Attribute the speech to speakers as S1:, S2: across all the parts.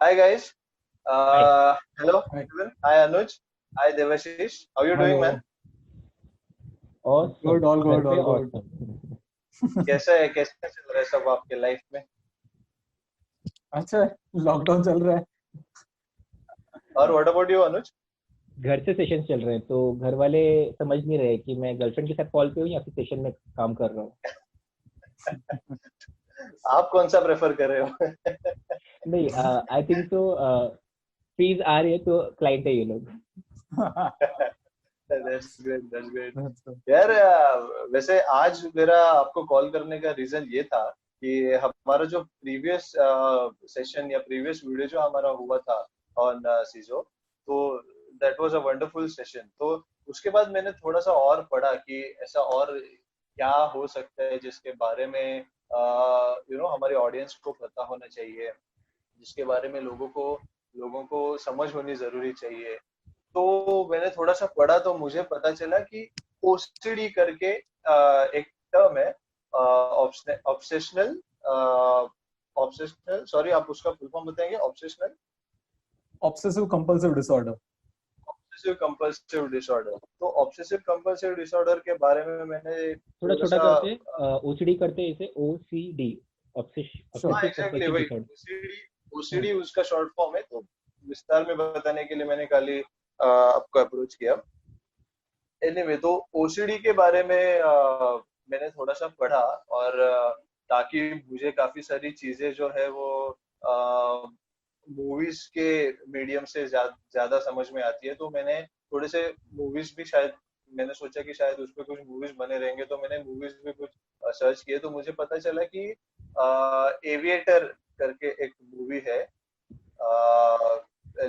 S1: Hi guys.
S2: Hi.
S1: Hello
S3: Hi.
S1: everyone. Hi Anuj. Hi Devashish. How you doing, man?
S2: Hello.
S3: Good,
S2: Awesome.
S3: all
S2: घर
S3: good,
S2: पे
S3: all good.
S2: awesome.
S1: कैसा है? कैसा चल रहा है सब आपके लाइफ में?
S3: अच्छा है, लॉकडाउन चल रहा है।
S1: और व्हाट अबाउट यू अनुज?
S2: घर से सेशन चल रहे हैं तो घर वाले समझ नहीं रहे कि मैं गर्लफ्रेंड के साथ कॉल पे हूँ या फिर सेशन में काम कर रहा हूँ।
S1: आप कौन सा प्रेफर कर रहे हो?
S2: नहीं, आई थिंक तो फीस आ रही है तो क्लाइंट है ये लोग।
S1: That's great, that's great.
S3: That's good.
S1: यार वैसे आज मेरा आपको कॉल करने का रीजन ये था कि हमारा जो प्रीवियस सेशन या प्रीवियस वीडियो जो हमारा हुआ था ऑन सीजो, तो that was a wonderful session. तो उसके बाद मैंने थोड़ा सा और पढ़ा कि ऐसा और क्या हो सकता है जिसके बारे में हमारे ऑडियंस को पता होना चाहिए, जिसके बारे में लोगों को समझ होनी जरूरी चाहिए। तो मैंने थोड़ा सा पढ़ा तो मुझे पता चला कि ओसीडी करके एक टर्म है, ऑब्सेशनल ऑब्सेशनल, सॉरी आप उसका फुल फॉर्म बताएंगे? Obsessional
S3: Obsessive compulsive disorder.
S1: Obsessive compulsive disorder. तो ऑब्सेसिव कंपल्सिव डिसऑर्डर के बारे में मैंने
S2: थोड़ा
S1: थोड़ा
S2: छोटा
S1: सा
S2: करते ओसीडी करते हैं इसे ओसीडी,
S1: हाँ
S2: ऑब्सेसिव
S1: एग्जैक्टली
S2: कंपल्सिव
S1: वही
S2: डिसऑर्डर।
S1: ओसीडी। ओसीडी उसका शॉर्ट फॉर्म है। तो विस्तार में बताने के लिए मैंने खाली आपको अप्रोच किया। एनीवे, तो ओसीडी के बारे में मैंने थोड़ा सा पढ़ा और ताकि मुझे काफी सारी चीजें जो है वो मूवीज के मीडियम से ज्यादा समझ में आती है, तो मैंने थोड़े से मूवीज भी शायद, मैंने सोचा कि शायद उस पर कुछ मूवीज बने रहेंगे, तो मैंने मूवीज भी कुछ सर्च किए। तो मुझे पता चला कि एविएटर करके एक मूवी है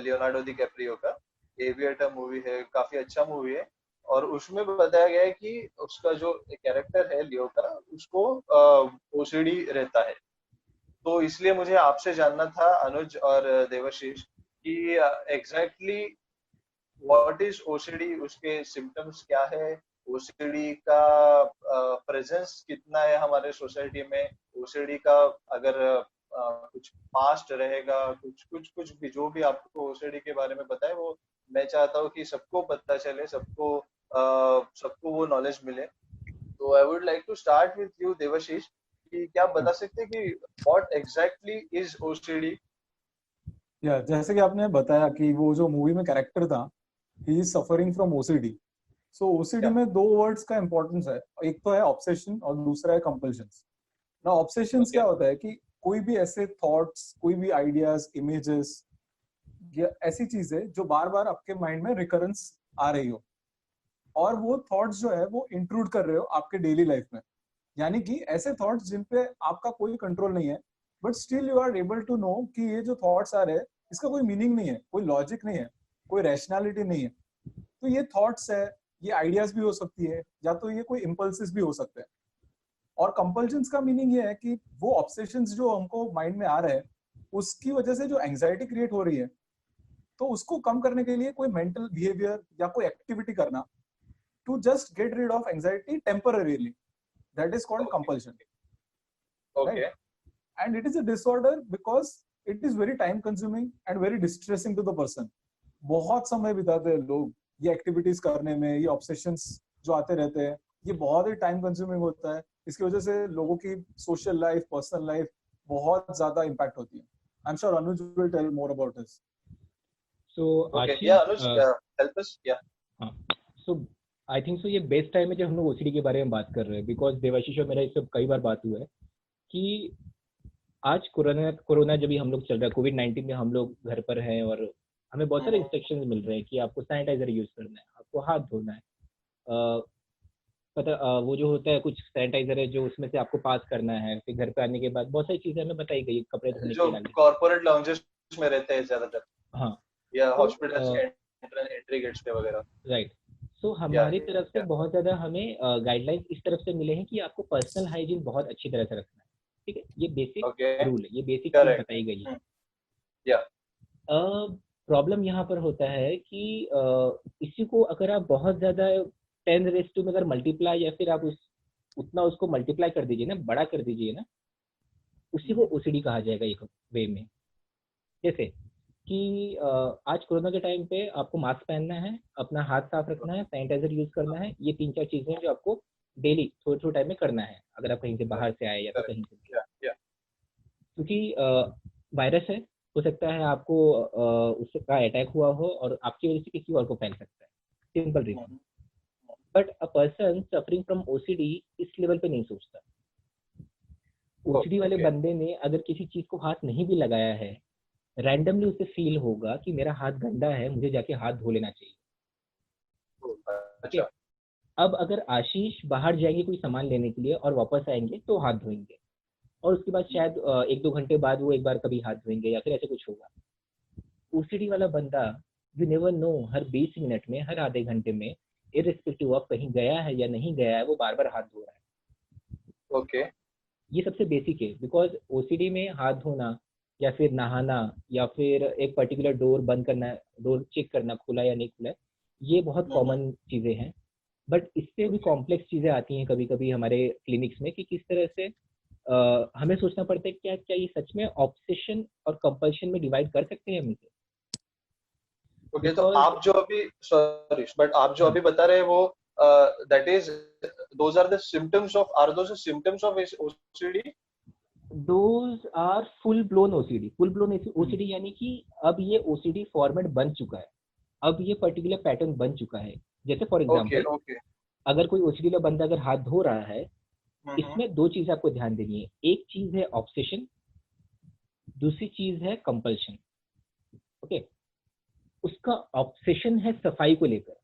S1: लियोनार्डो दी कैप्रियो का। एविएटर मूवी है, काफी अच्छा मूवी है। और उसमें बताया गया है कि उसका जो कैरेक्टर है लियो का, उसको ओसीडी रहता है। तो इसलिए मुझे आपसे जानना था अनुज और देवाशीष कि एग्जैक्टली व्हाट इज ओसीडी, उसके सिम्टम्स क्या है, ओसीडी का प्रेजेंस कितना है हमारे सोसाइटी में, ओसीडी का अगर कुछ पास्ट रहेगा, कुछ कुछ कुछ भी जो भी आपको ओसीडी के बारे में पता है, वो मैं चाहता हूँ कि सबको पता चले, सबको वो नॉलेज मिले। तो I would like to start with you Devashish कि क्या आप
S3: Yeah.
S1: बता सकते हैं कि व्हाट एग्जैक्टली इज ओसीडी?
S3: जैसे कि आपने बताया कि वो जो मूवी में कैरेक्टर था, he is suffering from OCD. So OCD
S1: या
S3: में दो वर्ड्स का इंपॉर्टेंस है, एक तो है ऑब्सेशन और दूसरा है कंपल्शंस। ना ऑब्सेशंस
S1: ओके
S3: क्या होता है कि कोई भी ऐसे थॉट्स, कोई भी आइडियाज, इमेजेस या ऐसी चीज है जो बार बार आपके माइंड में रिकरेंस आ रही हो, और वो थॉट्स जो है वो इंट्रूड कर रहे हो आपके डेली लाइफ में। यानी कि ऐसे थॉट्स जिन पे आपका कोई कंट्रोल नहीं है, but still you are able to know कि ये जो थॉट्स आ रहे हैं इसका कोई मीनिंग नहीं है, कोई लॉजिक नहीं है, कोई रैशनैलिटी नहीं है। तो ये थॉट्स है, ये आइडियाज भी हो सकती है, या तो ये कोई इम्पल्सिस भी हो सकते हैं। और कंपल्शंस का मीनिंग ये है कि वो ऑब्सेशंस जो हमको माइंड में आ रहे हैं, उसकी वजह से जो एंग्जाइटी क्रिएट हो रही है, तो उसको कम करने के लिए कोई मेंटल बिहेवियर या कोई एक्टिविटी करना, to just get rid of anxiety temporarily, that is called
S1: okay
S3: compulsion, right?
S1: Okay
S3: And it is a disorder because it is very time consuming and very distressing to the person. बहुत समय बिताते हैं लोग ये activities करने में, ये obsessions जो आते रहते हैं, ये बहुत ही टाइम कंज्यूमिंग होता है। इसकी वजह से लोगों की सोशल लाइफ, पर्सनल लाइफ बहुत ज्यादा इम्पैक्ट होती है। I am sure Anuj will tell more about this.
S2: So
S1: okay yeah
S2: Ashish,
S1: Anuj help us या
S2: हाँ, सो आई थिंक सो ये बेस्ट टाइम है जब हम लोग ओसीडी के बारे में बात कर रहे हैं, बिकॉज देवाशीष और मेरा इस सब कई बार बात हुआ है कि आज कोरोना कोरोना जब भी हम लोग चल रहा है, कोविड-19 में हम लोग घर पर हैं और हमें बहुत सारे इंस्ट्रक्शंस मिल रहे हैं कि आपको सैनिटाइजर यूज करना है, आपको हाथ धोना है। वो जो होता है कुछ सैनिटाइजर है जो उसमें से आपको पास करना है, फिर घर पे आने के बाद बहुत सारी चीजें हमें बताई गई कपड़े धोने
S1: जो
S2: के आगे।
S1: कॉर्पोरेट लाउंजेस में रहते हैं ज्यादातर,
S2: हाँ,
S1: या
S2: तो
S1: हॉस्पिटल्स के एंट्री गेट्स पे वगैरह।
S2: राइट, सो
S1: या
S2: हमारी तरफ से
S1: या
S2: बहुत ज़्यादा हमें गाइडलाइंस इस तरफ से मिले हैं कि आपको पर्सनल हाइजीन बहुत अच्छी तरह से रखना है। ठीक है, ये बेसिक
S1: ओके
S2: रूल है, ये बेसिक चीज़
S1: करेक्ट।
S2: बताई गई है।
S1: या
S2: प्रॉब्लम यहाँ पर होता है कि इसी को अगर आप बहुत ज़्यादा 10 रेस टू में अगर मल्टीप्लाई या फिर आप उतना उसको मल्टीप्लाई कर दीजिए ना, बड़ा कर दीजिए ना, उसी को ओसीडी कहा जाएगा एक वे में। जैसे कि आज कोरोना के टाइम पे आपको मास्क पहनना है, अपना हाथ साफ रखना है, सैनिटाइजर यूज करना है, ये 3-4 चीजें जो आपको डेली थोड़े थोड़े टाइम में करना है अगर आप कहीं से बाहर से आए या फिर कहीं से भी,
S1: या
S2: क्योंकि वायरस है, हो सकता है आपको उसका अटैक हुआ हो और आपकी वजह से किसी और को फैल सकता है, simple reason. But a person suffering from OCD इस लेवल पे नहीं सोचता। ओसीडी वाले
S1: ओके,
S2: बंदे ने अगर किसी चीज को हाथ नहीं भी लगाया है, रैंडमली उसे फील होगा कि मेरा हाथ गंदा है, मुझे जाके हाथ धो लेना चाहिए। ओके,
S1: अच्छा,
S2: अब अगर आशीष बाहर जाएंगे कोई सामान लेने के लिए और वापस आएंगे तो हाथ धोएंगे, और उसके बाद शायद 1-2 घंटे बाद वो एक बार कभी हाथ धोएंगे या फिर ऐसे कुछ होगा। ओसीडी वाला बंदा, you never know, her 20 minute में, हर आधे घंटे में, इररिस्पेक्टिव ऑफ कहीं गया है या नहीं गया है, वो बार बार हाथ धो रहा है।
S1: ओके,
S2: ये सबसे बेसिक है, बिकॉज ओसीडी में हाथ धोना या फिर नहाना या फिर एक पर्टिकुलर डोर बंद करना, डोर चेक करना खुला या नहीं खुला है, ये बहुत कॉमन चीजें हैं। बट इससे भी
S1: ओके,
S2: कॉम्प्लेक्स चीजें आती हैं कभी कभी हमारे क्लिनिक्स में कि किस तरह से हमें सोचना पड़ता है क्या क्या ये सच में ऑब्सेशन और कंपल्शन में डिवाइड कर सकते हैं हम इसे,
S1: ओके। तो
S2: बिकॉज
S1: आप जो अभी, सॉरी, बट आप जो
S2: हाँ,
S1: अभी बता रहे हैं वो that is, those are the symptoms of, are those symptoms of OCD?
S2: Those are full blown OCD. Full blown
S3: hmm,
S2: OCD यानी कि अब ये ओसीडी फॉर्मेट बन चुका है, अब ये पर्टिकुलर पैटर्न बन चुका है। जैसे फॉर
S1: ओके,
S2: एग्जांपल,
S1: ओके।
S2: अगर कोई ओसीडी का बंदा अगर हाथ धो रहा है, इसमें दो चीज आपको ध्यान देनी है। एक चीज है ऑब्सेशन, दूसरी चीज है कंपल्शन। ओके, उसका ऑब्सेशन है सफाई को लेकर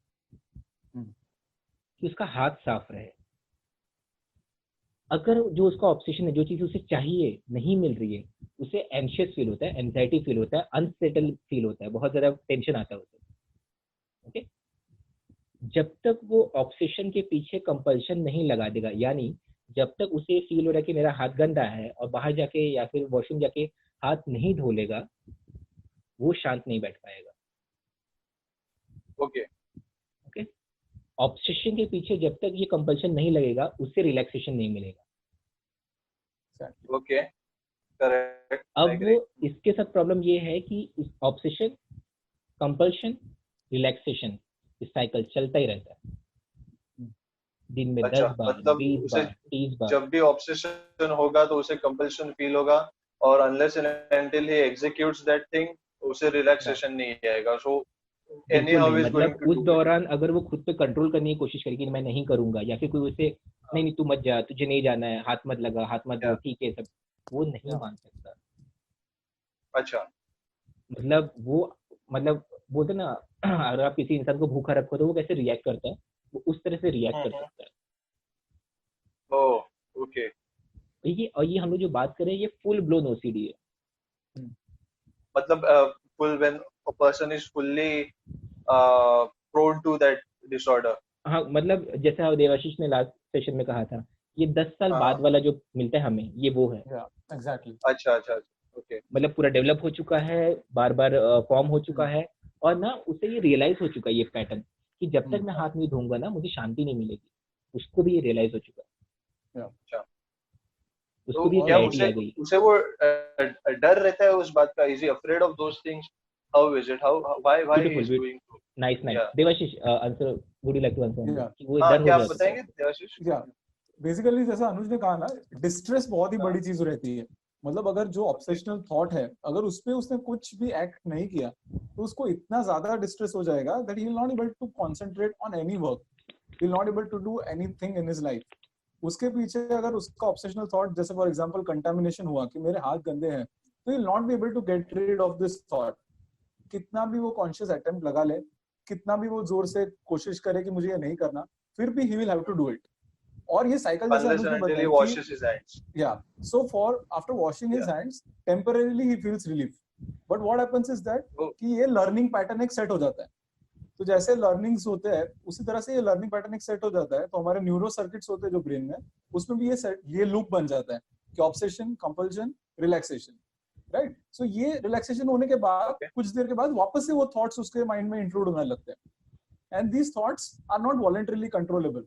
S3: हम्म,
S2: कि उसका हाथ साफ रहे। अगर जो उसका ऑब्सेशन है, जो चीज उसे चाहिए नहीं मिल रही है, उसे एंशियस फील होता है, एंजाइटी फील होता है, अनसेटल फील होता है, बहुत ज्यादा टेंशन आता है उसे। ओके, जब तक वो ऑब्सेशन के पीछे कंपल्शन नहीं लगा देगा, यानी जब तक उसे फील हो रहा है कि मेरा हाथ गंदा है और बाहर जाके या फिर वॉशरूम जाके हाथ नहीं धो लेगा, वो शांत नहीं बैठ पाएगा।
S1: ओके,
S2: ओके, ऑब्सेशन के पीछे जब तक ये कंपल्शन नहीं लगेगा, उससे रिलैक्सेशन नहीं मिलेगा।
S3: exactly.
S1: ओके, करेक्ट,
S2: अब
S1: एग्री।
S2: इसके साथ प्रॉब्लम ये है कि ऑब्सेशन, कंपल्शन, रिलैक्सेशन, इस साइकिल चलता ही रहता है,
S3: हम्म,
S2: दिन में
S1: अच्छा,
S2: 10 बार,
S1: मतलब
S2: 20
S1: उसे
S2: बार, 30 बार।
S1: जब भी ऑब्सेशन होगा तो उसे कंपल्शन फील होगा, और unless and until he executes that thing, उसे
S2: राइट,
S1: रिलैक्सेशन नहीं आएगा। सो एनी
S2: बिल्कुल नहीं।
S1: हाउ इज
S2: मतलब
S1: गोइंग टू
S2: उस
S1: डू इट।
S2: दौरान अगर वो खुद पे कंट्रोल करने की कोशिश करेगी कि मैं नहीं करूंगा, या फिर कोई उसे नहीं नहीं तू मत जा, तुझे नहीं जाना है, हाथ मत लगा, हाथ मत धो,
S1: या,
S2: ठीक है सब, वो नहीं
S3: yeah.
S2: मान सकता।
S1: अच्छा,
S2: मतलब वो, मतलब बोलते ना, अगर आप किसी इंसान को भूखा रखो तो वो कैसे रिएक्ट करता है, वो उस तरह से रिएक्ट कर
S1: हम्म,
S2: सकता है।
S1: ओ, ओके।
S2: और ये हम लोग जो बात कर रहे हैं, ये फुल ब्लोन ओसीडी है।
S3: हम्म,
S1: मतलब full when a person is fully prone to that disorder.
S2: हाँ, मतलब जैसे आप देवाशीष ने लास्ट सेशन में कहा था, ये 10 साल बाद
S1: हाँ,
S2: वाला जो मिलता है हमें, ये वो है।
S3: yeah, exactly.
S1: अच्छा, अच्छा, अच्छा, ओके।
S2: मतलब पूरा डेवलप हो चुका है, बार बार फॉर्म हो चुका
S3: हम्म,
S2: है, और ना उसे ये रियलाइज हो चुका है ये पैटर्न, कि जब तक
S3: हम्म,
S2: मैं हाथ नहीं धोऊंगा ना मुझे शांति नहीं मिलेगी। उसको भी ये रियलाइज हो चुका है,
S3: yeah.
S1: अच्छा,
S2: उसको
S1: तो
S2: भी
S3: और
S1: क्या
S2: क्लैरिटी
S1: उसे
S2: आ गई।
S1: उसे वो डर रहता है उस बात का? Is he afraid of those things? How is it, how, why he
S2: beautiful,
S1: is doing?
S2: Nice nice.
S1: Yeah,
S2: Devashish, answer, would you like to answer on this
S3: yeah,
S2: कि वो
S1: हाँ,
S2: डर हो
S1: क्या आप
S2: जाता है?
S1: बताएंगे देवाशीष?
S3: yeah. बेसिकली जैसा अनुज ने कहा ना, डिस्ट्रेस बहुत ही
S1: हाँ,
S3: बड़ी चीज रहती है। मतलब अगर जो
S1: ओके,
S3: ऑब्सेशनल थॉट है, अगर उसपे उसने कुछ भी एक्ट नहीं किया, तो उसको इतना ज्यादा डिस्ट्रेस हो जाएगा that he will not able to concentrate on any work, he will not able to do anything in his life. उसके पीछे अगर उसका ऑब्सेशनल थॉट, जैसे फॉर एग्जांपल कंटामिनेशन हुआ कि मेरे हाथ गंदे हैं, तो he will not be able to get rid of this thought. कितना भी वो कॉन्शियस अटेम्प्ट लगा ले, कितना भी वो जोर से कोशिश करे कि मुझे ये नहीं करना, फिर भी he will have to do it. और ये साइकिल जैसे
S1: अनलेस
S3: अनुज
S1: एंड
S3: ने
S1: अंटिल ही
S3: बताई कि
S1: washes his hands.
S3: yeah, so for after washing his
S1: या,
S3: hands temporarily he feels relief, but what happens is that
S1: वो,
S3: कि ये लर्निंग पैटर्न एक सेट हो जाता है। तो जैसे लर्निंग्स होते हैं उसी तरह से ये लर्निंग पैटर्न एक सेट हो जाता है, तो हमारे न्यूरो सर्किट्स होते हैं जो ब्रेन में, उसमें भी ये लूप बन जाता है कि ऑब्सेशन, कंपल्शन, रिलैक्सेशन, राइट। सो ये रिलैक्सेशन होने के बाद
S1: ओके,
S3: कुछ देर के बाद वापस से वो थॉट्स उसके माइंड में इंक्लूड होने लगते हैं, and these thoughts are not voluntarily controllable.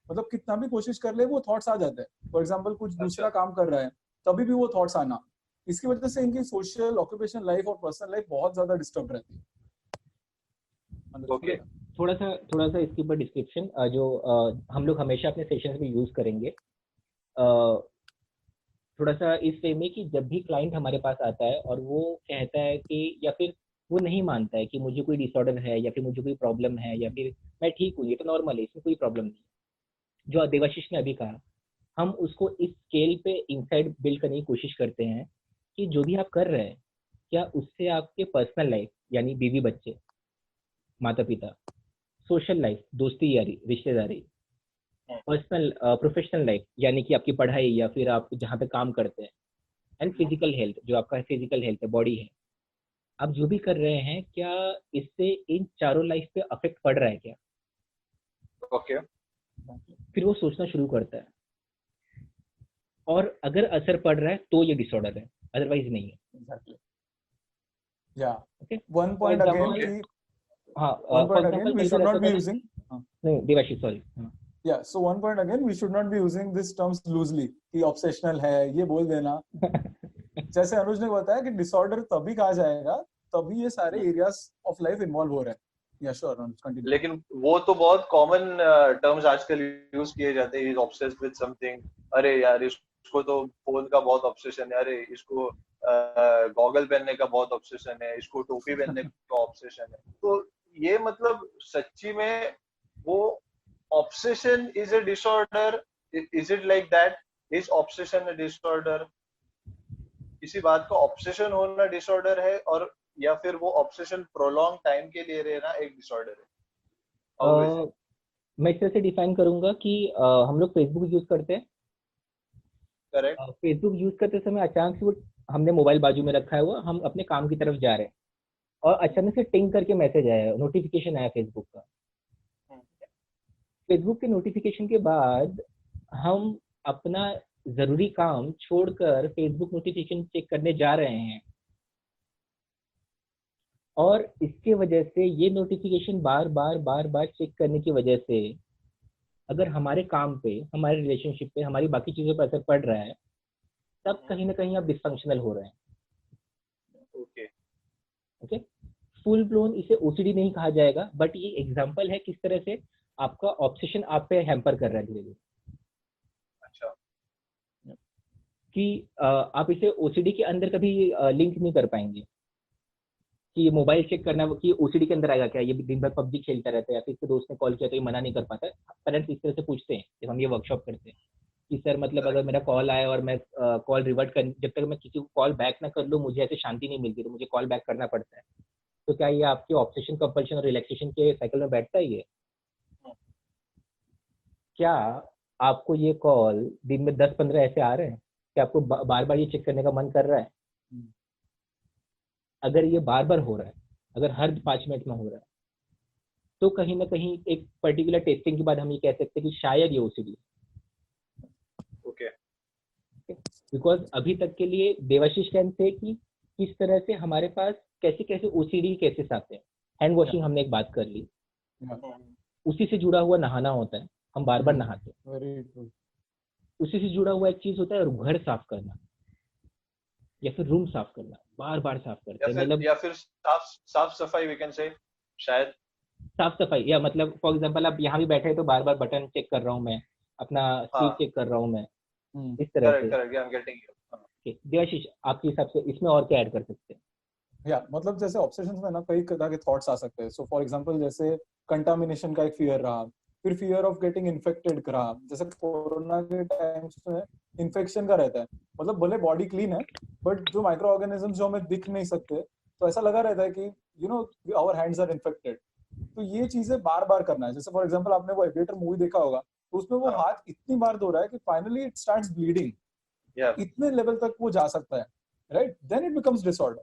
S3: मतलब कितना भी कोशिश कर ले वो थॉट्स आ जाते हैं। फॉर एग्जाम्पल कुछ
S1: अच्छा,
S3: दूसरा काम कर रहा है, तभी भी वो थॉट्स आना, इसकी वजह से इनकी सोशल ऑक्यूपेशनल लाइफ और पर्सनल लाइफ बहुत ज्यादा डिस्टर्ब रहती है।
S1: ओके
S2: थोड़ा सा इसके ऊपर डिस्क्रिप्शन जो हम लोग हमेशा अपने सेशंस में यूज करेंगे, थोड़ा सा इस वे में कि जब भी क्लाइंट हमारे पास आता है और वो कहता है कि, या फिर वो नहीं मानता है कि मुझे कोई डिसऑर्डर है या फिर मुझे कोई प्रॉब्लम है या फिर मैं ठीक हूँ, ये तो नॉर्मल है, इसमें कोई प्रॉब्लम नहीं है, जो देवाशीष ने अभी कहा, हम उसको इस स्केल पे इनसाइड बिल्ड करने की कोशिश करते हैं कि जो भी आप कर रहे हैं, क्या उससे आपके पर्सनल लाइफ यानी बीवी बच्चे, माता पिता, सोशल लाइफ, दोस्ती यारी, रिश्तेदारी, पर्सनल प्रोफेशनल लाइफ यानी कि आपकी पढ़ाई या फिर आप जहाँ पे काम करते हैं, एंड फिजिकल हेल्थ, जो आपका फिजिकल हेल्थ है, बॉडी है, आप जो भी कर रहे हैं, क्या इससे इन चारों लाइफ पे अफेक्ट पड़ रहा है क्या?
S1: ओके
S2: फिर वो सोचना शुरू करता है, और अगर असर पड़ रहा है तो ये डिसऑर्डर है, अदरवाइज नहीं है।
S3: एग्जैक्टली या
S2: ओके,
S3: वन पॉइंट अगेन कि
S2: हाँ,
S3: one
S2: for
S3: point again
S2: example
S3: we
S2: कई
S3: शुड
S2: बार ऐसा
S3: नॉट
S2: होता
S3: बी
S2: है ना,
S3: यूजिंग
S2: नहीं Devashish sorry,
S3: Yeah, so one point again, we should not be using these terms loosely कि obsessional है ये बोल देना। जैसे अनुज ने बताया कि डिसऑर्डर तभी कहा जाएगा तभी ये सारे एरियाज ऑफ लाइफ इन्वॉल्व हो रहे हैं। या श्योर अनुज कंटिन्यू।
S1: लेकिन वो तो बहुत कॉमन टर्म्स आजकल यूज किए जाते हैं, इज ऑब्सेस्ड विद समथिंग, अरे यार इसको तो फोन का बहुत ऑब्सेशन है, अरे इसको गॉगल पहनने का बहुत ऑब्सेशन है, इसको टोपी पहनने का ऑब्सेशन है। तो ये मतलब सच्ची में वो obsession is a disorder? Is it like that? Is obsession a disorder? किसी बात को obsession होना disorder है, और या फिर वो obsession prolonged time के लिए रहना एक disorder है? How is it?
S2: मैं इस तरह से डिफाइन करूंगा कि हम लोग फेसबुक यूज करते हैं,
S1: Correct?
S2: फेसबुक यूज करते समय अचानक से वो, हमने मोबाइल बाजू में रखा है हुआ, हम अपने काम की तरफ जा रहे हैं और अचानक से टिंग करके मैसेज आया, नोटिफिकेशन आया फेसबुक का। फेसबुक के नोटिफिकेशन के बाद हम अपना जरूरी काम छोड़कर फेसबुक नोटिफिकेशन चेक करने जा रहे हैं, और इसके वजह से ये नोटिफिकेशन बार बार चेक करने की वजह से अगर हमारे काम पे, हमारे रिलेशनशिप पे, हमारी बाकी चीजों पर असर पड़ रहा है, तब कहीं ना कहीं आप डिसफंक्शनल हो रहे हैं।
S1: Okay.
S2: ओके, फुल ब्लोन इसे ओसीडी नहीं कहा जाएगा, बट ये एग्जांपल है किस तरह से आपका ऑब्सेशन आप पे हैम्पर कर रहा है धीरे धीरे।
S1: अच्छा।
S2: कि आप इसे ओसीडी के अंदर कभी लिंक नहीं कर पाएंगे कि ये मोबाइल चेक करना कि ओसीडी के अंदर आएगा क्या, ये दिन भर पबजी खेलता रहता है या फिर इसके दोस्त ने कॉल किया तो ये मना नहीं कर पाता। पेरेंट्स इस तरह से पूछते हैं जब हम ये वर्कशॉप करते हैं कि सर मतलब अगर मेरा कॉल आए और मैं कॉल रिवर्ट कर, जब तक मैं किसी को कॉल बैक ना कर लूँ मुझे ऐसे शांति नहीं मिलती, तो मुझे कॉल बैक करना पड़ता है। तो क्या ये आपके ऑब्सेशन, कंपल्शन और रिलैक्सेशन के साइकिल में बैठता ही है? क्या आपको ये कॉल दिन में 10-15 ऐसे आ रहे हैं कि आपको बार बार ये चेक करने का मन कर रहा है? अगर ये बार बार हो रहा है, अगर हर 5 मिनट में हो रहा है, तो कहीं ना कहीं एक पर्टिकुलर टेस्टिंग के बाद हम ये कह सकते हैं कि शायद ये ओसीडी।
S1: ओके।
S2: बिकॉज अभी तक के लिए देवाशीष कैन से कि किस तरह से हमारे पास कैसे कैसे ओसीडी केसेस आते हैं। हैंड वॉशिंग हमने एक बात कर ली, उसी से जुड़ा हुआ नहाना होता है, हम बार बार नहाते हैं। उसी से जुड़ा हुआ एक चीज होता है घर साफ करना या फिर रूम साफ करना, बार बार साफ करते हैं, मतलब
S1: या फिर साफ सफाई वी कैन से, शायद
S2: साफ सफाई, या मतलब फॉर एग्जांपल आप यहाँ भी बैठे हैं तो बार बार बटन चेक कर रहा हूँ मैं, अपना स्पीड चेक कर रहा हूँ मैं, इस तरह से।
S1: Correct, I am getting you.
S2: Devashish आपके हिसाब से इसमें और क्या ऐड कर सकते हैं?
S3: या मतलब जैसे ऑब्सेशंस में ना कई तरह के थॉट्स आ सकते हैं। सो फॉर एग्जांपल जैसे कंटामिनेशन का एक फियर रहा, फिर फियर ऑफ गेटिंग इन्फेक्टेड रहा। जैसे कोरोना के टाइम में इन्फेक्शन का रहता है, मतलब भले बॉडी क्लीन है बट जो माइक्रो ऑर्गेनिजम्स जो हमें दिख नहीं सकते, तो ऐसा लगा रहता है कि you know our hands are infected. तो ये चीजें बार बार करना है। जैसे फॉर एग्जांपल आपने वो एविएटर मूवी देखा होगा, तो उसमें वो हाथ इतनी बार धो रहा है कि फाइनली इट स्टार्ट्स ब्लीडिंग, इतने लेवल तक वो जा सकता है, right? Then it becomes disorder.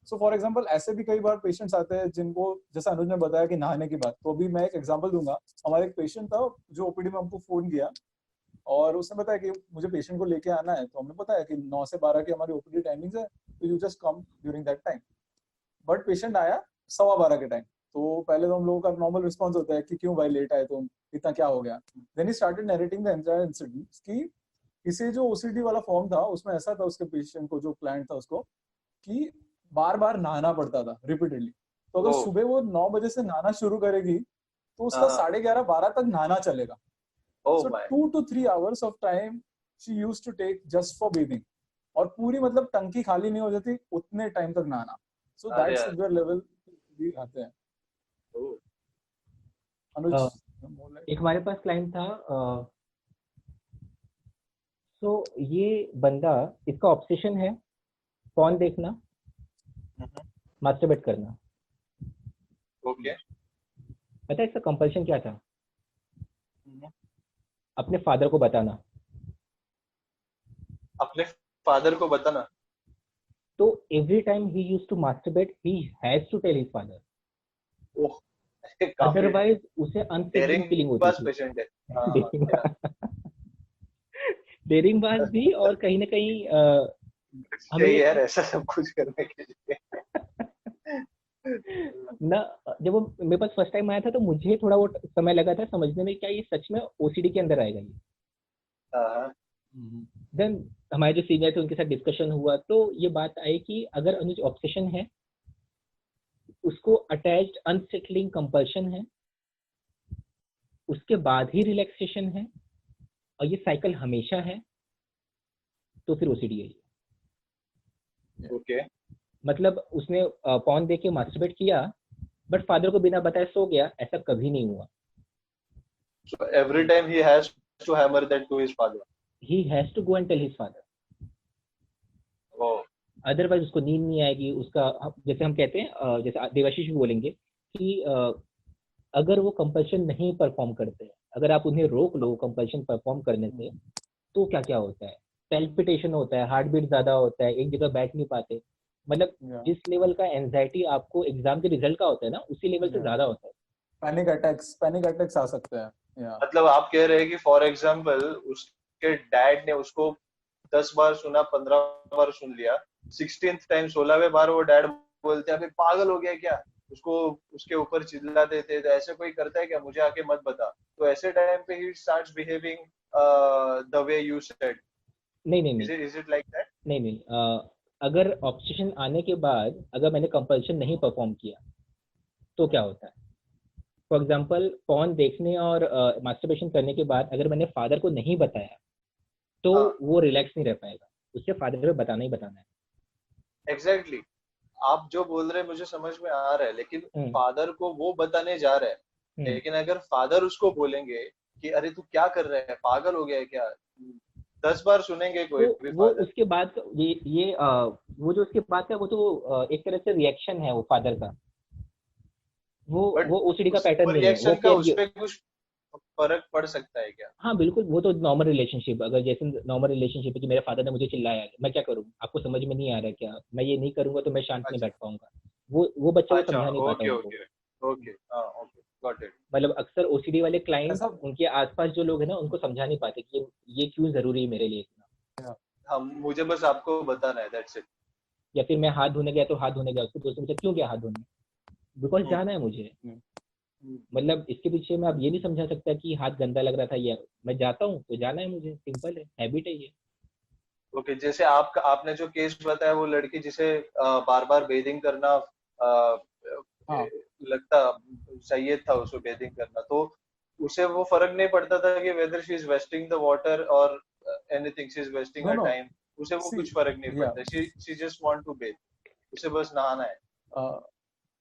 S3: So for example ऐसे भी कई बार पेशेंट्स आते हैं जिनको, जैसा अनुज ने बताया कि नहाने की बात, तो अभी मैं एक एग्जांपल दूंगा। हमारे एक पेशेंट था जो ओपीडी में हमको फोन किया और उसने बताया कि मुझे पेशेंट को लेके आना है। तो हमने बताया कि 9 से 12 की हमारी ओपीडी टाइमिंग्स है, तो you just come during that time. But patient आया 12:15 के टाइम। तो पहले तो हम लोगों का नॉर्मल रिस्पॉन्स होता है कि क्यों भाई लेट आए तुम, इतना क्या हो गया। Then he started narrating the entire incident कि इसे जो ओसीडी वाला फॉर्म था उसमें ऐसा था, उसके पेशेंट को, जो क्लाइंट था उसको, कि बार बार नहाना पड़ता था रिपीटेडली। तो अगर
S1: ओ,
S3: सुबह वो 9 बजे से नहाना शुरू करेगी तो उसका
S1: हाँ,
S3: 11:30-12 तक नहाना चलेगा।
S1: Oh
S3: so
S1: my,
S3: 2 to 3 hours of time she used to take just for bathing, और पूरी मतलब टंकी खाली नहीं हो जाती उतने टाइम तक नहाना। सो दैट
S1: अरे यार,
S3: सिवियर लेवल भी आते हैं।
S1: ओ,
S3: अनुज,
S2: एक हमारे पास क्लाइंट था, तो ये बंदा, इसका ऑब्सेशन है फोन देखना, मास्टरबेट करना।
S1: ओके,
S2: पता है इसका कंपल्शन क्या था? अपने फादर को बताना।
S1: अपने फादर को बताना।
S2: तो every time he used to masturbate he has to tell his father,
S1: oh, काफी
S2: अदरवाइज उसे अनसेटलिंग
S1: डेयरिंग
S2: फीलिंग होती
S1: बाज
S2: थी।
S1: पेशेंट है। हाँ, क्या?
S2: डेयरिंग बाज भी, और कहीं ना कहीं हमें
S1: चाहिए यार ऐसा सब कुछ करने के लिए।
S2: ना, जब वो मेरे पास फर्स्ट टाइम आया था तो मुझे थोड़ा वो समय लगा था समझने में, क्या ये सच में ओसीडी के अंदर आएगा ये।
S1: हाँ,
S2: देन हमारे जो सीनियर थे उनके साथ डिस्कशन हुआ, तो ये बात आई कि अगर अनुज ऑब्सेशन है, उसको अटैच्ड अनसेटलिंग कंपल्शन है, उसके बाद ही रिलैक्सेशन है, और ये साइकिल हमेशा है, तो फिर ओसीडी है ये।
S1: ओके,
S2: मतलब उसने पॉन देख के मास्टरबेट किया, बट फादर को बिना बताए सो गया, ऐसा कभी नहीं हुआ।
S1: so every time he has to hammer that to his father.
S2: He has to go and tell his father,
S1: Oh,
S2: otherwise उसको नींद नहीं आएगी। उसका जैसे हम कहते हैं, जैसे देवाशीष भी बोलेंगे कि अगर वो कंपल्शन नहीं परफॉर्म करते, अगर आप उन्हें रोक लो कंपल्शन परफॉर्म करने से, तो क्या क्या होता है? पैल्पिटेशन होता है, हार्ट बीट ज्यादा होता है, एक जगह बैठ नहीं पाते। मतलब जिस लेवल का एंजाइटी आपको एग्जाम के रिजल्ट का होता है ना, उसी लेवल से ज्यादा होता है।
S3: पैनिक अटैक्स आ सकते हैं।
S1: मतलब आप कह रहे हैं कि फॉर एग्जाम्पल उसके डैड ने उसको 10 बार सुना, 15 बार सुन लिया, 16th टाइम 16वें बार वो डैड बोलते हैं अभी पागल हो गया क्या, उसको उसके ऊपर चिल्ला देते, तो ऐसे कोई करता है क्या, मुझे आके मत बता, तो ऐसे टाइम पे he starts behaving the way you said.
S2: नहीं नहीं नहीं,
S1: इज इट लाइक दैट?
S2: नहीं नहीं, अगर ऑब्सेशन आने के बाद अगर मैंने कंपल्शन नहीं परफॉर्म किया तो क्या होता है? फॉर एग्जाम्पल पॉन देखने और मास्टरबेशन करने के बाद अगर मैंने फादर को नहीं बताया, तो
S1: हाँ,
S2: वो रिलैक्स नहीं रह पाएगा, उसके फादर को बताना ही बताना है।
S1: एग्जैक्टली आप जो बोल रहे हैं मुझे समझ में आ रहा है, लेकिन
S2: हम्म,
S1: फादर को वो बताने जा रहा है,
S2: हम्म।
S1: लेकिन अगर फादर उसको बोलेंगे कि अरे तू क्या कर रहा है, पागल हो गया है क्या, 10 बार सुनेंगे कोई
S2: तो
S1: भी
S2: वो
S1: फादर।
S2: उसके बाद वो जो उसके बाद का वो तो एक तरह से रिएक्शन है वो फादर का, वो
S1: बट
S2: वो ओसीडी का
S1: उस
S2: पैटर्न नहीं है, वो
S1: रिएक्शन का
S2: केयर।
S1: उस पे कुछ फर्क पड़ सकता है क्या?
S2: हाँ बिल्कुल, वो तो नॉर्मल रिलेशनशिप, अगर जैसे नॉर्मल रिलेशनशिप है कि मेरे फादर ने मुझे चिल्लाया, मैं क्या करूँ, आपको समझ में नहीं आ रहा क्या, मैं ये नहीं करूंगा तो मैं शांत नहीं
S1: अच्छा,
S2: बैठ पाऊंगा। वो बच्चा वो
S1: अच्छा,
S2: समझा नहीं पाता
S1: ओके,
S2: उनको।
S1: ओके, ओके, हाँ, ओके, गॉट इट।
S2: मतलब अक्सर ओसीडी वाले क्लाइंट
S3: ऐसा,
S2: उनके आसपास जो लोग हैं ना उनको समझा नहीं पाते कि ये क्यों जरूरी है मेरे लिए इतना।
S1: हम मुझे बस आपको बताना है, दैट्स इट।
S2: या फिर मैं हाथ धोने गया तो हाथ धोने गया, उसके दोस्त ने पूछा क्यों गया हाथ धोने, बिकॉज जाना है मुझे। मतलब इसके पीछे मैं अब ये नहीं समझा सकता कि हाथ गंदा लग रहा था, या मैं जाता हूँ तो जाना है मुझे, सिंपल है, हैबिट है ये।
S1: ओके, जैसे आपने जो केस बताया, वो लड़की जिसे बार बार बेदिंग करना
S3: हाँ
S1: लगता सही था उसको बेदिंग करना, तो उसे वो फर्क नहीं पड़ता था कि whether she is wasting the water और anything, she is wasting
S3: no
S1: her
S3: no
S1: time, उसे वो
S3: सी
S1: कुछ फर्क नहीं
S3: या
S1: पड़ता, she just want to bathe, उसे बस नहाना है।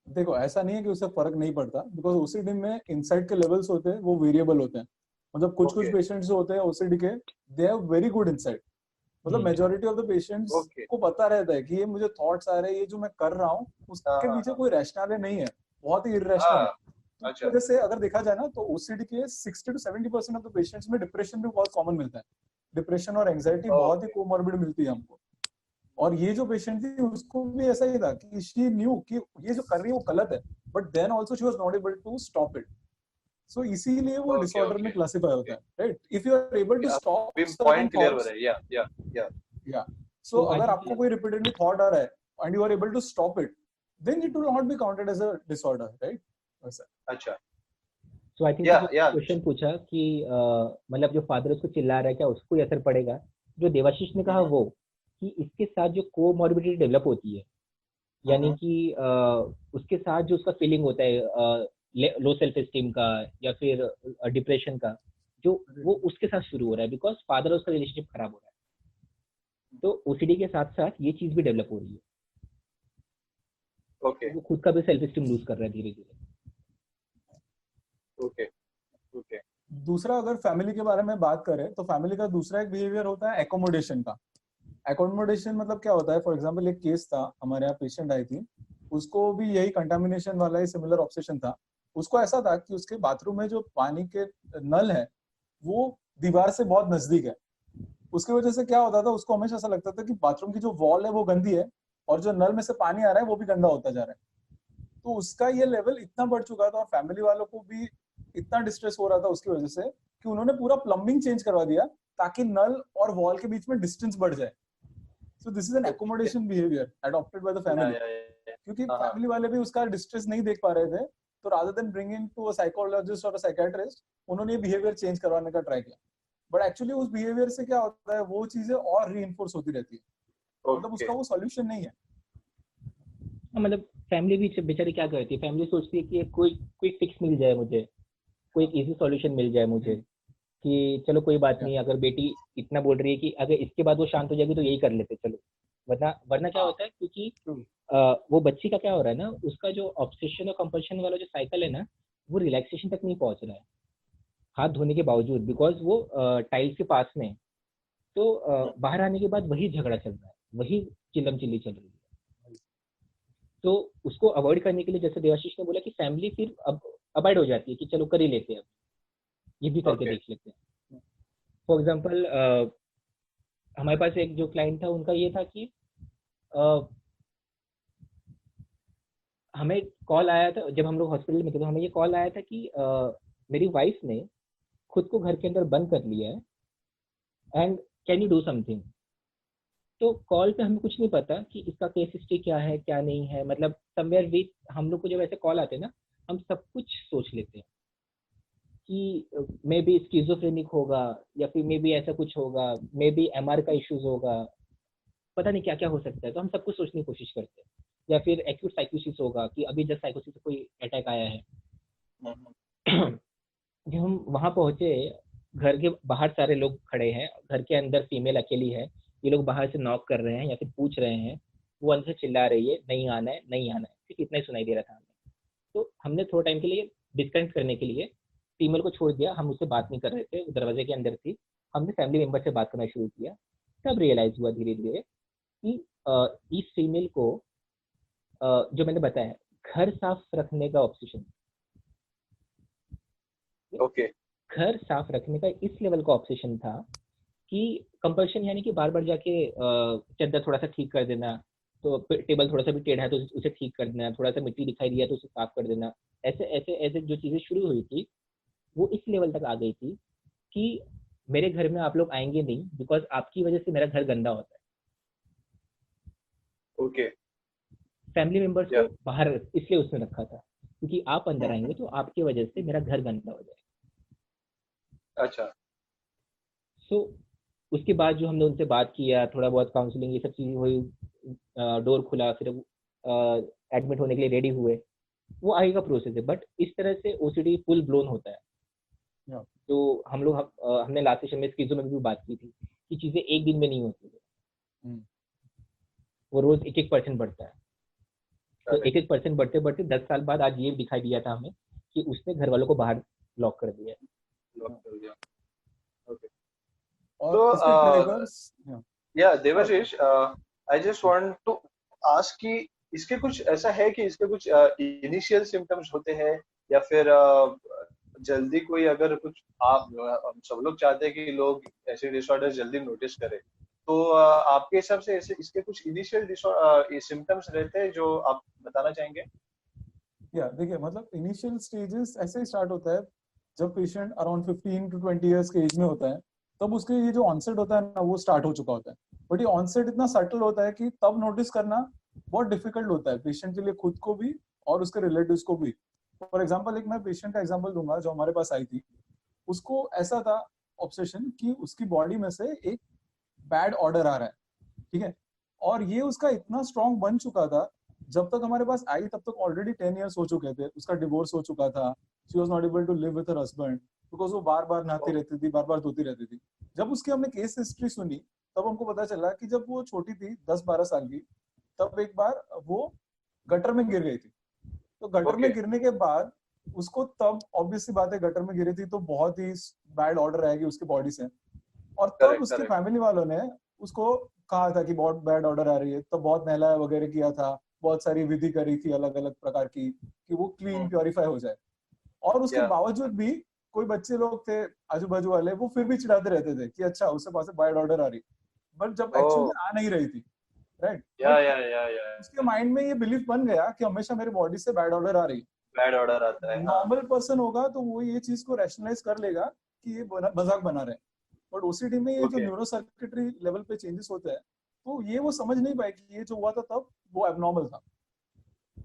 S3: देखो, ऐसा नहीं है कि उससे फर्क नहीं पड़ता, बिकॉज ओसीडी में इनसाइट के लेवल्स होते हैं, वो वेरिएबल होते हैं। मतलब कुछ कुछ
S1: ओके,
S3: पेशेंट्स जो होते हैं ओसीडी के, they have very good insight. मतलब majority of the patients
S1: okay,
S3: को पता रहता है कि ये मुझे थॉट्स आ रहे हैं, ये जो मैं कर रहा हूँ
S1: हाँ,
S3: उसके
S1: हाँ,
S3: पीछे
S1: हाँ,
S3: कोई रैशनल नहीं है, बहुत ही इरेशनल है।
S1: हाँ,
S3: तो इस
S1: अच्छा,
S3: वजह से अगर देखा जाए ना, तो ओसीडी के 60 to 70% ऑफ द पेशेंट्स में डिप्रेशन भी बहुत कॉमन मिलता है। डिप्रेशन और एंग्जाइटी बहुत ही
S1: ओके,
S3: कोमॉर्बिड मिलती है हमको। और ये जो पेशेंट थी उसको भी ऐसा ही था कि शी न्यू कि ये जो कर रही है वो गलत है, but then also she was not able to stop it. So इसीलिए वो
S1: ओके,
S3: डिसऑर्डर में
S1: ओके,
S3: क्लासिफाई होता
S1: ओके,
S3: है, right? If you are able to
S1: अभी
S3: स्टॉप सर्टेन
S1: पॉइंट क्लियर हो
S3: थॉट्स,
S1: रहा है, या
S3: या सो
S2: तो आई
S3: अगर
S2: थिंक,
S3: आपको कोई रिपीटेडली थॉट आ रहा है and you are able to stop it, then it will not be counted as a disorder, right? वैसा।
S1: अच्छा,
S2: सो आई थिंक
S1: या
S2: जो
S1: या
S2: क्वेश्चन पूछा कि मतलब जो फादर उसको चिल्ला रहा है क्या उसको ही असर पड़ेगा, जो देवाशीष ने कहा वो, कि इसके साथ जो कोमॉर्बिडिटी डेवलप होती है, यानी कि उसके साथ जो उसका फीलिंग होता है लो सेल्फ एस्टीम का या फिर डिप्रेशन का, जो वो उसके साथ शुरू हो रहा है बिकॉज फादर और उसका रिलेशनशिप खराब हो रहा है। तो ओसीडी के साथ साथ ये चीज भी डेवलप हो रही है।
S1: ओके
S2: वो खुद का भी सेल्फ एस्टीम लूज कर रहा है धीरे धीरे।
S1: Okay okay.
S3: दूसरा, अगर फैमिली के बारे में बात करें तो फैमिली का दूसरा एक बिहेवियर होता है एकोमोडेशन का। एकोमोडेशन मतलब क्या होता है, फॉर एग्जांपल एक केस था हमारे यहाँ, पेशेंट आई थी, उसको भी यही कंटामिनेशन वाला ही सिमिलर ऑब्सेशन था। उसको ऐसा था कि उसके बाथरूम में जो पानी के नल है वो दीवार से बहुत नजदीक है। उसकी वजह से क्या होता था, उसको हमेशा ऐसा लगता था कि बाथरूम की जो वॉल है वो गंदी है और जो नल में से पानी आ रहा है वो भी गंदा होता जा रहा है। तो उसका ये लेवल इतना बढ़ चुका था और फैमिली वालों को भी इतना डिस्ट्रेस हो रहा था उसकी वजह से कि उन्होंने पूरा प्लम्बिंग चेंज करवा दिया ताकि नल और वॉल के बीच में डिस्टेंस बढ़ जाए। So this is an accommodation behaviour adopted by the family, क्योंकि फैमिली वाले भी उसका डिस्ट्रेस नहीं देख पा रहे थे। तो rather than bringing to a psychologist और अ साइकियाट्रिस्ट, उन्होंने ये बिहेवियर चेंज करवाने का ट्राई किया। बट एक्चुअली उस बिहेवियर से क्या होता है, वो चीजें और रीइंफोर्स होती रहती है, मतलब उसका वो सॉल्यूशन नहीं है।
S2: मतलब फैमिली भी बेचारी क्या करती है, फैमिली सोचती है कि कोई क्विक फिक्स मिल जाए मुझे, कोई इजी सॉल्यूशन मिल जाए मुझे, कि चलो कोई बात नहीं, अगर बेटी इतना बोल रही है कि अगर इसके बाद वो शांत हो जाएगी तो यही कर लेते चलो। वरना वरना क्या होता है, क्योंकि वो बच्ची का क्या हो रहा है ना, उसका जो ऑब्सेशन और कंपल्शन वाला जो साइकिल है ना, वो रिलैक्सेशन तक नहीं पहुंच रहा है हाथ धोने के बावजूद, बिकॉज वो टाइल्स के पास में। तो बाहर आने के बाद वही झगड़ा चल रहा है, वही चिल्लम चिल्ली चल रही है। तो उसको अवॉइड करने के लिए, जैसे देवाशीष ने बोला, कि फैमिली फिर अब अवॉइड हो जाती है कि चलो कर ही लेते हैं, ये भी करके देख लेते हैं। फॉर एग्जाम्पल हमारे पास एक जो क्लाइंट था, उनका ये था कि हमें कॉल आया था जब हम लोग हॉस्पिटल में थे, तो हमें ये कॉल आया था कि मेरी वाइफ ने खुद को घर के अंदर बंद कर लिया है and can you do something. तो कॉल पे हमें कुछ नहीं पता कि इसका केस हिस्ट्री क्या है क्या नहीं है, मतलब समवेयर वी, हम लोग को जब ऐसे कॉल आते हैं ना, हम सब कुछ सोच लेते हैं कि मे बी स्किज़ोफ्रेनिक होगा या फिर मे बी ऐसा कुछ होगा, मे बी एमआर का इश्यूज होगा, पता नहीं क्या क्या हो सकता है। तो हम सब कुछ सोचने की कोशिश करते हैं, या फिर एक्यूट साइकोसिस होगा कि अभी जस्ट साइकोसिस से कोई अटैक आया है। जब हम वहां पहुंचे, घर के बाहर सारे लोग खड़े हैं, घर के अंदर फीमेल अकेली है, ये लोग बाहर से नॉक कर रहे हैं या फिर पूछ रहे हैं, वो अंदर से चिल्ला रही है नहीं आना है नहीं आना है, सिर्फ इतना ही सुनाई दे रहा था हमें। तो हमने थोड़ा टाइम के लिए डिस्कनेक्ट करने के लिए फीमेल को छोड़ दिया, हम उससे बात नहीं कर रहे थे, वो दरवाजे के अंदर थी। हमने फैमिली मेंबर से बात करना शुरू किया। तब रियलाइज हुआ धीरे धीरे कि इस फीमेल को जो मैंने बताया, घर साफ रखने का ऑब्सेशन,
S1: ओके
S2: घर साफ रखने का इस लेवल का ऑब्सेशन था कि कंपल्शन, यानी कि बार बार जाके चद्दर थोड़ा सा ठीक कर देना, तो टेबल थोड़ा सा भी टेढ़ा है तो उसे ठीक कर देना, थोड़ा सा मिट्टी दिखाई दिया तो उसे साफ कर देना। ऐसे ऐसे ऐसे जो चीजें शुरू हुई थी, वो इस लेवल तक आ गई थी कि मेरे घर में आप लोग आएंगे नहीं बिकॉज आपकी वजह से मेरा घर गंदा होता है।
S1: ओके।
S2: फैमिली मेंबर्स को बाहर इसलिए उसने रखा था क्योंकि आप अंदर आएंगे तो आपकी वजह से मेरा घर गंदा हो जाएगा।
S1: अच्छा।
S2: सो उसके बाद जो हमने उनसे बात किया, थोड़ा बहुत काउंसलिंग ये सब चीजें हुई, डोर खुला, फिर एडमिट होने के लिए रेडी हुए, वो आगे का प्रोसेस है। बट इस तरह से ओसीडी फुल ब्लोन होता है। तो हम लोग हमने लास्ट सेशन में स्किज़ो में भी बात की थी कि चीजें एक दिन में नहीं होती है, वो रोज 1-1% बढ़ता है। तो 1-1% बढ़ते बढ़ते 10 साल बाद आज ये दिखाई दिया था हमें कि उसने घर वालों को बाहर लॉक कर दिया।
S1: तो yeah Devashish, I just want to ask कि इसके कुछ ऐसा है कि इसके कुछ इनिशियल सिम्टम्स होते हैं या फिर जल्दी कोई, अगर कुछ आप हम सब लोग चाहते हैं कि लोग ऐसे डिसऑर्डर जल्दी नोटिस करें, तो आपके हिसाब से ऐसे इसके कुछ इनिशियल सिम्टम्स रहते हैं जो आप बताना चाहेंगे?
S3: या देखिए, मतलब इनिशियल स्टेजेस ऐसे ही स्टार्ट होता है जब पेशेंट अराउंड 15 to 20 इयर्स के एज में होता है, तब उसके ये जो ऑनसेट होता है ना, वो स्टार्ट हो चुका होता है। बट ये ऑनसेट इतना सटल होता है कि तब नोटिस करना बहुत डिफिकल्ट होता है पेशेंट के लिए, खुद को भी और उसके रिलेटिव्स को भी। फॉर एग्जाम्पल, एक मैं पेशेंट का एग्जाम्पल दूंगा जो हमारे पास आई थी। उसको ऐसा था ऑब्सेशन कि उसकी बॉडी में से एक बैड ऑर्डर आ रहा है, ठीक है। और ये उसका इतना स्ट्रांग बन चुका था, जब तक हमारे पास आई तब तक ऑलरेडी 10 years हो चुके थे, उसका डिवोर्स हो चुका था, she was not able to live with her husband because वो बार बार नहाती रहती थी, बार बार धोती रहती थी। जब उसकी हमने केस हिस्ट्री सुनी तब हमको पता चला कि जब वो छोटी थी 10-12 साल की, तब एक बार वो गटर में गिर गई थी। तो गटर में गिरने के बाद उसको, तब ऑब्वियसली बात है गटर में गिरी थी तो बहुत ही बैड ऑर्डर आएगी उसकी बॉडी से, और तब उसके फैमिली वालों ने उसको कहा था कि बहुत बैड ऑर्डर आ रही है, तो बहुत नहलाया वगैरह किया था, बहुत सारी विधि करी थी अलग अलग प्रकार की कि वो क्लीन प्योरीफाई हो जाए। और उसके बावजूद भी कोई बच्चे लोग थे आजू बाजू वाले, वो फिर भी चिढ़ाते रहते थे कि अच्छा उसके पास बैड ऑर्डर आ रही, बट जब एक्चुअली आ नहीं रही थी, राइट। उसके माइंड में ये बिलीफ बन गया कि हमेशा मेरे बॉडी से बैड ऑर्डर आ रही,
S1: बैड ऑर्डर आता है।
S3: नॉर्मल पर्सन होगा तो वो ये चीज को रैशनलाइज कर लेगा कि ये मजाक बना रहे हैं, बट ओसीडी में ये जो न्यूरो सर्किटरी लेवल पे चेंजेस होते हैं, तो ये वो समझ नहीं पाए कि ये जो हुआ था तब वो एबनॉर्मल था।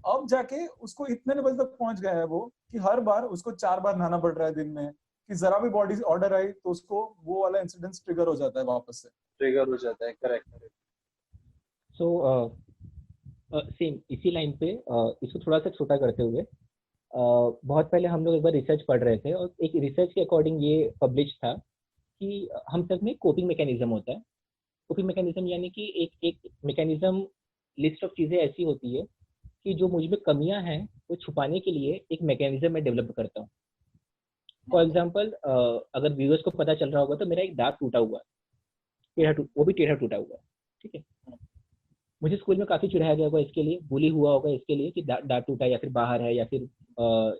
S3: अब जाके उसको इतने लेवल तक पहुंच गया है वो कि हर बार उसको 4 बार नहाना पड़ रहा है दिन में, कि जरा भी बॉडी ऑर्डर आई तो उसको वो वाला इंसिडेंस ट्रिगर हो जाता है, वापस से
S1: ट्रिगर हो जाता है। करेक्ट।
S2: सो सेम इसी लाइन पे इसको थोड़ा सा छोटा करते हुए, बहुत पहले हम लोग एक बार रिसर्च पढ़ रहे थे और एक रिसर्च के अकॉर्डिंग ये पब्लिश था कि हम सब में कोपिंग मैकेनिज्म होता है। कोपिंग मैकेनिज्म यानी कि एक मैकेनिज्म, लिस्ट ऑफ चीज़ें ऐसी होती है कि जो मुझ में कमियां हैं वो छुपाने के लिए एक मैकेनिज्म मैं डेवलप करता हूँ। फॉर एग्जाम्पल, अगर व्यूअर्स को पता चल रहा होगा तो मेरा एक दांत टूटा हुआ है, वो भी टेढ़ा टूटा हुआ है, ठीक है। मुझे स्कूल में काफ़ी चिढ़ाया गया होगा इसके लिए, बुली हुआ होगा इसके लिए कि दांत टूटा या फिर बाहर है या फिर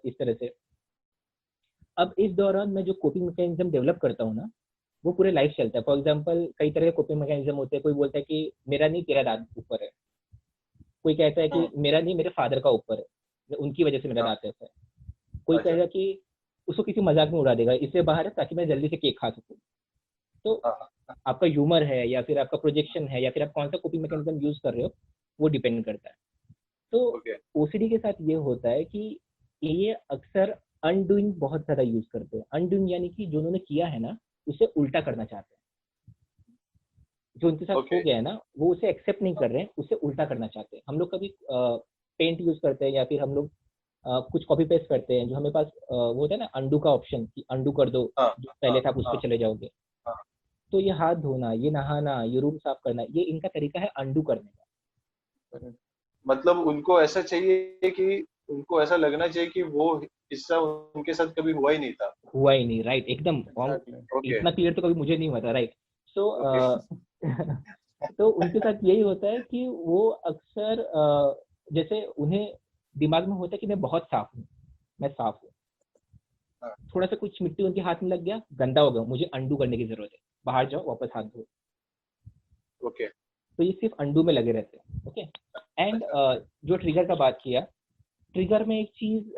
S2: इस तरह से। अब इस दौरान मैं जो कोपिंग मैकेनिज्म डेवलप करता हूँ ना, वो पूरे लाइफ चलता है। फॉर एग्जाम्पल, कई तरह के कोपिंग मैकेनिज्म होते हैं। कोई बोलता है कि मेरा नहीं तेरा दांत ऊपर है, कोई कहता है कि मेरा नहीं मेरे फादर का ऊपर है, उनकी वजह से मेरा दांत ऐसा है। कोई कहेगा कि उसको किसी मजाक में उड़ा देगा, इसलिए बाहर है ताकि मैं जल्दी से केक खा सकूं। तो आपका ह्यूमर है या फिर आपका प्रोजेक्शन है या फिर आप कौन सा कोपिंग मैकेनिज्म यूज कर रहे हो, वो डिपेंड करता है। तो ओसीडी के साथ ये होता है कि ये अक्सर अनडूइंग बहुत ज्यादा यूज करते हैं। अनडूइंग यानी कि जो उन्होंने किया है ना उसे उल्टा करना चाहते हैं। जो उनके साथ हो गया है ना वो उसे एक्सेप्ट नहीं कर रहे हैं, उसे उल्टा करना चाहते हैं। हम लोग कभी पेंट यूज करते हैं या फिर हम लोग कुछ कॉपी पेस्ट करते हैं, जो हमें पास वो होता है ना अंडू का ऑप्शन, कि अंडू कर दो, जो पहले था आप उस पर चले जाओगे। तो ये हाथ धोना, ये नहाना, ये रूम साफ करना, ये इनका तरीका है अंडू करने का।
S1: मतलब उनको ऐसा चाहिए कि उनको ऐसा लगना चाहिए कि वो हिस्सा उनके साथ कभी हुआ ही नहीं था।
S2: हुआ ही नहीं, राइट, एकदम। इतना क्लियर तो कभी मुझे नहीं हुआ था, राइट। सो तो उनके साथ यही होता है कि वो अक्सर जैसे उन्हें दिमाग में होता है कि मैं बहुत साफ हूँ, मैं साफ हूँ, थोड़ा सा कुछ मिट्टी उनके हाथ में लग गया, गंदा हो गया, मुझे अंडू करने की जरूरत है, बाहर जाओ वापस हाथ धो।
S1: ओके।
S2: तो ये सिर्फ अंडू में लगे रहते हैं। ओके। एंड जो ट्रिगर का बात किया, ट्रिगर में एक चीज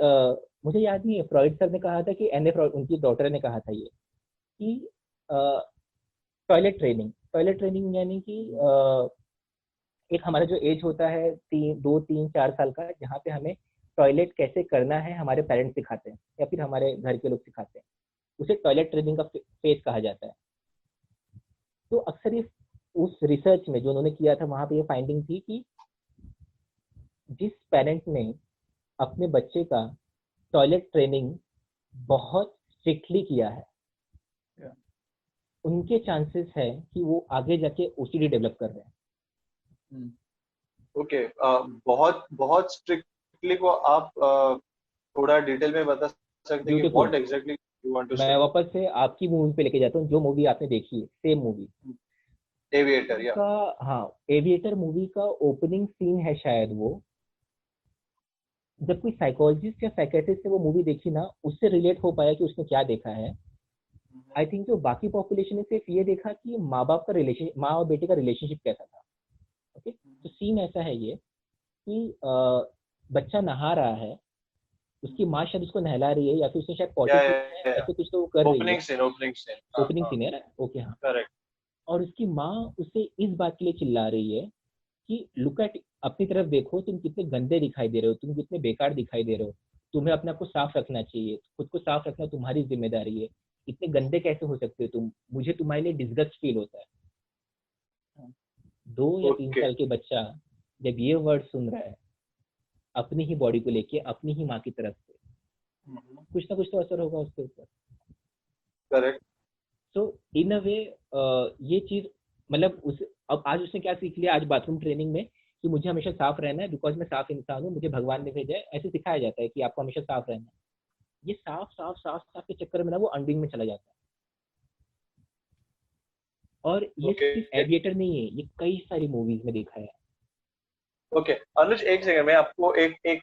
S2: मुझे याद नहीं है, फ्रॉइड सर ने कहा था कि एन ए फ्रॉइड, उनकी डॉटर ने कहा था ये कि टॉयलेट ट्रेनिंग यानी कि एक हमारा जो एज होता है 2, 3, 4 साल का, जहाँ पे हमें टॉयलेट कैसे करना है हमारे पेरेंट्स सिखाते हैं या फिर हमारे घर के लोग सिखाते हैं, उसे टॉयलेट ट्रेनिंग का फेज कहा जाता है। तो अक्सर ये उस रिसर्च में जो उन्होंने किया था वहां पे ये फाइंडिंग थी कि जिस पेरेंट ने अपने बच्चे का टॉयलेट ट्रेनिंग बहुत स्ट्रिक्टली किया है, उनके चांसेस है कि वो आगे जाके ओसीडी डेवलप कर रहे हैं।
S1: ओके। बहुत बहुत स्ट्रिक्टली को आप थोड़ा डिटेल में बता सकते हैं कि what exactly you want to say?
S2: मैं वापस से आपकी मूवी पे लेके जाता हूँ, जो मूवी आपने देखी है, सेम मूवी,
S1: एविएटर। या
S2: हाँ, एविएटर मूवी का ओपनिंग सीन है शायद वो, जब कोई साइकोलॉजिस्ट या साइकेट्रिस्ट से वो मूवी देखी ना, उससे रिलेट हो पाया कि उसने क्या देखा है। आई थिंक जो बाकी पॉपुलेशन ने सिर्फ ये देखा कि माँ बाप का रिलेशन, माँ और बेटे का रिलेशनशिप कैसा था। ओके। तो सीन ऐसा है ये कि बच्चा नहा रहा है, उसकी माँ शायद उसको नहला रही है या फिर उसने शायद पॉटी ऐसे कुछ तो वो कर रही है। ओपनिंग सीन है। ओके, हाँ, करेक्ट। और उसकी माँ उसे इस बात के लिए चिल्ला रही है कि लुक एट, अपनी तरफ देखो, तुम कितने गंदे दिखाई दे रहे हो, तुम कितने बेकार दिखाई दे रहे हो, तुम्हें अपने आप को साफ रखना चाहिए, खुद को साफ रखना तुम्हारी जिम्मेदारी है, इतने गंदे कैसे हो सकते हो तुम, मुझे तुम्हारे लिए डिस्गस्ट फील होता है। 2 या 3
S1: ओके।
S2: साल के बच्चा जब ये वर्ड सुन रहा है अपनी ही बॉडी को लेके, अपनी ही माँ की तरफ से, कुछ ना कुछ तो असर होगा उसके ऊपर।
S1: करेक्ट।
S2: सो इन अ वे ये चीज मतलब उस अब आज उसने क्या सीख लिया आज बाथरूम ट्रेनिंग में कि मुझे हमेशा साफ रहना है बिकॉज मैं साफ इंसान हूँ, मुझे भगवान ने भेजा है, ऐसे सिखाया जाता है कि आपको हमेशा साफ रहना है। ये साफ साफ साफ साफ के चक्कर में ना वो अनडूइंग में चला जाता है। और ये
S1: ओके
S2: सिर्फ एविएटर नहीं है, ये कई सारी मूवीज में देखा है।
S1: ओके। अनुज एक सेकंड, मैं आपको एक एक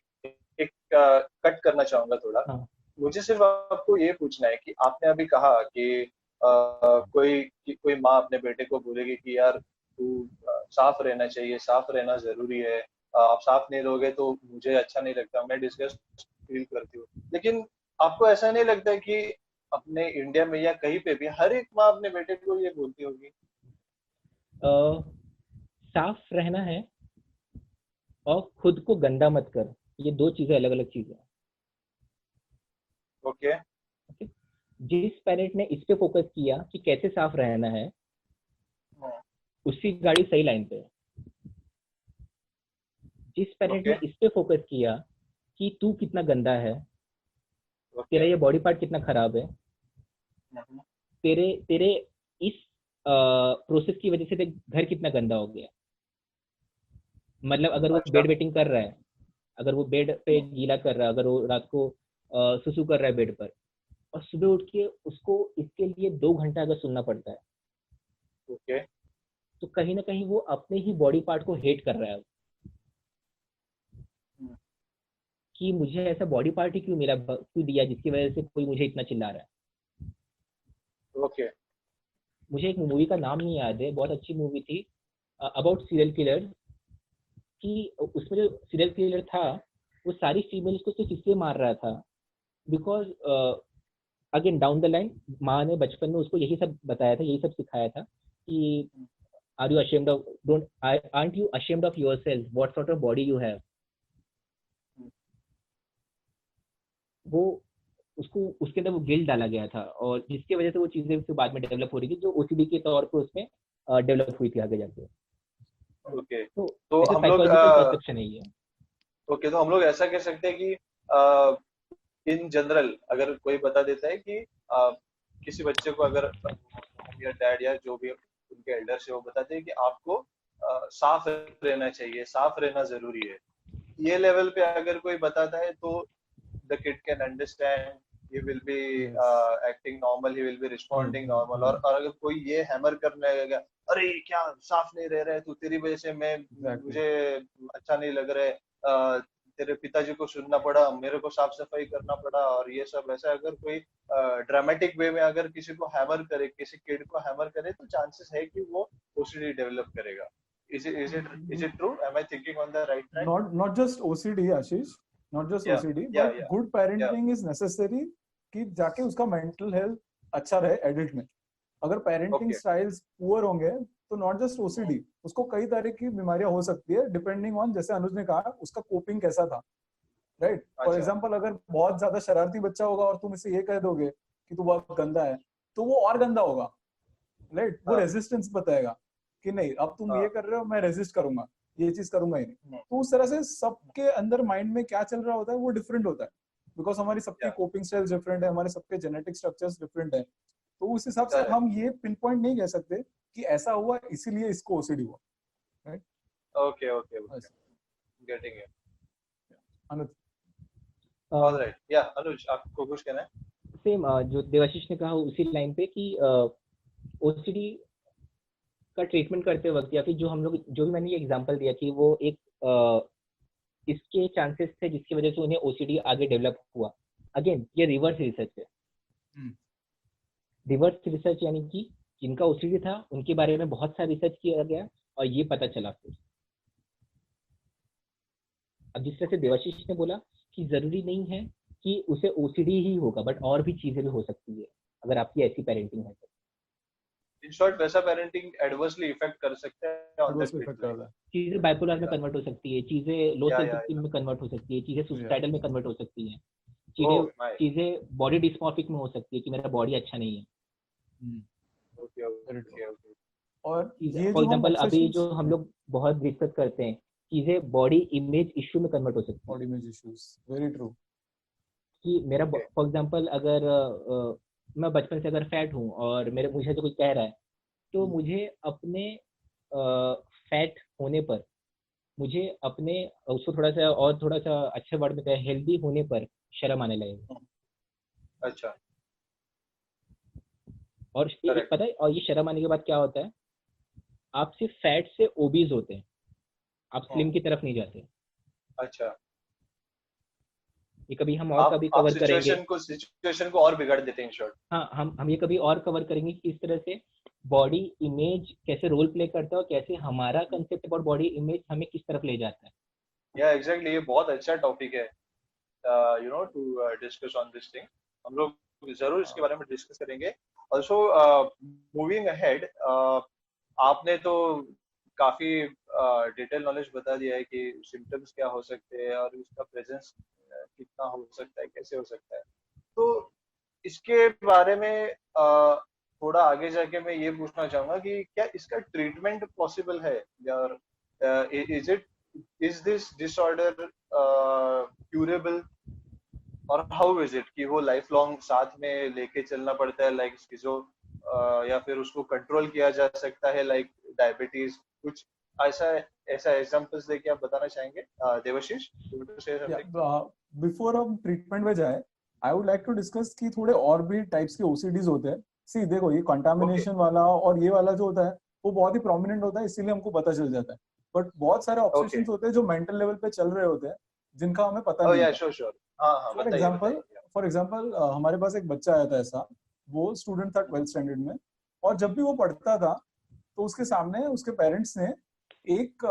S1: एक कट करना चाहूंगा थोड़ा।
S2: हाँ
S1: मुझे सिर्फ आपको ये पूछना है कि आपने अभी कहा कि कोई माँ अपने बेटे को बोलेगी कि यार तू साफ रहना चाहिए, साफ रहना जरूरी है, आप साफ नहीं रहोगे तो मुझे अच्छा नहीं लगता, मैं डिस्गस्ट फील करती हूँ। लेकिन आपको ऐसा नहीं लगता है कि अपने इंडिया में या कहीं पे भी हर एक माँ अपने बेटे को ये बोलती होगी?
S2: साफ रहना है और खुद को गंदा मत कर, ये 2 चीजें अलग अलग चीजें हैं।
S1: ओके।
S2: ओके, जिस पेरेंट ने इस पे फोकस किया कि कैसे साफ रहना है, उसकी गाड़ी सही लाइन पे है। जिस पेरेंट
S1: ओके
S2: ने इस पे फोकस किया कि तू कितना गंदा है,
S1: ओके।
S2: तेरा ये बॉडी पार्ट कितना खराब है, तेरे तेरे इस प्रोसेस की वजह से तेरा घर कितना गंदा हो गया। मतलब अगर वो
S1: अच्छा।
S2: बेड वेटिंग कर रहा है, अगर वो बेड पे गीला कर रहा है, अगर वो रात को सुसु कर रहा है बेड पर, और सुबह उठ के उसको इसके लिए 2 घंटा अगर सुनना पड़ता है,
S1: ओके।
S2: तो कहीं ना कहीं वो अपने ही बॉडी पार्ट को हेट कर रहा है कि मुझे ऐसा बॉडी पार्ट ही क्यों मिला, क्यों दिया जिसकी वजह से कोई मुझे इतना चिल्ला रहा है।
S1: ओके।
S2: मुझे एक मूवी का नाम नहीं याद है, बहुत अच्छी मूवी थी अबाउट सीरियल किलर, कि उसमें जो सीरियल किलर था वो सारी फीमेल्स को सिर्फ इसलिए मार रहा था because again down the line माँ ने बचपन में उसको यही सब बताया था, यही सब सिखाया था कि are you ashamed of don't aren't you ashamed of yourself what sort of body you have. वो उसको उसके अंदर वो गिल्ट डाला गया था और जिसकी वजह से वो चीजें फिर बाद में डेवलप हो रही थी जो ओसीडी के तौर पर उसमें डेवलप हुई थी आगे जाके।
S1: ओके।
S2: तो
S1: तो
S2: ऐसे
S1: हम लोग
S2: साइकोलॉजिकल परसेप्शन है ये।
S1: ओके, तो हम लोग ऐसा कह सकते हैं कि इन जनरल अगर कोई बता देता है कि किसी बच्चे को अगर मॉम या डैड या जो भी उनके एल्डर्स है वो बताते हैं कि आपको साफ रहना चाहिए, साफ रहना जरूरी है, ये लेवल पे अगर कोई बताता है तो the kid can understand, he will be
S3: Yes.
S1: acting normal, he will be responding normal।
S3: हम्म।
S1: और अगर कोई ये हैमर करने लगेगा, अरे क्या साफ नहीं रह रहा है तू, तेरी वजह से मैं
S3: Exactly.
S1: मुझे अच्छा नहीं लग रहा है, तेरे पिताजी को सुनना पड़ा, मेरे को साफ सफाई करना पड़ा, और ये सब ऐसा अगर कोई ड्रामेटिक वे में अगर किसी को हैमर करे, किसी किड को हैमर करे, तो चांसेस है कि वो ओसीडी डेवलप करेगा। Is it true? Am I thinking on the right track?
S3: Not just OCD, Ashish, not just
S1: Yeah,
S3: OCD,
S1: yeah,
S3: but
S1: yeah,
S3: good
S1: yeah.
S3: parenting is necessary कि जाके उसका मेंटल हेल्थ अच्छा रहे adult में। अगर parenting
S1: Okay.
S3: Styles poor होंगे तो not just OCD, उसको कई तरह की बीमारियां हो सकती है डिपेंडिंग ऑन, जैसे अनुज ने कहा, उसका कोपिंग कैसा था, राइट। फॉर
S1: अच्छा।
S3: एग्जांपल अगर बहुत ज्यादा शरारती बच्चा होगा और तुम इसे ये कह दोगे कि तू बहुत गंदा है, तो वो और गंदा होगा, राइट। वो
S1: हाँ
S3: रेजिस्टेंस बताएगा कि नहीं अब तुम ये
S1: हाँ।
S3: कर रहे हो, मैं रेजिस्ट करूंगा, ये चीज करूंगा ही नहीं। तो उस तरह से सबके अंदर माइंड में क्या चल रहा होता है वो डिफरेंट होता है, बिकॉज हमारी सबकी
S1: या
S3: कोपिंग स्टाइल्स डिफरेंट है, हमारे सबके जेनेटिक स्ट्रक्चर्स डिफरेंट है। तो उस हिसाब से
S1: करेक्ट।
S3: हम ये पिन पॉइंट नहीं कह सकते कि ऐसा हुआ इसीलिए इसको ओसीडी हुआ, right.
S1: Okay okay okay. Getting it.
S3: Anuj.
S1: Alright, या अनुज आपको कुछ कहना है?
S2: सेम जो देवाशीष ने कहा उसी लाइन पे कि ओसीडी का ट्रीटमेंट करते वक्त या फिर जो हम लोग जो भी मैंने ये एग्जांपल दिया कि वो एक इसके चांसेस थे जिसकी वजह से उन्हें ओसीडी आगे डेवलप हुआ। अगेन ये रिवर्स रिसर्च है। रिवर्स रिसर्च यानी कि जिनका ओसीडी था उनके बारे में बहुत सारा रिसर्च किया गया और ये पता चला फिर। अब जिस तरह से देवाशीष ने बोला कि जरूरी नहीं है कि उसे ओसीडी ही होगा, बट और भी चीजें भी हो सकती है अगर आपकी ऐसी पेरेंटिंग है तो।
S1: इन शॉर्ट वैसा पेरेंटिंग एडवर्सली इफेक्ट कर सकते हैं ऑन दैट किड लाइफ।
S2: चीजें बाइपोलर में कन्वर्ट हो सकती है, चीजें लो सेल्फ
S1: या
S2: एस्टीम में कन्वर्ट हो सकती है, चीजें सुसाइडल में कन्वर्ट हो सकती है,
S1: ओह
S2: चीजें
S1: माय।
S2: चीजें बॉडी डिस्मॉर्फिक में हो सकती है कि मेरा बॉडी अच्छा नहीं है।
S1: Okay okay okay.
S3: और
S2: चीजें
S3: ये
S2: फॉर
S3: जो हम
S2: एग्जांपल अभी
S3: ऑब्सेशंस,
S2: जो हम लोग बहुत डिस्कस करते हैं, चीजें बॉडी इमेज इश्यू में कन्वर्ट हो सकती है।
S3: Body image issues, very true.
S2: कि मेरा
S1: ओके।
S2: फॉर एग्जांपल अगर मैं बचपन से अगर फैट हूँ और मेरे मुझे तो कोई कह रहा है, तो मुझे अपने फैट होने पर, मुझे अपने उसको थोड़ा सा और थोड़ा सा अच्छे वर्ड में कहें हेल्दी होने पर शर्म आने लगेगा।
S1: अच्छा।
S2: और
S1: करेक्ट।
S2: पता है, और ये शर्म आने के बाद क्या होता है, आप सिर्फ फैट से ओबीज होते हैं, आप स्लिम की तरफ नहीं जाते।
S1: अच्छा।
S2: ये कभी हम और
S1: आप
S2: कभी
S1: आप
S2: कवर करेंगे।
S1: सिचुएशन को और बिगाड़ देते हैं, इन शॉर्ट।
S2: हाँ, हम ये कभी और कवर करेंगे कि किस तरह से बॉडी इमेज कैसे रोल प्ले करता है और कैसे हमारा कंसेप्ट अबाउट बॉडी इमेज हमें किस तरफ ले जाता है।
S1: या एग्जैक्टली, ये बहुत अच्छा टॉपिक है, to discuss on this thing. हम लोग जरूर इसके बारे में डिस्कस करेंगे। ऑल्सो मूविंग अहेड, आपने तो काफी डिटेल नॉलेज बता दिया है कि सिम्टम्स क्या हो सकते हैं और उसका प्रेजेंस कितना हो सकता है, कैसे हो सकता है। तो इसके बारे में थोड़ा आगे जाके मैं ये पूछना चाहूंगा कि क्या इसका ट्रीटमेंट पॉसिबल है, या इज दिस डिसऑर्डर क्यूरेबल, और हाउ इज इट कि वो लाइफ लॉन्ग साथ में लेके चलना पड़ता है, लाइक स्किजो, या फिर उसको कंट्रोल किया जा सकता है, लाइक डायबिटीज, कुछ ऐसा ऐसा एग्जांपल्स देके आप बताना चाहेंगे, देवाशीष, यू वांट टू से
S3: या
S1: समथिंग?
S3: बिफोर हम ट्रीटमेंट में जाए, I would like to discuss कि थोड़े और भी टाइप्स के ओसीडीज होते हैं। सी देखो, ये
S1: ओके।
S3: कंटामिनेशन वाला और ये वाला जो होता है वो बहुत ही प्रोमिनेंट होता है, इसीलिए हमको पता चल जाता है। बट बहुत सारे
S1: ओके।
S3: ऑब्सेशंस होते हैं जो मेंटल लेवल पे चल रहे होते हैं, जिनका हमें पता
S1: ओह
S3: नहीं
S1: या,
S3: होता।
S1: Sure sure. हाँ हाँ,
S3: फॉर
S1: बताइए
S3: एग्जाम्पल,
S1: बताइए।
S3: हमारे पास एक बच्चा आया था ऐसा, वो स्टूडेंट था 12th स्टैंडर्ड में, और जब भी वो पढ़ता था तो उसके सामने उसके पेरेंट्स ने एक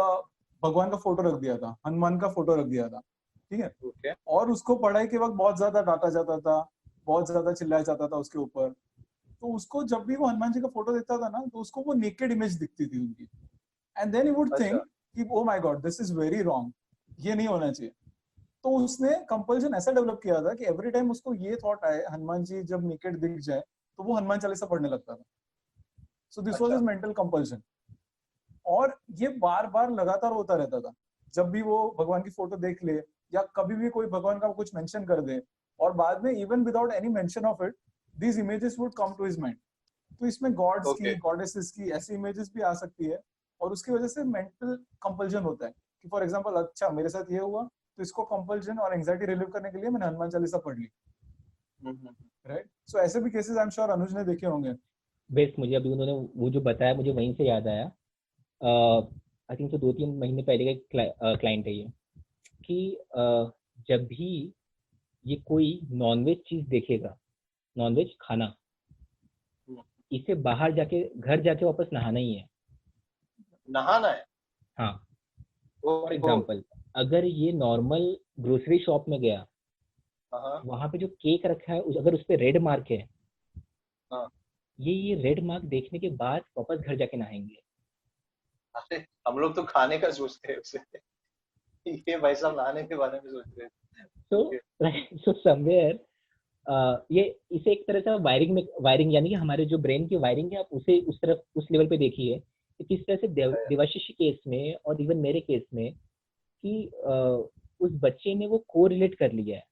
S3: भगवान का फोटो रख दिया था, हनुमान का फोटो रख दिया था, ठीक है।
S1: ओके।
S3: और उसको पढ़ाई के वक्त बहुत ज्यादा डांटा जाता था, बहुत ज्यादा चिल्लाया जाता था उसके ऊपर। तो उसको जब भी वो हनुमान जी का फोटो देखता था ना, तो उसको वो नेकेड इमेज दिखती थी उनकी, and then he would think
S1: अच्छा।
S3: कि oh my God, this is very wrong, ये नहीं होना चाहिए। तो उसने कंपल्शन ऐसा डेवलप किया था कि एवरी टाइम उसको ये थॉट आए हनुमान जी जब नेकेड दिख जाए, तो वो हनुमान चालीसा पढ़ने लगता था। सो दिस वाज
S1: अच्छा।
S3: His mental compulsion. और ये बार बार लगातार होता रहता था, जब भी वो भगवान की फोटो देख ले या कभी भी कोई भगवान का कुछ मेंशन कर दे, और बाद में even without any mention of it, these images would come to his mind. तो इसमें गॉड्स
S1: ओके।
S3: की, गॉडेसेस की ऐसी इमेजेस भी आ सकती है, और उसकी वजह से मेंटल कंपल्जन होता है कि फॉर एग्जांपल, अच्छा मेरे साथ ये हुआ, तो इसको कंपल्जन और एंजाइटी रिलीव करने के लिए मैंने हनुमान चालीसा पढ़ ली, राइट। सो ऐसे भी केसेस आई एम श्योर अनुज ने देखे होंगे।
S2: बेस्ट, मुझे अभी उन्होंने वो जो बताया मुझे वहीं से याद आया। आई थिंक तो 2-3 महीने पहले का क्लाइंट है ये, कि जब भी ये कोई नॉनवेज चीज देखेगा, नॉनवेज खाना, इसे बाहर जाके घर जाके वापस नहाना ही है।
S1: नहाना है?
S2: हाँ,
S1: ओ।
S2: For
S1: O.
S2: एग्जाम्पल, अगर ये नॉर्मल ग्रोसरी शॉप में गया,
S1: हाँ
S2: वहां पे जो केक रखा है अगर उस पर रेड मार्क है,
S1: हाँ।
S2: ये रेड मार्क देखने के बाद वापस घर जाके नहाएंगे।
S1: अरे, हम लोग तो खाने का सोचते हैं उसे। ये भाई साहब नहाने के बारे में सोच रहे हैं।
S2: So
S1: okay.
S2: सो समवेयर ये इसे एक तरह से वायरिंग यानी कि हमारे जो ब्रेन की वायरिंग है, आप उसे उस तरफ उस लेवल पे देखिए कि किस तरह से देवाशीष के केस में और इवन मेरे केस में, कि उस बच्चे ने वो को रिलेट कर लिया है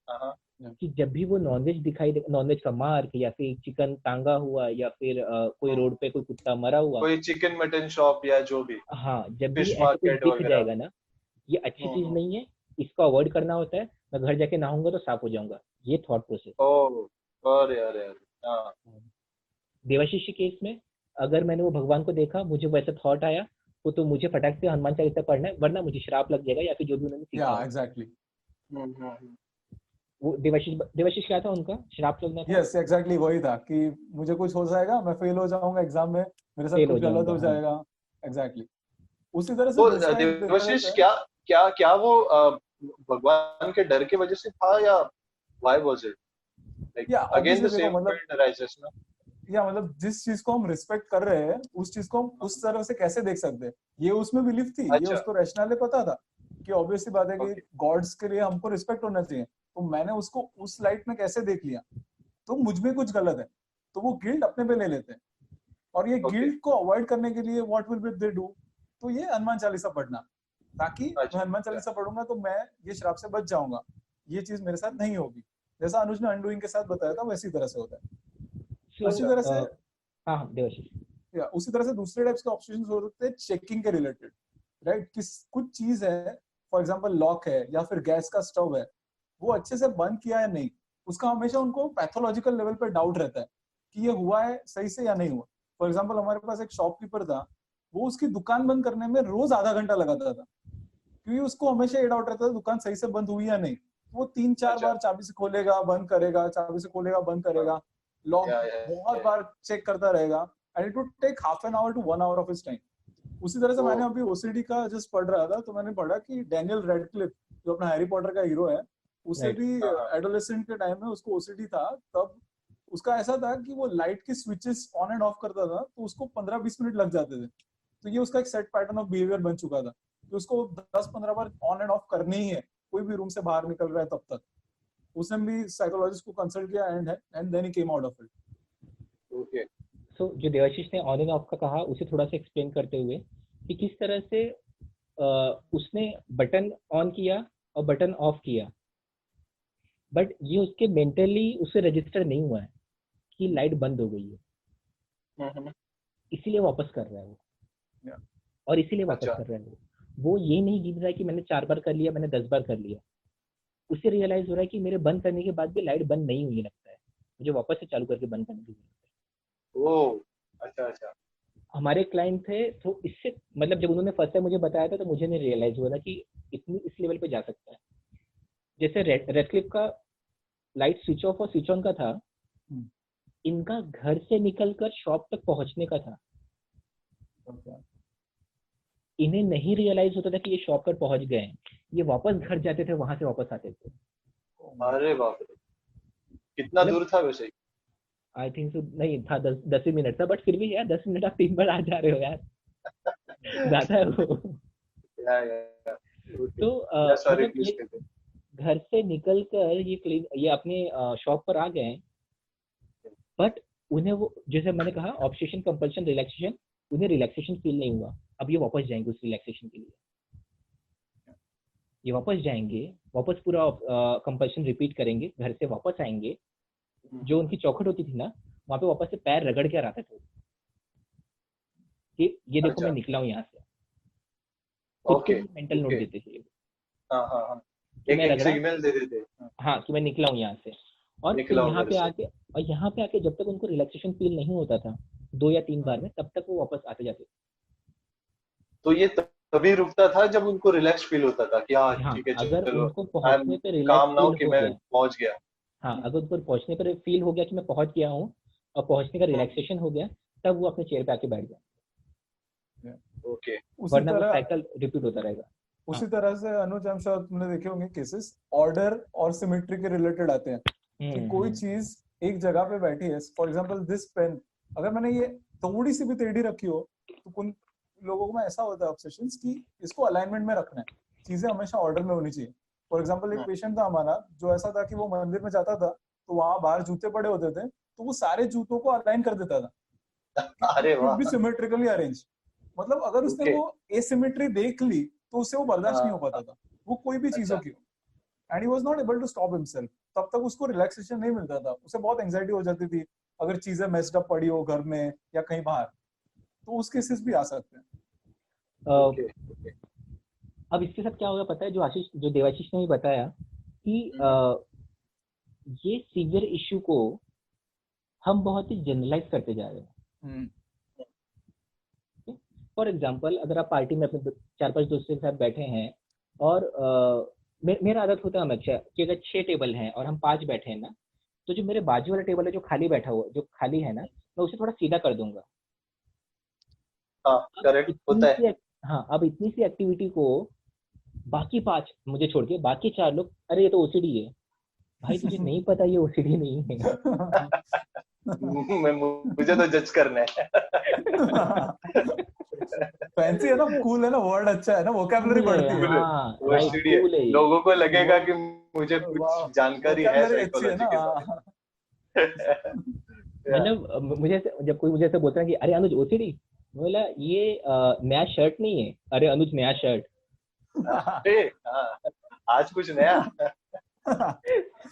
S1: हाँ।
S2: कि जब भी वो नॉनवेज दिखाई दे, नॉनवेज का मार्क या फिर चिकन टांगा हुआ या फिर कोई रोड पे कोई कुत्ता मरा हुआ,
S1: कोई चिकन मटन शॉप या जो भी,
S2: हाँ, जब भी
S1: फिश
S2: ऐसा कुछ
S1: मार्केट
S2: दिख
S1: वगैरह।
S2: जाएगा ना, ये अच्छी चीज
S1: हम्म।
S2: नहीं है, इसको अवॉइड करना होता है, मैं घर जाके नहाऊंगा तो साफ हो जाऊंगा, ये थॉट प्रोसेस।
S1: ओ। अरे अरे अरे। हाँ।
S2: देवाशीष के केस में अगर मैंने वो भगवान को देखा, मुझे वैसा थॉट आया, तो मुझे फटाक से हनुमान चालीसा पढ़ना है, वरना मुझे श्राप लग जाएगा या फिर जो भी उन्होंने सीखा
S3: या
S2: होगा।
S3: एग्जैक्टली।
S2: वो देवाशीष क्या था उनका श्राप लगना था,
S3: यस एग्जैक्टली, वही था कि मुझे कुछ हो जाएगा, मैं फेल हो जाऊंगा एग्जाम में, मेरे साथ
S2: फेल हो
S3: कुछ गलत
S2: जाऊंगा।
S3: हो
S2: हाँ,
S3: जाएगा। एग्जैक्टली उसी तरह से
S1: तो
S3: दूसरा एक देखा
S1: देवाशीष,
S3: जाता है।
S1: क्या क्या क्या वो भगवान के डर की वजह से था, या व्हाई वाज इट, लाइक
S3: या
S1: अगेन
S3: ऑब्वियसली
S1: द
S3: देखो,
S1: सेम
S3: मतलब
S1: पॉइंट राइजेस ना?
S3: या मतलब जिस चीज को हम रिस्पेक्ट कर रहे हैं, उस चीज को हम उस तरह से कैसे देख सकते हैं, ये उसमें बिलीफ थी, ये
S1: अच्छा।
S3: उसको रैशनली पता था कि ऑब्वियसली बात है कि
S1: ओके।
S3: गॉड्स के लिए हमको रिस्पेक्ट होना चाहिए। तो मैंने उसको उस लाइट में कैसे देख लिया, तो मुझ में कुछ गलत है, तो वो गिल्ट अपने पे ले लेते हैं। और ये
S1: Okay.
S3: गिल्ट को अवॉइड करने के लिए व्हाट विल दे डू, तो ये हनुमान चालीसा पढ़ना, ताकि
S1: अच्छा,
S3: मैं हनुमान चालीसा पढ़ूंगा तो मैं ये श्राप से बच जाऊंगा, ये चीज मेरे साथ नहीं होगी। जैसा अनुज ने अनडूइंग के साथ बताया था वैसी तरह से होता है। उसी तरह से
S2: हाँ देवाशीष,
S3: या उसी तरह से दूसरे टाइप्स के ऑब्सेशन हो सकते हैं चेकिंग के रिलेटेड, राइट? कुछ चीज है, फॉर एग्जांपल लॉक है या फिर गैस का स्टव है, वो अच्छे से बंद किया है नहीं, उसका हमेशा उनको पैथोलॉजिकल लेवल पे डाउट रहता है कि ये हुआ है सही से या नहीं हुआ। फॉर एग्जांपल हमारे पास एक शॉपकीपर था, वो उसकी दुकान बंद करने में रोज आधा घंटा लगाता था, क्योंकि उसको हमेशा ये डाउट रहता था दुकान सही से बंद हुई या नहीं। वो 3-4
S1: अच्छा।
S3: बार चाबी से खोलेगा बंद करेगा, चाबी से खोलेगा बंद करेगा, लॉक बहुत बार चेक करता रहेगा, and it would take half an hour to 1 hour of his time. उसी तरह से मैंने अभी ओसीडी का जस्ट पढ़ रहा था, तो मैंने पढ़ा कि डैनियल रेडक्लिफ जो अपना हैरी पॉटर का हीरो है, उसे
S2: Right.
S3: भी एडोलेसेंट के टाइम में उसको ओसीडी था, तब उसका ऐसा था कि वो लाइट के स्विचेस ऑन एंड ऑफ करता था तो उसको 15-20 मिनट लग जाते थे। तो ये उसका एक सेट पैटर्न ऑफ बिहेवियर बन चुका था कि उसको 10-15 बार ऑन एंड ऑफ करनी ही है, कोई भी रूम से बाहर निकल रहा है तब तक। उसने भी साइकोलॉजिस्ट को कंसल्ट किया and then he came out of it.
S1: Okay.
S2: So जो देवाशीष ने ऑन एंड ऑफ का कहा, उसे थोड़ा सा एक्सप्लेन करते हुए कि किस तरह से उसने बटन ऑन किया और बटन ऑफ किया, बट ये उसके मेंटली उसे रजिस्टर नहीं हुआ है कि लाइट बंद हो गई है, इसीलिए वापस कर रहा है वो, और इसीलिए वापस कर रहा है वो ये नहीं गिन रहा है कि मैंने 4 बार कर लिया, मैंने 10 बार कर लिया। उसे रियलाइज हो रहा है कि मेरे बंद करने के बाद भी लाइट बंद नहीं हुई लगता है, मुझे वापस से चालू करके बंद करने की जरूरत है।
S1: ओह, अच्छा।
S2: हमारे क्लाइंट थे, तो इससे मतलब जब उन्होंने फर्स्ट टाइम मुझे बताया था तो मुझे नहीं रियलाइज हुआ ना कि इतनी इस लेवल पे जा सकता है। जैसे रेडक्लिफ का लाइट स्विच ऑफ और स्विच ऑन का था, इनका घर से निकलकर शॉप तक पहुंचने का था। इन्हें नहीं रियलाइज होता था कि ये शॉप पर पहुंच गए हैं, ये वापस घर जाते थे, वहां से वापस आते थे।
S1: अरे बाप रे, कितना दूर था वैसे?
S2: आई थिंक सो नहीं था, 10 ही मिनट था, बट फिर भी यार 10 मिनट आप 3 बार आ जा रहे हो यार, ज्यादा है वो। तो मतलब ये घर से निकलकर ये अपने शॉप पर आ गए, बट उन्हें वो, जैसे मैंने कहा, ऑब्सेशन, कंपल्शन, रिलैक्सेशन, उन्हें रिलैक्सेशन फील नहीं हुआ। अब ये वापस जाएंगे उस रिलैक्सेशन के लिए, ये वापस जाएंगे, वापस पूरा कंपल्शन रिपीट करेंगे, घर से वापस आएंगे, जो उनकी चौखट होती थी ना, वहां पे वापस से पैर रगड़ के आते थे कि ये देखो मैं निकला हूँ यहाँ से। खुद को मेंटल नोट देते थे,
S1: एक सिग्नल दे देते,
S2: हाँ, कि मैं निकला हूँ यहाँ से। और फिर यहाँ पे आके जब तक उनको रिलैक्सेशन फील नहीं होता था 2 या 3 बार में, तब तक वो वापस आते जाते।
S1: तो ये तभी रुकता था जब उनको रिलैक्स फील होता था कि हाँ ठीक है,
S2: अगर
S1: चलो
S2: उनको पहुंचने पे रिलैक्स फील
S1: कि मैं पहुंच गया।
S2: हाँ, अगर उनको पहुंचने पर फील हो गया कि मैं पहुंच गया हूँ और पहुंचने का रिलैक्सेशन हो गया, तब वो अपने चेयर पे आके बैठ जाए।
S1: ओके,
S2: वरना वो साइकिल रिपीट होता रहेगा।
S3: उसी तरह से अनुज, हम शायद तुमने देखे होंगे केसेस ऑर्डर और सिमेट्री के रिलेटेड आते हैं कि कोई चीज एक जगह पे बैठी है, फॉर एग्जांपल दिस पेन, अगर मैंने ये थोड़ी सी भी टेढ़ी रखी हो तो कुछ लोगों में ऐसा होता है ऑब्सेशंस कि इसको अलाइनमेंट में रखना है, चीजें हमेशा ऑर्डर में होनी चाहिए। फॉर एग्जांपल एक पेशेंट था हमारा जो ऐसा था कि वो मंदिर में जाता था तो वहां बाहर जूते पड़े होते थे, तो वो सारे जूतों को अलाइन कर देता था।
S1: अरे वाह,
S3: भी सिमेट्रिकली अरेंज। मतलब अगर उसने वो एसिमेट्री देख ली तो उससे वो बर्दाश्त नहीं हो पाता था, वो कोई भी चीजों की, and he was not able to stop himself. तब तक उसको रिलैक्सेशन नहीं मिलता था, उसे बहुत एंजाइटी हो जाती थी अगर चीजें मेस्ड अप पड़ी हो घर में या कहीं बाहर, तो उस केसेस भी आ सकते हैं।
S2: अब इसके साथ क्या होगा पता है, जो देवाशीष ने भी बताया कि ये सीवियर इश्यू को हम बहुत ही जनरलाइज करते जा रहे हैं। फॉर एग्जाम्पल, अगर आप पार्टी में अपने 4-5 दोस्तों के साथ बैठे हैं और मेरा आदत होता है हमेशा कि अगर 6 टेबल हैं और हम 5 बैठे हैं ना, तो जो मेरे बाजू वाला टेबल है जो खाली बैठा हुआ, जो खाली है ना, मैं उसे थोड़ा सीधा कर दूंगा।
S1: करेक्ट होता है।
S2: हाँ, अब इतनी सी एक्टिविटी को बाकी 5 मुझे छोड़ के बाकी 4 लोग, अरे ये तो ओसीडी है। भाई तुझे नहीं पता ये ओसीडी नहीं है।
S1: मुझे तो जज करना है।
S3: फैंसी है ना, कूल है ना, वर्ड अच्छा है ना, वोकैबुलरी बढ़ती है।
S2: हाँ, राइट, कूल है।
S1: लोगों को लगेगा कि मुझे कुछ जानकारी है साइकोलॉजी के बारे में।
S2: मतलब मुझे जब कोई मुझे ऐसे बोलता है कि अरे अनुज ओसीडी, बोला ये नया शर्ट नहीं है, अरे अनुज नया शर्ट।
S1: अरे हाँ, आज कुछ नया।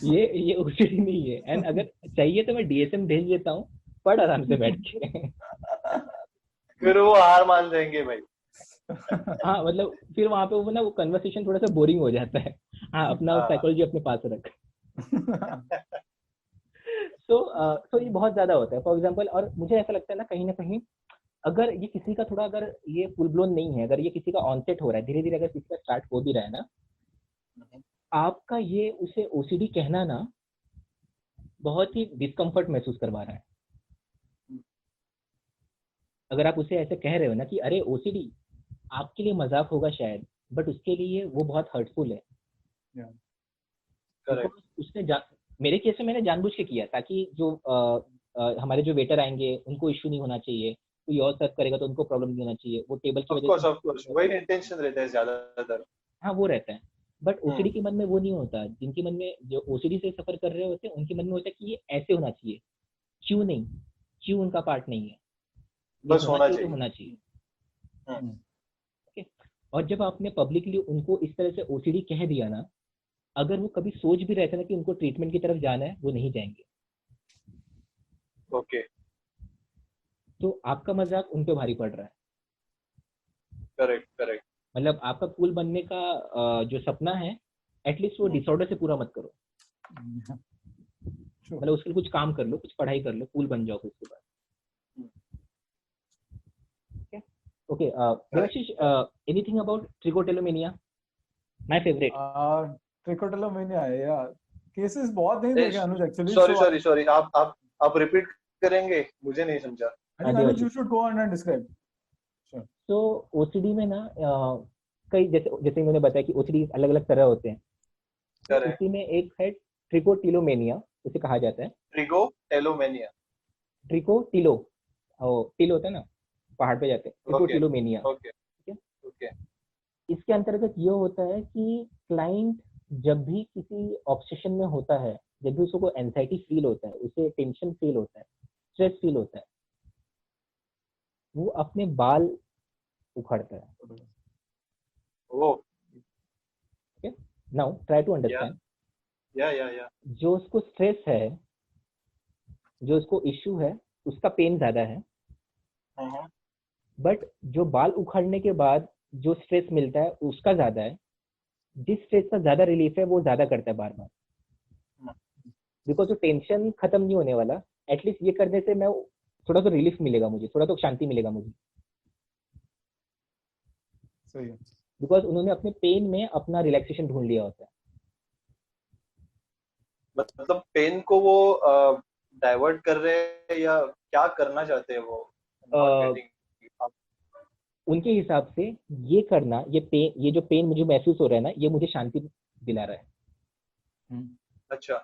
S2: ये ओसीडी नहीं है। एंड अगर चाहिए तो मैं डीएसएम भेज देता हूँ, पढ़ आराम से बैठ के।
S1: फिर वो हार मान जाएंगे भाई।
S2: हाँ मतलब फिर वहां पे वो ना वो कन्वर्सेशन थोड़ा सा बोरिंग हो जाता है। हाँ अपना
S1: हाँ
S2: साइकोलॉजी अपने पास रख। तो ये बहुत ज्यादा होता है फॉर एग्जाम्पल। और मुझे ऐसा लगता है ना कहीं अगर ये किसी का थोड़ा, अगर ये फुल ब्लोन नहीं है, अगर ये किसी का ऑनसेट हो रहा है धीरे धीरे, अगर किसी का स्टार्ट हो भी रहा है ना, आपका ये उसे ओसीडी कहना ना बहुत ही डिस्कम्फर्ट महसूस करवा रहा है। अगर आप उसे ऐसे कह रहे हो ना कि अरे ओसीडी, आपके लिए मजाक होगा शायद, बट उसके लिए वो बहुत हर्टफुल है।
S1: करेक्ट।
S2: उसने मेरे केस में मैंने जानबूझ के किया ताकि जो हमारे जो वेटर आएंगे उनको इश्यू नहीं होना चाहिए, कोई और सर्व करेगा तो उनको प्रॉब्लम नहीं होना चाहिए, वो टेबल की वजह से।
S1: ऑफ कोर्स वही इंटेंशन रहता है ज्यादातर।
S2: हाँ वो रहता है। बट ओसीडी के मन में वो नहीं होता। जिनके मन में, जो ओसीडी से सफर कर रहे होते हैं, उनके मन में होता है कि ये ऐसे होना चाहिए, क्यों नहीं, क्यों उनका पार्ट नहीं है,
S1: बस होना
S2: तो
S1: चाहिए।
S2: होना चाहिए। ओके। और जब आपने पब्लिकली उनको इस तरह से ओसीडी कह दिया ना, अगर वो कभी सोच भी रहे थे ना कि उनको ट्रीटमेंट की तरफ जाना है, वो नहीं जाएंगे।
S1: ओके।
S2: तो आपका मजाक उन पे भारी पड़ रहा है।
S1: Correct correct.
S2: मतलब आपका कूल बनने का जो सपना है, एटलीस्ट वो डिसऑर्डर से पूरा मत करो। मतलब उसके लिए कुछ काम कर लो, कुछ पढ़ाई कर लो, कूल बन जाओ फिर उसके बाद। Okay Devashish, anything about trichotillomania? My favourite.
S3: Trichotillomania है यार, केसेस बहुत नहीं देखे अनुज एक्चुअली।
S1: सॉरी आप रिपीट करेंगे, मुझे नहीं समझा।
S3: I think Anuj you should go on and describe.
S2: तो ओसीडी में ना कई, जैसे मैंने बताया कि ओसीडी अलग अलग तरह होते हैं। तो उसी में एक है ट्रिकोटिलोमेनिया, उसे कहा जाता है।
S1: ट्रिकोटिलोमेनिया।
S2: ट्रिकोटिलो, टिलो होता है ना, पहाड़ पे जाते हैं, ट्रिकोटिलोमेनिया।
S1: Okay okay.
S2: इसके अंतर्गत ये होता है कि क्लाइंट जब भी किसी ऑब्सेशन में होता है, जब भी उसको एंजाइटी फील होता है, उसे टेंशन फील होता है, स्ट्रेस फील होता है, वो अपने बाल उखाड़ता है। Okay, now try to understand.
S1: या
S2: जो उसको स्ट्रेस है, जो उसको इश्यू है, उसका पेन ज्यादा है। बट जो बाल उखाड़ने के बाद जो स्ट्रेस मिलता है उसका ज्यादा है। जिस स्ट्रेस का ज्यादा रिलीफ है वो ज्यादा करता है बार बार, बिकॉज वो टेंशन खत्म नहीं होने वाला। एटलीस्ट ये करने से मैं थोड़ा तो रिलीफ मिलेगा मुझे, थोड़ा तो शांति मिलेगा मुझे।
S3: सही है।
S2: बिकॉज उन्होंने अपने पेन में अपना रिलैक्सेशन ढूंढ लिया होता है।
S1: मतलब पेन को वो डाइवर्ट कर रहे हैं या क्या करना चाहते हैं वो?
S2: उनके हिसाब से ये करना, ये जो पेन मुझे महसूस हो रहा है ना, ये मुझे शांति दिला रहा है।
S1: अच्छा।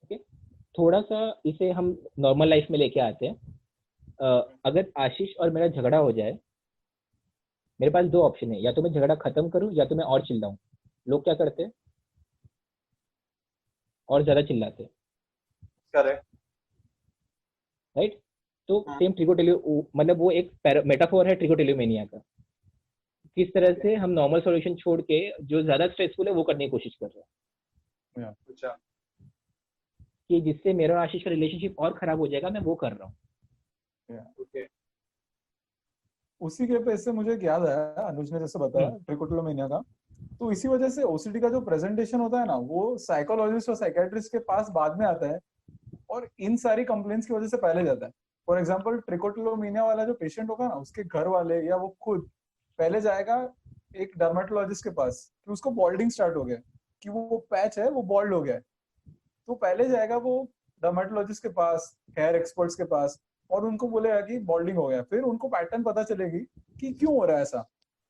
S2: ओके, थोड़ा सा इसे हम नॉर्मल लाइफ में लेके आते हैं। अगर आशीष और मेरा झगड़ा हो जाए, मेरे पास दो ऑप्शन है, या तो मैं झगड़ा खत्म करूं या तो मैं और चिल्लाऊं। लोग क्या करते हैं? और ज्यादा चिल्लाते हैं।
S1: करेक्ट।
S2: राइट। तो सेम ट्रिकोटिलो, मतलब वो एक मेटाफोर है ट्रिकोटिलोमेनिया का। किस तरह से हम नॉर्मल सॉल्यूशन छोड़ के जो ज्यादा स्ट्रेसफुल है वो करने की कोशिश कर रहे हैं।
S1: अच्छा।
S2: कि जिससे मेरा और आशीष का रिलेशनशिप और खराब हो जाएगा, मैं वो कर रहा हूँ।
S1: ओके।
S3: उसी के पे से मुझे याद आया, अनुज ने जैसे बताया ट्रिकोटिलोमेनिया का, तो इसी वजह से ओसीडी का जो प्रेजेंटेशन होता है ना, वो साइकोलॉजिस्ट और साइकियाट्रिस्ट के पास बाद में आता है और इन सारी कंप्लेंट्स की वजह से पहले जाता है। फॉर एग्जांपल ट्रिकोटिलोमेनिया वाला जो पेशेंट होगा ना, उसके घर वाले या वो खुद पहले जाएगा एक डर्मेटोलॉजिस्ट के पास कि उसको बॉल्डिंग स्टार्ट हो गया, कि वो पैच है वो बॉल्ड हो गया है। तो पहले जाएगा वो डर्मेटोलॉजिस्ट के पास, हेयर एक्सपर्ट्स के पास, और उनको बोलेगा कि बॉल्डिंग हो गया। फिर उनको पैटर्न पता चलेगी कि क्यों हो रहा है ऐसा,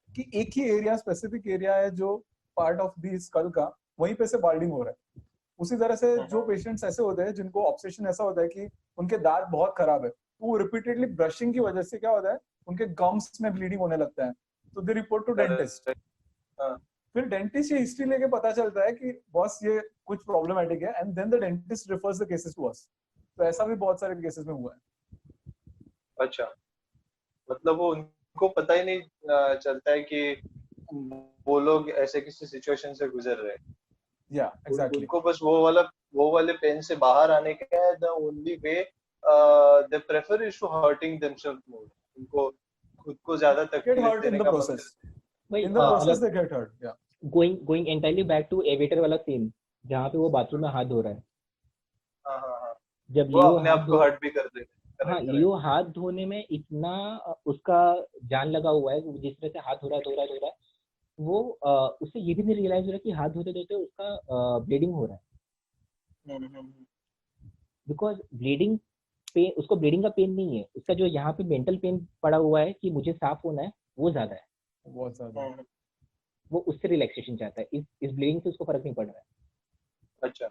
S3: कि एक ही एरिया, स्पेसिफिक एरिया है जो पार्ट ऑफ दी स्कल का, वहीं पे से बॉल्डिंग हो रहा है। उसी तरह से जो पेशेंट्स ऐसे होते हैं जिनको ऑब्सेशन ऐसा होता है कि उनके दांत बहुत खराब है, तो वो रिपीटेडली ब्रशिंग की वजह से क्या होता है, उनके गम्स में ब्लीडिंग होने लगता है, तो दे रिपोर्ट टू डेंटिस्ट। फिर डेंटिस्ट ये हिस्ट्री लेके पता चलता है कि बॉस ये कुछ प्रॉब्लमेटिक है, and then the dentist refers the cases to us. तो ऐसा भी बहुत सारे केसेस में हुआ है।
S1: अच्छा, मतलब वो उनको पता ही नहीं चलता है कि वो लोग ऐसे किसी सिचुएशन से गुजर रहे हैं।
S3: या एग्जैक्टली।
S1: उनको बस वो वाले पेन से बाहर आने का है। The only way they prefer is to hurting themselves more. उनको खुद को ज्यादा
S3: गेट
S1: तकलीफ
S3: हर्ट इन
S1: देने
S3: द
S1: का मन
S3: प्रोसेस,
S1: करता है।
S2: वही
S3: इन द प्रोसेस
S2: मतलब
S3: they get hurt. Yeah
S2: going entirely back to aviator वाला सीन जहाँ पे वो बाथरूम में हाथ धो रहा है।
S1: हाँ हाँ हाँ,
S2: जब
S1: वो
S2: लियो
S1: अपने
S2: हाथ
S1: आप
S2: धो
S1: को हर्ट भी कर देते हैं।
S2: हाँ,
S1: करेक्ट करेक्ट।
S2: लियो हाथ धोने में इतना उसका जान लगा हुआ है, जिस तरह से हाथ धो रहा है वो उससे ये भी नहीं रियलाइज हो रहा है कि हाथ धोते धोते उसका ब्लीडिंग हो रहा है।
S1: हम्म।
S2: बिकॉज ब्लीडिंग पेन, उसको ब्लीडिंग का पेन नहीं है, उसका जो यहाँ पे मेंटल पेन पड़ा हुआ है कि मुझे साफ होना है, वो ज्यादा है।
S3: बहुत ज्यादा।
S2: वो उससे रिलैक्सेशन चाहता है, इस ब्लीडिंग से उसको फर्क नहीं पड़ रहा है।
S1: अच्छा।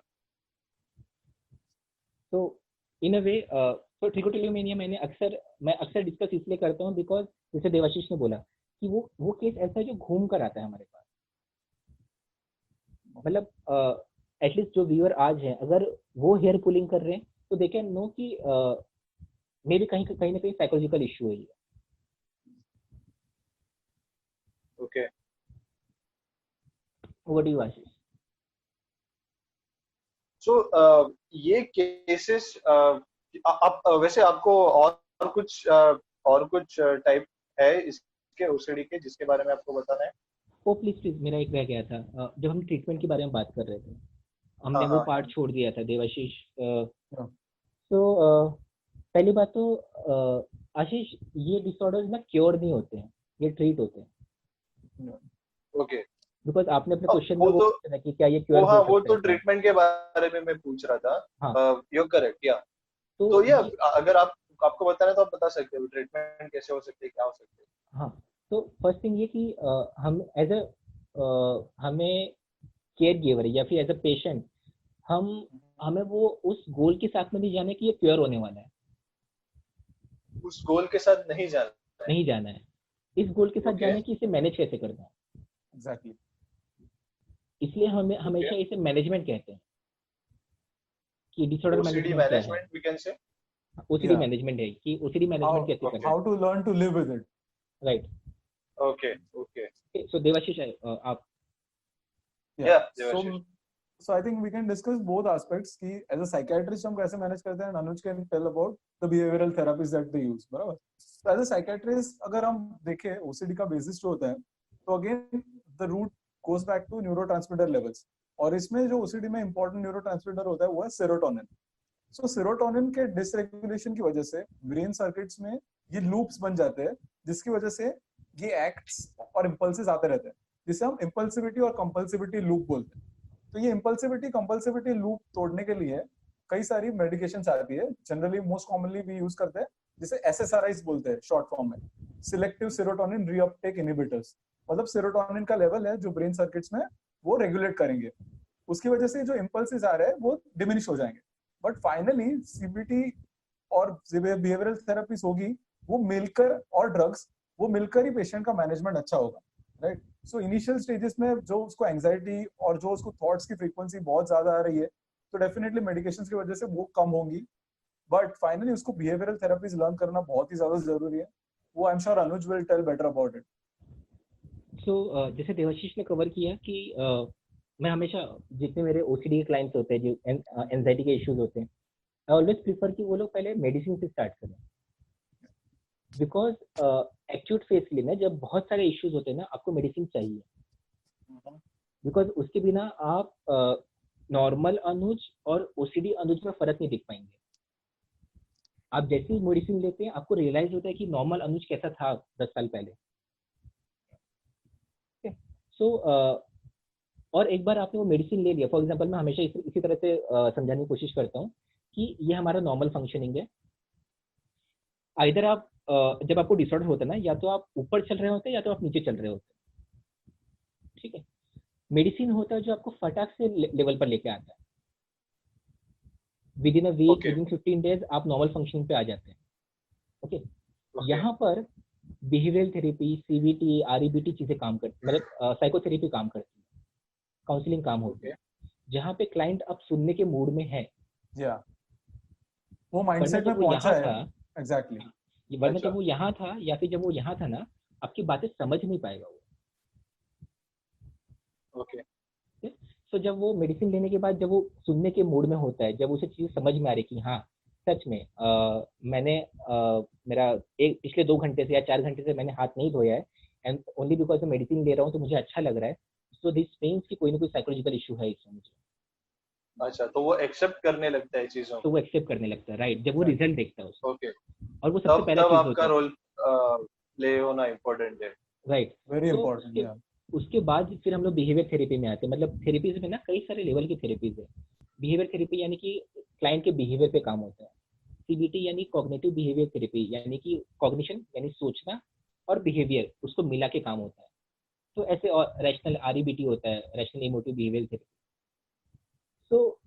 S2: तो इन अ वे तो ट्रिकोटिलियोमेनिया मैं अक्सर डिस्कस इसलिए करता हूँ बिकॉज जैसे देवाशीष ने बोला कि वो केस ऐसा है जो घूम कर आता है हमारे पास। मतलब एटलीस्ट जो व्यूअर आज हैं, अगर वो हेयर पुलिंग कर रहे हैं तो दे कैन नो कि मे भी कहीं ना कहीं साइकोलॉजिकल इश्यू है ये।
S1: ओके।
S2: व्हाट डू यू आशीष?
S1: सो ये केसेस आप वैसे आपको और कुछ टाइप है इसके ओसीडी के जिसके बारे में आपको बताना है?
S2: ओ प्लीज मेरा एक रह गया था। जब हम ट्रीटमेंट के बारे में बात कर रहे थे, हमने
S1: हाँ
S2: वो
S1: हाँ।
S2: पार्ट छोड़ दिया था देवाशीष।
S3: हाँ।
S2: तो पहली बात तो आशीष, ये डिसऑर्डर्स ना क्योर नहीं होते हैं, ये ट्रीट होते हैं।
S1: ओके।
S2: बिकॉज आपने अपने क्वेश्चन में
S1: वो
S2: वो
S1: तो
S2: पूछा था कि क्या ये
S1: वो
S2: क्योर
S1: हाँ,
S2: हो
S1: वो
S2: सकता
S1: तो
S2: है क्या?
S1: ट्रीटमेंट के बारे में मैं पूछ रहा
S2: हाँ,
S1: था। यू करेक्ट या।
S2: तो
S1: तो ये
S2: ये
S1: अगर आपको बताना है तो आप बता सकते हो ट्रीटमेंट कैसे हो सकती है, क्या हो सकती है।
S2: हाँ, तो फर्स्ट थिंग ये कि हम एज अ हमें केयर गिवर या फिर एज अ पेशेंट हम हमें वो उस गोल के साथ में नहीं जाना कि ये क्योर होने वाला है,
S1: उस गोल के साथ नहीं जाना है।
S2: नहीं जाना है। इस गोल के साथ
S1: ओके
S2: जाना है कि इसे मैनेज कैसे करना है।
S3: एग्जैक्टली।
S2: इसलिए हमें
S1: ओके।
S2: हमेशा इसे मैनेजमेंट कहते हैं कि डिसऑर्डर
S1: ओसीडी
S2: मैनेजमेंट क्या है।
S1: Management we can say.
S2: OCD
S3: या
S2: मैनेजमेंट है कि ओसीडी मैनेजमेंट कैसे करना
S1: okay.
S3: How to learn to live with it.
S2: है। Right.
S1: Okay okay.
S2: So Devashish आप।
S3: Yeah
S1: yeah
S3: so
S1: Devashish.
S3: So I think we can discuss both aspects कि as a psychiatrist हम कैसे मैनेज करते हैं, Anuj can tell about the behavioural therapies that they use. बराबर। तो as a psychiatrist अगर हम देखें ओसीडी का बेसिस जो होता है, तो again the root goes back to neurotransmitter levels. और इसमें जो ओसीडी में इंपॉर्टेंट न्यूरोट्रांसमीटर होता है वो है सेरोटोनिन। सो सेरोटोनिन के डिसरेगुलेशन की वजह से ब्रेन सर्किट्स में ये लूप्स बन जाते हैं, जिसकी वजह से ये एक्ट्स और इंपल्सेस आते रहते हैं, जिसे हम इंपल्सिविटी और कंपल्सिविटी लूप बोलते हैं। तो ये इंपल्सिविटी कंपल्सिविटी लूप तोड़ने के लिए कई सारी मेडिकेशंस आती है। जनरली मोस्ट कॉमनली भी यूज करते हैं जिसे एसएसआरआईज बोलते हैं शॉर्ट फॉर्म में, सिलेक्टिव सेरोटोनिन रीअपटेक इनहिबिटर्स। मतलब सेरोटोनिन का लेवल है जो ब्रेन सर्किट्स में वो रेगुलेट करेंगे, उसकी वजह से जो इम्पल्सेस आ रहे हैं वो डिमिनिश हो जाएंगे। बट फाइनली सीबीटी और बिहेवियरल थेरेपीज होगी वो मिलकर, और ड्रग्स वो मिलकर ही पेशेंट का मैनेजमेंट अच्छा होगा। राइट। सो इनिशियल स्टेजेस में जो उसको एंजाइटी और जो उसको थॉट्स की फ्रीक्वेंसी बहुत ज्यादा आ रही है, तो डेफिनेटली मेडिकेशंस की वजह से वो कम होंगी। बट फाइनली उसको बिहेवियरल थेरेपीज लर्न करना बहुत ही ज्यादा जरूरी है। वो I am sure Anuj will tell better about it.
S2: So जैसे देवाशीष ने कवर किया कि मैं हमेशा जितने मेरे ओसीडी के क्लाइंट्स होते हैं जो एंजाइटी के इश्यूज होते हैं, आई ऑलवेज प्रीफर कि वो लोग पहले मेडिसिन से स्टार्ट करें। बिकॉज एक्यूट फेज के लिए ना जब बहुत सारे इश्यूज होते हैं ना, आपको मेडिसिन चाहिए। बिकॉज उसके बिना आप नॉर्मल अनुज और ओसीडी अनुज में फर्क नहीं दिख पाएंगे। आप जैसे ही मेडिसिन लेते हैं आपको रियलाइज होता है कि नॉर्मल अनुज कैसा था 10 साल पहले। सो और एक बार आपने वो मेडिसिन ले लिया, फॉर एग्जांपल मैं हमेशा इसी तरह से समझाने की कोशिश करता हूँ कि ये हमारा नॉर्मल फंक्शनिंग है। इधर आप जब आपको डिसऑर्डर होता है ना, या तो आप ऊपर चल रहे होते हैं या तो आप नीचे चल रहे होते हैं। ठीक है। मेडिसिन होता है जो आपको फटाक से लेवल पर लेके आता है। Within a week, within 15 days आप नॉर्मल फंक्शनिंग पे आ जाते हैं। ओके। यहाँ पर बिहेवियरल थेरेपी, सीबीटी, आरईबीटी चीजें काम करती, मतलब साइकोथेरेपी काम करती है, काउंसलिंग काम होती है, जहाँ पे क्लाइंट अब सुनने के मूड में है।
S3: वो
S2: वरना
S3: माइंडसेट में
S2: जब वो
S3: पहुंचा
S2: यहाँ
S3: है।
S2: था,
S3: एग्जैक्टली।
S2: वरना
S1: अच्छा।
S2: जब वो यहाँ था या फिर जब वो यहाँ था ना, आपकी बातें समझ नहीं पाएगा वो।
S1: ओके।
S2: तो जब वो मेडिसिन लेने के बाद जब वो सुनने के मूड में होता है, जब उसे चीज समझ में आ रही कि हाँ सच में मैंने मेरा एक पिछले 2 घंटे से या 4 घंटे से मैंने हाथ नहीं धोया है, एंड ओनली बिकॉज मैं मेडिसिन ले रहा हूँ तो मुझे अच्छा लग रहा है, सो दिस मीन्स कि कोई ना कोई साइकोलॉजिकल इशू है इसमें मुझे।
S1: अच्छा, तो वो एक्सेप्ट करने लगता है चीजों
S2: तो
S1: को।
S2: वो एक्सेप्ट करने लगता है, राइट, जब वो रिजल्ट देखता है उसका।
S1: ओके।
S2: और वो सबसे
S1: तब
S2: पहला
S1: तब
S2: चीज होता
S1: आपका
S2: है,
S1: रोल प्ले होना इम्पोर्टेंट है।
S2: राइट।
S3: वेरी
S2: तो
S3: इंपॉर्टेंट,
S2: उसके
S3: या।
S2: उसके बाद फिर हम लोग बिहेवियर थेरेपी में आते हैं। मतलब थेरेपीज में ना कई सारे लेवल की थेरेपीज है। बिहेवियर थेरेपी यानी कि क्लाइंट के बिहेवियर पे काम होता है। सीबीटी यानी कॉग्निटिव बिहेवियर थेरेपी, यानी कि कॉग्निशन यानी सोचना और बिहेवियर उसको मिला के काम होता है। तो ऐसे और रैशनल आरईबीटी होता है, रैशनल इमोटिव बिहेवियर थेरेपी। तो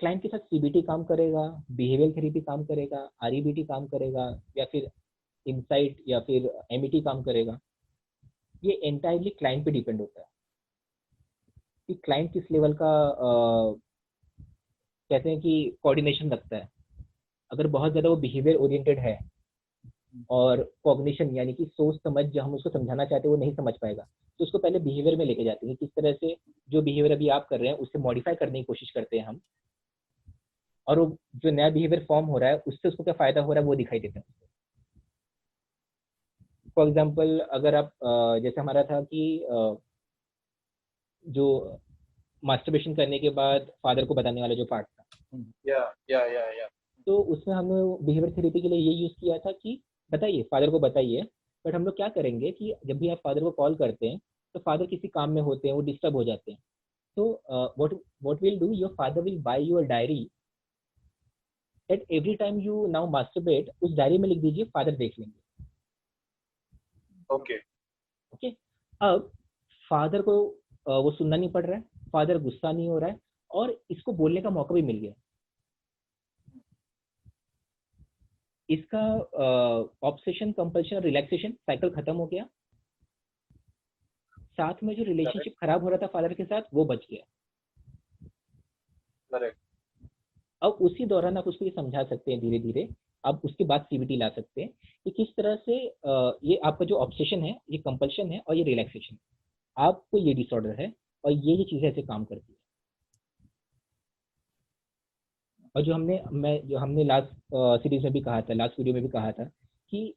S2: क्लाइंट के साथ सीबीटी काम करेगा, बिहेवियर थेरेपी काम करेगा, आरईबीटी काम करेगा, या फिर इंसाइट या फिर एमईटी काम करेगा। ये एंटायरली क्लाइंट पे डिपेंड होता है कि क्लाइंट किस लेवल का कहते हैं कि कोऑर्डिनेशन रखता है। अगर बहुत ज्यादा वो बिहेवियर ओरिएंटेड है और कॉग्निशन यानी कि सोच समझ जो हम उसको समझाना चाहते हैं वो नहीं समझ पाएगा, तो उसको पहले बिहेवियर में लेके जाते हैं, किस तरह से जो बिहेवियर अभी आप कर रहे हैं उससे मॉडिफाई करने की कोशिश करते हैं हम, और वो जो नया बिहेवियर फॉर्म हो रहा है उससे उसको क्या फायदा हो रहा है वो दिखाई देता है। फॉर एग्जाम्पल अगर आप जैसे हमारा था कि जो मास्टरबेशन करने के बाद फादर को बताने वाला जो पार्ट था,
S1: या।
S2: तो उसमें हमने बिहेवियर थेरेपी के लिए ये यूज किया था कि बताइए, फादर को बताइए। बट हम लोग क्या करेंगे कि जब भी आप फादर को कॉल करते हैं तो फादर किसी काम में होते हैं, वो डिस्टर्ब हो जाते हैं। तो what will do, your father will by your diary, at every time you now masturbate उस डायरी में लिख दीजिए फादर देख लेंगे।
S1: ओके।
S2: ओके। अब फादर को वो सुनना नहीं पड़ रहा है, फादर गुस्सा नहीं हो रहा है, और इसको बोलने का मौका भी मिल गया। इसका ऑब्सेशन कंपल्शन रिलैक्सेशन साइकिल खत्म हो गया। साथ में जो रिलेशनशिप खराब हो रहा था फादर के साथ वो बच गया।
S1: करेक्ट।
S2: अब उसी दौरान आप उसको ये समझा सकते हैं धीरे धीरे, आप उसके बाद सीबीटी ला सकते हैं कि किस तरह से ये आपका जो ऑब्सेशन है, ये कंपल्शन है और ये रिलैक्सेशन है, आपको ये डिसऑर्डर है और ये चीजें ऐसे काम करती है। और जो हमने लास्ट सीरीज में भी कहा था, लास्ट वीडियो में भी कहा था कि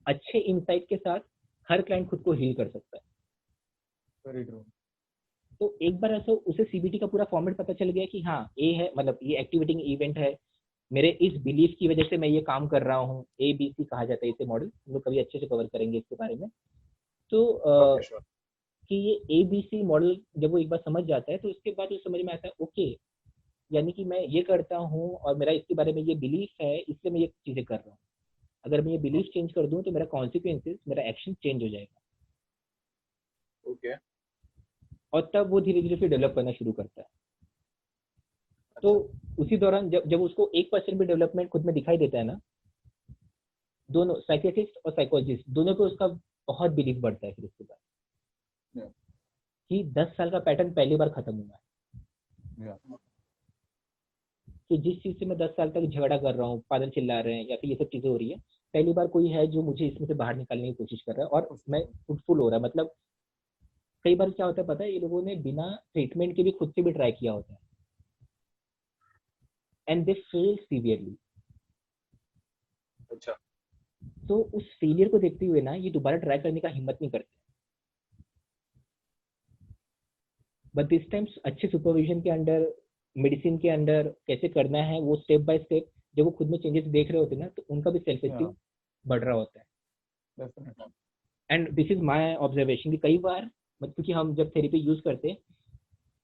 S2: अच्छे इंसाइट के साथ हर क्लाइंट खुद को हील कर सकता है।
S3: Very true.
S2: तो एक बार ऐसा उसे सीबीटी का पूरा फॉर्मेट पता चल गया कि हाँ ए है, मतलब ये एक्टिवेटिंग इवेंट है, मेरे इस बिलीफ की वजह से मैं ये काम कर रहा हूँ, ए बी सी कहा जाता है इसे मॉडल, हम लोग कभी अच्छे से कवर करेंगे इसके बारे में। तो
S1: ओके, श्योर।
S2: कि ये ए बी सी मॉडल जब वो एक बार समझ जाता है तो उसके बाद वो समझ में आता है ओके, यानी कि मैं ये करता हूँ और मेरा इसके बारे में ये बिलीफ है, इसलिए मैं ये चीजें कर रहा हूँ। अगर मैं ये बिलीफ चेंज कर दूं तो मेरा कॉन्सिक्वेंसेस, मेरा एक्शन चेंज हो जाएगा।
S1: ओके।
S2: और तब वो धीरे धीरे फिर डेवलप करना शुरू करता है। तो उसी दौरान जब जब उसको 1% भी डेवलपमेंट खुद में दिखाई देता है ना, दोनों साइकियाट्रिस्ट और साइकोलॉजिस्ट दोनों को उसका बहुत बिलीफ बढ़ता है फिर उसके बाद कि 10 साल का पैटर्न पहली बार खत्म हुआ है। कि जिस चीज से मैं 10 साल तक झगड़ा कर रहा हूँ, फादर चिल्ला रहे हैं या फिर ये सब चीजें हो रही है, पहली बार कोई है जो मुझे इसमें से बाहर निकालने की कोशिश कर रहा है और मैं फ्रूटफुल हो रहा है। मतलब कई बार क्या होता है पता है, ये लोगों ने बिना ट्रीटमेंट के भी खुद से भी ट्राई किया होता है एंड दे फेल सीवियरली।
S1: अच्छा।
S2: तो उस फेलियर को देखते हुए ना ये दोबारा ट्राई करने का हिम्मत नहीं करते। बट दिस टाइम्स अच्छे सुपरविजन के अंडर, मेडिसिन के अंडर कैसे करना है वो स्टेप बाय स्टेप, जब वो खुद में चेंजेस देख रहे होते हैं ना तो उनका भी सेल्फ एस्टीम बढ़ रहा होता है। And this is my observation कि कई बार क्योंकि हम जब थेरेपी यूज करते हैं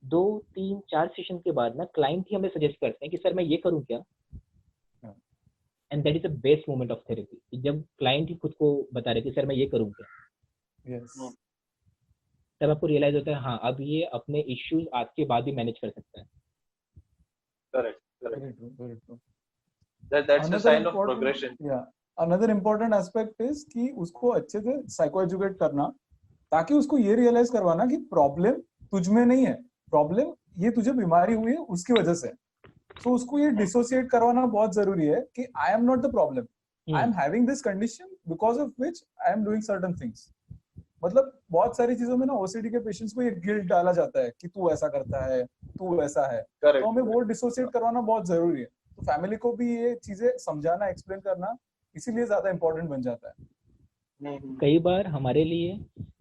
S2: 2 3 4 सेशन के बाद ना क्लाइंट ही हमें सजेस्ट करते हैं कि सर मैं ये करूँ क्या, and that is the best moment of therapy, जब क्लाइंट ही खुद को बता रहे कि सर मैं ये करूँ क्या। तब आपको रियलाइज होता है हाँ अब ये अपने इश्यूज आज के बाद भी मैनेज कर सकता है।
S1: Correct.
S3: Very true, very true.
S1: That's a sign of progression.
S3: Another important aspect is कि उसको अच्छे से साइको एजुकेट करना, ताकि उसको ये रियलाइज करवाना कि प्रॉब्लम तुझ में नहीं है, प्रॉब्लम ये तुझे बीमारी हुई है उसकी वजह से। तो उसको ये डिसोसिएट करवाना बहुत जरूरी है कि I am not the problem, I am having this condition because of which I am doing certain things. मतलब बहुत सारी चीजों में ना ओसीडी के पेशेंट्स को ये गिल्ट डाला जाता है कि तू ऐसा करता है, तू वैसा है। तो हमें वो डिसोसिएट करवाना बहुत जरूरी है। तो फैमिली को भी ये चीजें समझाना, एक्सप्लेन करना इसीलिए ज्यादा इंपॉर्टेंट बन जाता है।
S2: कई बार हमारे लिए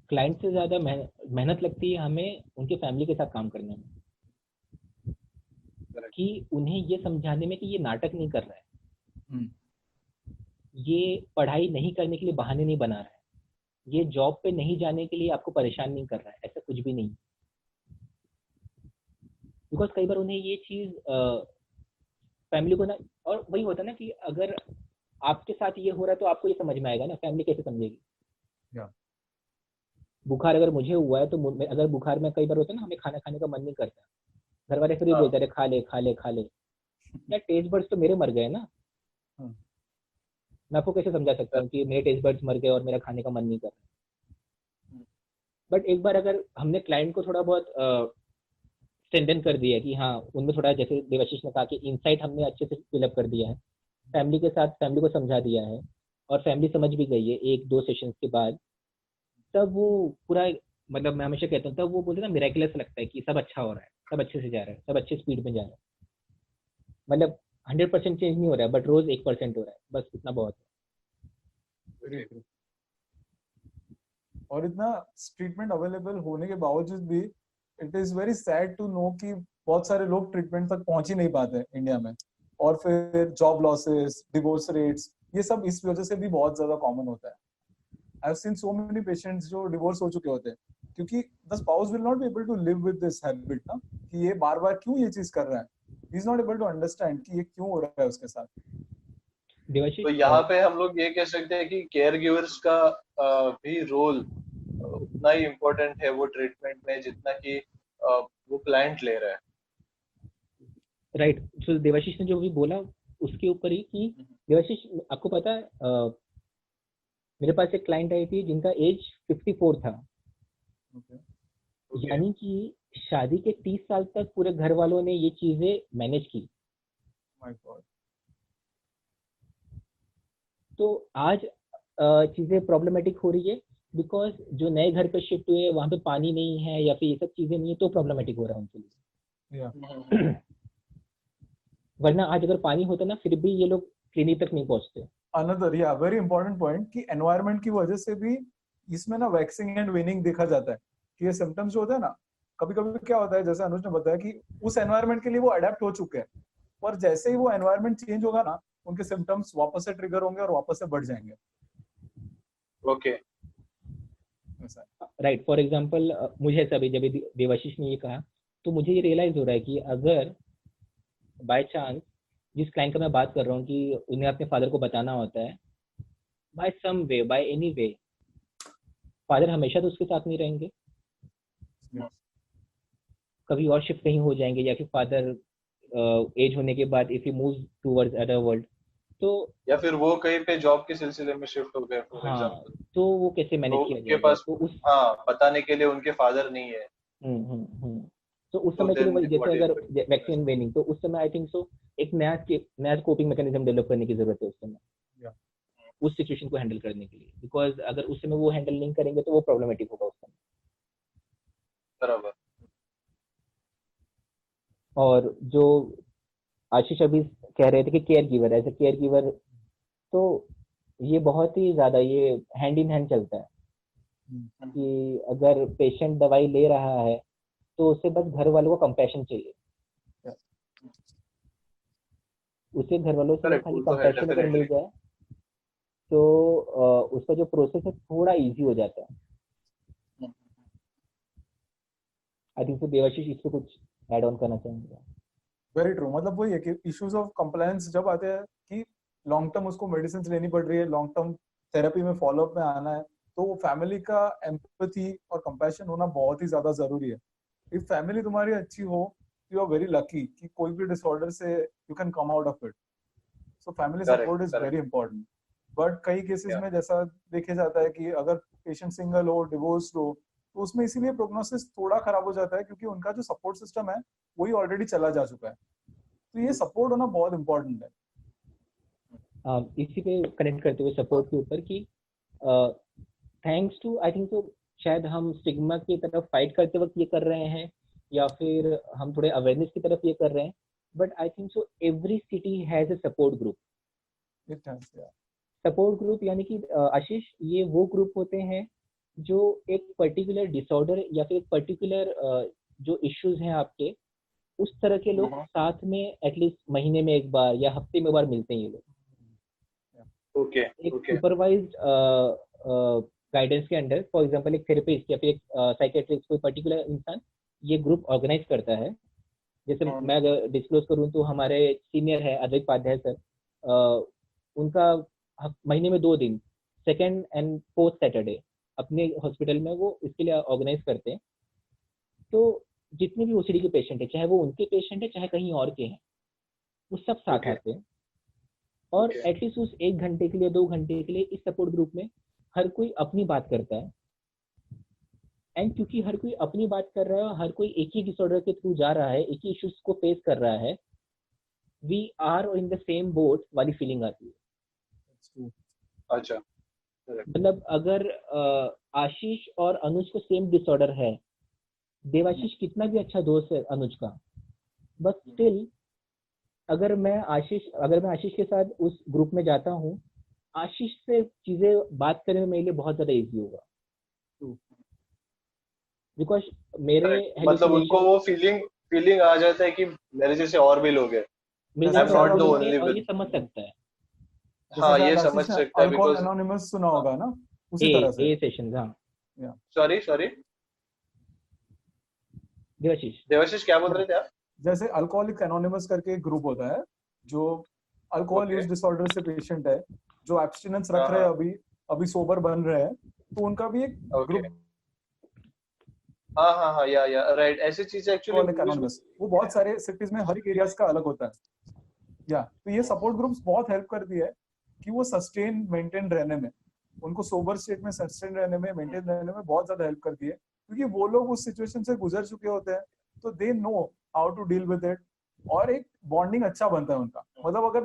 S2: क्लाइंट से ज्यादा मेहनत लगती है हमें उनके फैमिली के साथ काम करने में, कि उन्हें ये समझाने में कि ये नाटक नहीं कर रहा है, ये पढ़ाई नहीं करने के लिए बहाने नहीं बना रहा है, ये जॉब पे नहीं जाने के लिए आपको परेशान नहीं कर रहा है, ऐसा कुछ भी नहीं। बिकॉज कई बार उन्हें ये चीज फैमिली को ना, और वही होता है ना कि अगर आपके साथ ये हो रहा है तो आपको ये समझ में आएगा ना, फैमिली कैसे समझेगी। बुखार अगर मुझे हुआ है तो अगर बुखार में कई बार होता है ना हमें खाना खाने का मन नहीं करता, घर वाले फिर भी बोलते हैं खा ले खा ले खा ले, यार टेस्ट बड्स तो मेरे मर गए ना। मैं आपको कैसे समझा सकता हूँ कि मेरे टेस्ट बड्स मर गए और मेरा खाने का मन नहीं कर रहा। बट एक बार अगर हमने क्लाइंट को थोड़ा बहुत स्ट्रेंथन कर दिया कि हाँ उनमें थोड़ा, जैसे देवाशीष ने कहा कि इनसाइट हमने अच्छे से फिलअप कर दिया है, फैमिली के साथ फैमिली को समझा दिया है और फैमिली समझ भी गई है 1-2 सेशंस के बाद, तब वो पूरा, मतलब मैं हमेशा कहता हूँ तब वो बोलते ना मिरेकलस लगता है कि सब अच्छा हो रहा है, सब अच्छे से जा रहा है, सब अच्छे स्पीड में जा रहा है। मतलब 100% चेंज नहीं हो रहा है बट रोज 1% हो रहा है, बस इतना बहुत है।
S3: और इतना ट्रीटमेंट अवेलेबल होने के बावजूद भी it is very sad to know कि बहुत सारे लोग ट्रीटमेंट तक पहुंच ही नहीं पाते इंडिया में। और फिर जॉब लॉसेस, डिवोर्स रेट्स, ये सब इस वजह से भी बहुत ज्यादा कॉमन होता है। I have seen so many patients जो डिवोर्स हो चुके होते हैं क्योंकि the spouse will not be able to live with this habit ना, कि ये बार बार क्यों ये चीज कर रहा है, he is not able to understand कि ये क्यों हो रहा है उसके साथ।
S1: तो यहाँ पे हम लोग ये कह सकते हैं कि केयर गिवर्स का भी रोल उतना ही इम्पोर्टेंट है वो ट्रीटमेंट में जितना कि वो क्लाइंट ले रहा है।
S2: राइट। तो देवाशीष ने जो भी बोला उसके ऊपर ही कि देवाशीष आपको पता है मेरे पास एक क्लाइंट आई थी जिनका एज 54 था। यानी कि शादी के 30 साल तक पूरे घर वालों ने ये चीजें मैनेज की।
S3: My God.
S2: तो आज चीजें प्रॉब्लमेटिक हो रही है बिकॉज जो नए घर पे शिफ्ट हुए वहां पे पानी नहीं है या फिर ये सब चीजें नहीं है, तो प्रॉब्लमेटिक हो रहा है उनके लिए। वरना आज अगर पानी होता ना फिर भी ये लोग क्लिनिक तक नहीं पहुंचते।
S3: अनदर वेरी इंपॉर्टेंट पॉइंट कि एनवायरनमेंट की वजह से भी इसमें ना वैक्सिंग एंड विनिंग देखा जाता है कि ये सिम्टम्स जो होता है ना, कभी कभी क्या होता है जैसे अनुज ने बताया कि उस एनवायरनमेंट के लिए वो अडेप्ट हो चुके हैं, और जैसे ही वो एनवायरनमेंट चेंज होगा ना उनके सिम्टम्स वापस से ट्रिगर होंगे और वापस से बढ़ जाएंगे।
S1: Okay,
S2: right. फॉर एग्जांपल मुझे ऐसा भी जब देवाशीष ने ये कहा तो मुझे ये रियलाइज हो रहा है कि अगर बाय चांस जिस क्लाइंट का मैं बात कर रहा हूँ कि उन्हें अपने फादर को बताना होता है, by some way by any way father हमेशा तो उसके साथ नहीं रहेंगे, कभी और शिफ्ट कहीं हो जाएंगे या फिर फादर एज होने के बाद if he moves towards other world, तो
S1: या फिर वो कहीं पे जॉब के सिलसिले में शिफ्ट हो गए फॉर एग्जांपल,
S2: तो वो कैसे मैनेज
S1: तो
S2: किया
S1: उनके
S2: जाएगा?
S1: पास
S2: तो उस
S1: बताने के लिए उनके फादर नहीं है।
S2: तो उस
S1: तो
S2: समय के लिए
S1: देन
S2: वही, जैसे
S1: व्हाट
S2: अगर
S1: इज
S2: वैक्सीन वेनिंग, तो उस समय आई थिंक सो एक नया कोपिंग मैकेनिज्म डेवलप करने की जरूरत है उस समय, उस सिचुएशन को हैंडल करने के लिए। बिकॉज अगर उस समय वो हैंडल नहीं करेंगे तो वो प्रॉब्लमेटिक होगा उस समय।
S1: बराबर।
S2: और जो आशीष अभी कह रहे थे कि caregiver, as a caregiver, तो ये बहुत ही ज्यादा ये हैंड इन हैंड चलता है कि अगर पेशेंट दवाई ले रहा है तो उसे बस घर वालों को कंपैशन चाहिए, उसे घर वालों से खाली कंपैशन अगर मिल जाए तो उसका जो प्रोसेस है थोड़ा इजी हो जाता है। आई थिंक तो देवाशीष इस पे कुछ ऐड ऑन करना चाहेंगे।
S3: Very true. मतलब वही है कि इश्यूज ऑफ कंप्लायंस जब आते हैं कि लॉन्ग टर्म उसको मेडिसिन लेनी पड़ रही है, लॉन्ग टर्म थेरेपी में फॉलोअप में आना है, तो फैमिली का एम्पैथी और कंपैशन होना बहुत ही ज्यादा जरूरी है। इफ फैमिली तुम्हारी अच्छी हो, यू आर वेरी लकी कि कोई भी डिसऑर्डर से you can come out of it. So family support is very important. But कई केसेस में जैसा देखे जाता है कि अगर पेशेंट सिंगल हो, डिवोर्स्ड हो, तो उसमें इसीलिए प्रोग्नोसिस थोड़ा खराब हो जाता है क्योंकि उनका जो सपोर्ट सिस्टम है वही ऑलरेडी चला जा चुका है। तो ये सपोर्ट होना बहुत इम्पोर्टेंट है।
S2: इसी पे कनेक्ट करते हुए सपोर्ट के ऊपर कि थैंक्स टू आई थिंक तो शायद हम स्टिग्मा की तरफ फाइट करते वक्त ये कर रहे हैं या फिर हम थोड़े अवेयरनेस की तरफ ये कर रहे हैं, but I think so every city has a support group. Support group यानी कि आशीष, ये वो ग्रुप होते हैं जो एक पर्टिकुलर डिसऑर्डर या फिर एक पर्टिकुलर जो इश्यूज हैं आपके, उस तरह के लोग साथ में एटलीस्ट महीने में एक बार या हफ्ते में एक बार मिलते हैं ये लोग।
S1: ओके
S2: एक सुपरवाइज्ड गाइडेंस के अंडर, फॉर एग्जांपल एक थेरेपिस्ट या फिर एक साइकेट्रिस्ट, कोई पर्टिकुलर इंसान ये ग्रुप ऑर्गेनाइज करता है। जैसे मैं अगर डिस्क्लोज करूं तो हमारे सीनियर है अद्वैत पाध्याय सर, उनका महीने में 2 दिन, सेकेंड एंड फोर्थ सैटरडे अपने हॉस्पिटल में वो इसके लिए ऑर्गेनाइज करते हैं। तो जितने भी ओसीडी के पेशेंट है, चाहे वो उनके पेशेंट है चाहे कहीं और के हैं, वो सब साथ आते हैं और एटलीस्ट उस 1 घंटे के लिए 2 घंटे के लिए इस सपोर्ट ग्रुप में हर कोई अपनी बात करता है। एंड क्योंकि हर कोई अपनी बात कर रहा है, हर कोई एक ही डिसऑर्डर के थ्रू जा रहा है, एक ही इश्यूज को फेस कर रहा है, we are in the same boat वाली फीलिंग आती है।
S1: अच्छा,
S2: मतलब अगर आशीष और अनुज को सेम डिसऑर्डर है, देवाशीष कितना भी अच्छा दोस्त है अनुज का, बट स्टिल अगर मैं आशीष के साथ उस ग्रुप में जाता हूँ, आशीष से चीजें बात करने में मेरे लिए बहुत ज्यादा इजी होगा, बिकॉज मेरे
S1: मतलब उनको वो फीलिंग आ जाता है कि मेरे जैसे और भी लोग हैं,
S2: और ये समझ सकता है।
S1: हाँ, ये समझ सकता है
S3: बिकॉज़ एनोनिमस सुना होगा ना, उसी तरह से
S2: ए सेशन। हाँ,
S1: सॉरी देवाशीष क्या बोल रहे थे आप?
S3: जैसे अल्कोहलिक एनोनिमस करके एक ग्रुप होता है जो अल्कोहल यूज डिसऑर्डर से पेशेंट है, जो एब्स्टिनेंस रख रहे हैं, अभी सोबर बन रहे हैं, तो उनका भी एक ग्रुप।
S1: हाँ या राइट, ऐसी चीज एक्चुअली
S3: एनोनिमस वो बहुत सारे सिटीज में हर एक एरियाज का अलग होता है। तो ये सपोर्ट ग्रुप्स बहुत हेल्प करती है कि वो सस्टेन मेंटेन रहने में, उनको सोबर स्टेट में सस्टेन रहने में, मेंटेन रहने में बहुत ज्यादा हेल्प करती है, क्योंकि वो लोग उस सिचुएशन से गुजर चुके होते हैं, तो they know how to deal with it, और एक बॉन्डिंग अच्छा बनता है उनका। मतलब अगर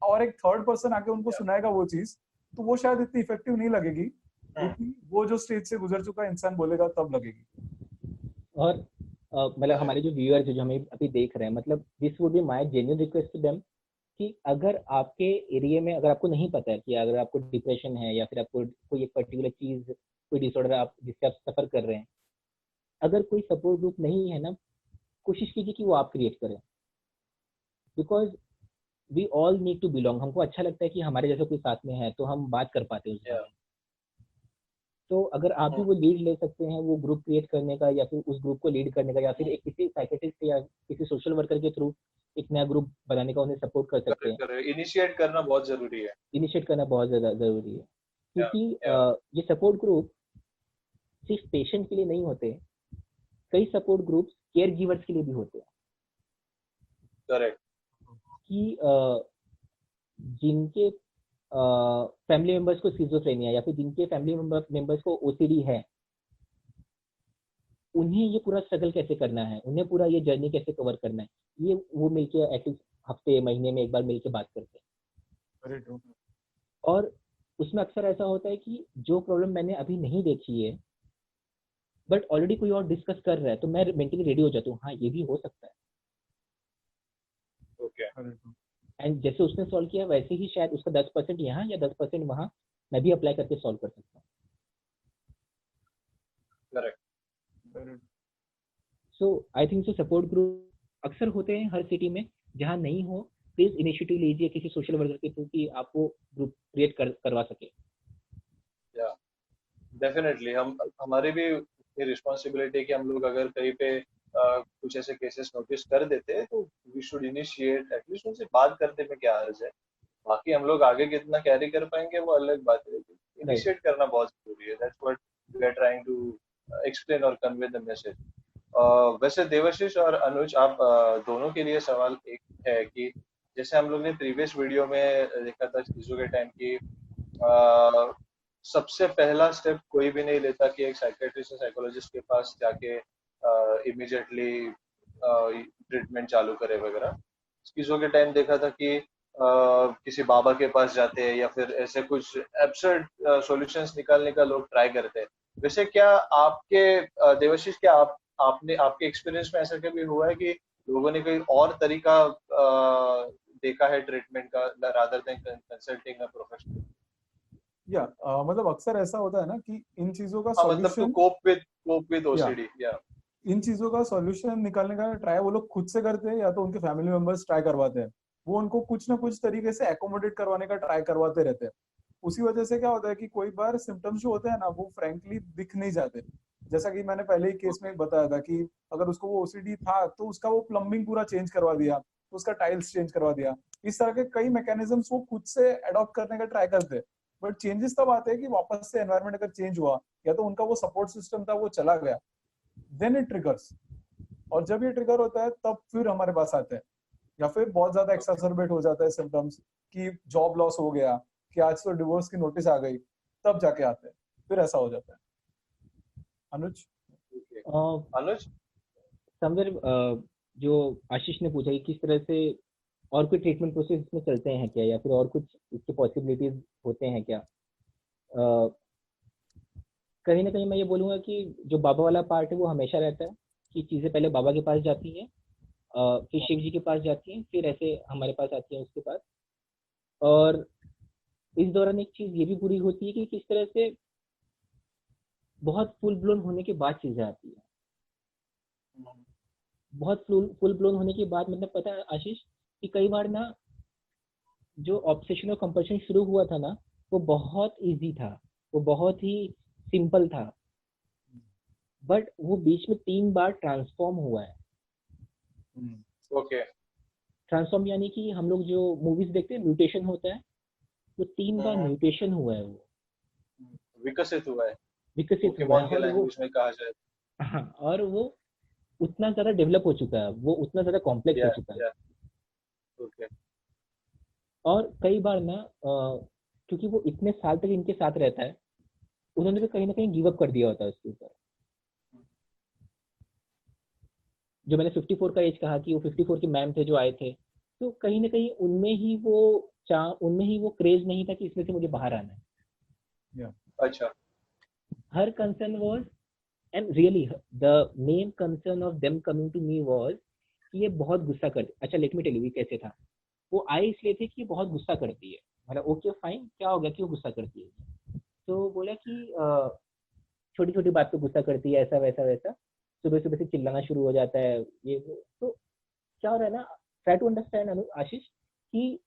S3: और एक थर्ड पर्सन आके उनको सुनाएगा वो चीज, तो वो शायद इतनी इफेक्टिव नहीं लगेगी, वो जो स्टेज से गुजर चुका इंसान बोलेगा तब लगेगी।
S2: और मतलब हमारे जो व्यूअर्स जो हमें अभी देख रहे हैं, मतलब this would be my genuine request to them कि अगर आपके एरिया में, अगर आपको नहीं पता है कि अगर आपको डिप्रेशन है या फिर आपको कोई एक पर्टिकुलर चीज, कोई डिसऑर्डर आप जिससे आप सफर कर रहे हैं, अगर कोई सपोर्ट ग्रुप नहीं है ना, कोशिश कीजिए कि वो आप क्रिएट करें, because we all need to belong. हमको अच्छा लगता है कि हमारे जैसे कोई साथ में है तो हम बात कर पाते हैं उसमें। तो अगर आप भी वो लीड ले सकते हैं वो ग्रुप क्रिएट करने का, या फिर उस ग्रुप को लीड करने का, या फिर एक किसी साइकेट्रिस्ट या किसी सोशल वर्कर के थ्रू एक नया ग्रुप बनाने का उन्हें सपोर्ट कर सकते हैं।
S1: इनिशिएट करना बहुत जरूरी है।
S2: इनिशिएट करना बहुत ज्यादा जरूरी है, क्योंकि ये सपोर्ट ग्रुप सिर्फ पेशेंट के लिए नहीं होते, कई सपोर्ट ग्रुप्स केयर गिवर्स के लिए भी होते हैं।
S1: करेक्ट।
S2: कि जिनके फैमिली मेंबर्स को स्किज़ोफ्रेनिया या फिर जिनके फैमिली मेंबर्स को ओसीडी है, उन्हें ये पूरा स्ट्रगल कैसे करना है, उन्हें पूरा ये जर्नी कैसे कवर करना है, ये वो मिलके एटलीस्ट हफ्ते महीने में एक बार मिलके बात करते हैं। और उसमें अक्सर ऐसा होता है कि जो प्रॉब्लम मैंने अभी नहीं देखी है बट ऑलरेडी कोई और डिस्कस कर रहा है, तो मैं मेंटली रेडी हो जाता हूँ, हाँ ये भी हो सकता है। एंड जैसे उसने सॉल्व किया वैसे ही शायद उसका 10% यहाँ या 10% वहाँ मैं भी अप्लाई करके सॉल्व कर सकता हूँ।
S1: Correct.
S2: So I think so support group अक्सर होते हैं हर सिटी में, जहाँ नहीं हो प्लीज इनिशिएटिव लीजिए किसी सोशल वर्कर के थ्रू कि आप वो ग्रुप क्रिएट करवा सके।
S1: डेफिनेटली हमारी भी रिस्पॉन्सिबिलिटी है कि हम लोग अगर कहीं पे कुछ ऐसे केसेस नोटिस कर देते हैं तो वी शुड इनिशिएट, एटलीस्ट उनसे बात करने में क्या हर्ज है। बाकी हम लोग आगे कितना कैरी कर पाएंगे वो अलग बात है, इनिशिएट करना बहुत जरूरी है। That's what we are trying to explain और कन्वे द मैसेज। वैसे देवाशीष और अनुज, आप दोनों के लिए सवाल एक है कि जैसे हम लोग ने प्रीवियस वीडियो में देखा था चीजों के टाइम की सबसे पहला स्टेप कोई भी नहीं लेता कि एक साइकियाट्रिस्ट या साइकोलॉजिस्ट के पास जाके इमीडिएटली ट्रीटमेंट चालू करे वगैरह। स्किज़ो के टाइम देखा था कि किसी बाबा के पास जाते हैं या फिर ऐसे कुछ एब्सर्ड सॉल्यूशंस निकालने का लोग ट्राई करते हैं। वैसे क्या आपके देवाशीष, क्या आपने आपके एक्सपीरियंस में ऐसा कभी हुआ है कि लोगों ने कोई और तरीका देखा है ट्रीटमेंट का rather than consulting a professional?
S3: या मतलब अक्सर ऐसा होता है ना कि इन चीजों का
S1: हाँ, मतलब टू
S3: सॉल्यूशन,
S1: कोप विद
S3: या
S1: ओसीडी, या
S3: इन चीजों का सॉल्यूशन निकालने का ट्राई वो लोग खुद से करते हैं या तो उनके फैमिली मेंबर्स ट्राई करवाते हैं। वो उनको कुछ ना कुछ तरीके से एकोमोडेट करवाने का ट्राई करवाते रहते हैं। उसी वजह से क्या होता है कि कोई बार सिम्टम्स जो होते हैं ना वो फ्रैंकली दिख नहीं जाते। जैसा कि मैंने पहले ही केस में बताया था कि अगर उसको वो ओसीडी था तो उसका वो प्लम्बिंग पूरा चेंज करवा दिया, उसका टाइल्स चेंज करवा दिया। इस तरह के कई मैकेनिज्म्स वो खुद से अडॉप्ट करने का ट्राई करते हैं। बट चेंजेस तब आते हैं कि वापस से एनवायरमेंट अगर चेंज हुआ या तो उनका वो सपोर्ट सिस्टम था वो चला गया, देन इट ट्रिगर्स। और जब ये ट्रिगर होता है तब फिर हमारे पास आते हैं, या फिर बहुत ज्यादा एक्सासर्बेट हो जाता है सिम्टम्स कि जॉब लॉस हो गया, कि आज तो डिवोर्स की नोटिस आ गई, तब जाके आते हैं, फिर ऐसा हो जाता है। अनुज?
S1: अनुज।
S2: समवेयर जो आशीष ने पूछा कि किस तरह से और कोई ट्रीटमेंट प्रोसेस इसमें चलते हैं क्या, या फिर और कुछ इसके पॉसिबिलिटीज होते हैं क्या। कहीं ना कहीं मैं ये बोलूँगा कि जो बाबा वाला पार्ट है वो हमेशा रहता है कि चीज़ें पहले बाबा के पास जाती हैं, फिर शिव जी के पास जाती हैं, फिर ऐसे हमारे पास आती हैं उसके पास। और इस दौरान एक चीज़ ये भी पूरी होती है कि किस तरह से बहुत फुल ब्लोन होने के बाद चीज़ें आती है। बहुत फुल ब्लोन होने के बाद मतलब पता है आशीष कि कई बार ना जो ऑब्सेशन और कंपल्शन शुरू हुआ था ना वो बहुत इजी था, वो बहुत ही सिंपल था, बट वो बीच में 3 बार ट्रांसफॉर्म हुआ है।
S1: ओके।
S2: ट्रांसफॉर्म यानी कि हम लोग जो मूवीज देखते हैं म्यूटेशन होता है, वो 3 बार म्यूटेशन हुआ है, वो
S1: विकसित हुआ है,
S2: विकसित हुआ
S1: पोकेमॉन
S2: है।
S1: के
S2: और वो
S1: लैंग्वेज में कहा जाए।
S2: हाँ, और वो उतना ज्यादा डेवलप हो चुका है, वो उतना ज्यादा कॉम्प्लेक्स हो
S1: या
S2: चुका है।
S1: या ओके।
S2: और कई बार ना क्योंकि वो इतने साल तक इनके साथ रहता है, उन्होंने भी कहीं ना कहीं गिव अप कर दिया होता है उसके ऊपर। जो मैंने 54 का एज कहा कि वो 54 के मैम थे जो आए थे, तो कहीं ना कहीं उनमें ही वो क्रेज नहीं था कि इसमें से मुझे बाहर आना है।
S1: अच्छा।
S2: Her concern was, and really the main concern of them coming to me was कि ये बहुत गुस्सा करती। अच्छा लेट मी टेल यू कैसे था। वो आए इसलिए थे कि ये बहुत गुस्सा करती है। मतलब ओके फाइन, क्या हो गया, क्यों गुस्सा करती है। तो बोला कि छोटी छोटी बात पे गुस्सा करती है, ऐसा वैसा वैसा, सुबह सुबह से चिल्लाना शुरू हो जाता है ये वो। तो क्या हो रहा है ना, ट्राई टू अंडरस्टैंड आशीष कि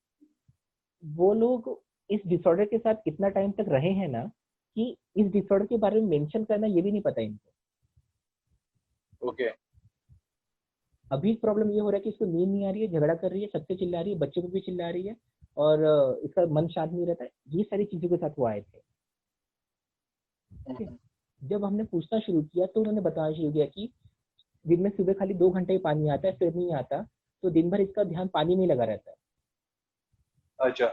S2: वो लोग इस डिसऑर्डर के साथ कितना टाइम तक रहे हैं ना, कि इस डिसऑर्डर के बारे में मेंशन करना ये भी नहीं पता इनको।
S1: ओके।
S2: अभी प्रॉब्लम ये हो रहा है कि इसको नींद नहीं आ रही है, झगड़ा कर रही है, सबसे चिल्ला रही है, बच्चे को भी चिल्ला रही है, और इसका मन शांत नहीं रहता है। ये सारी चीजों के साथ वो आए थे। जब हमने पूछना शुरू किया तो उन्होंने बताना शुरू किया कि दिन में सुबह खाली 2 घंटे ही पानी आता है, फिर नहीं आता, तो दिन भर इसका ध्यान पानी में लगा रहता है।
S1: अच्छा।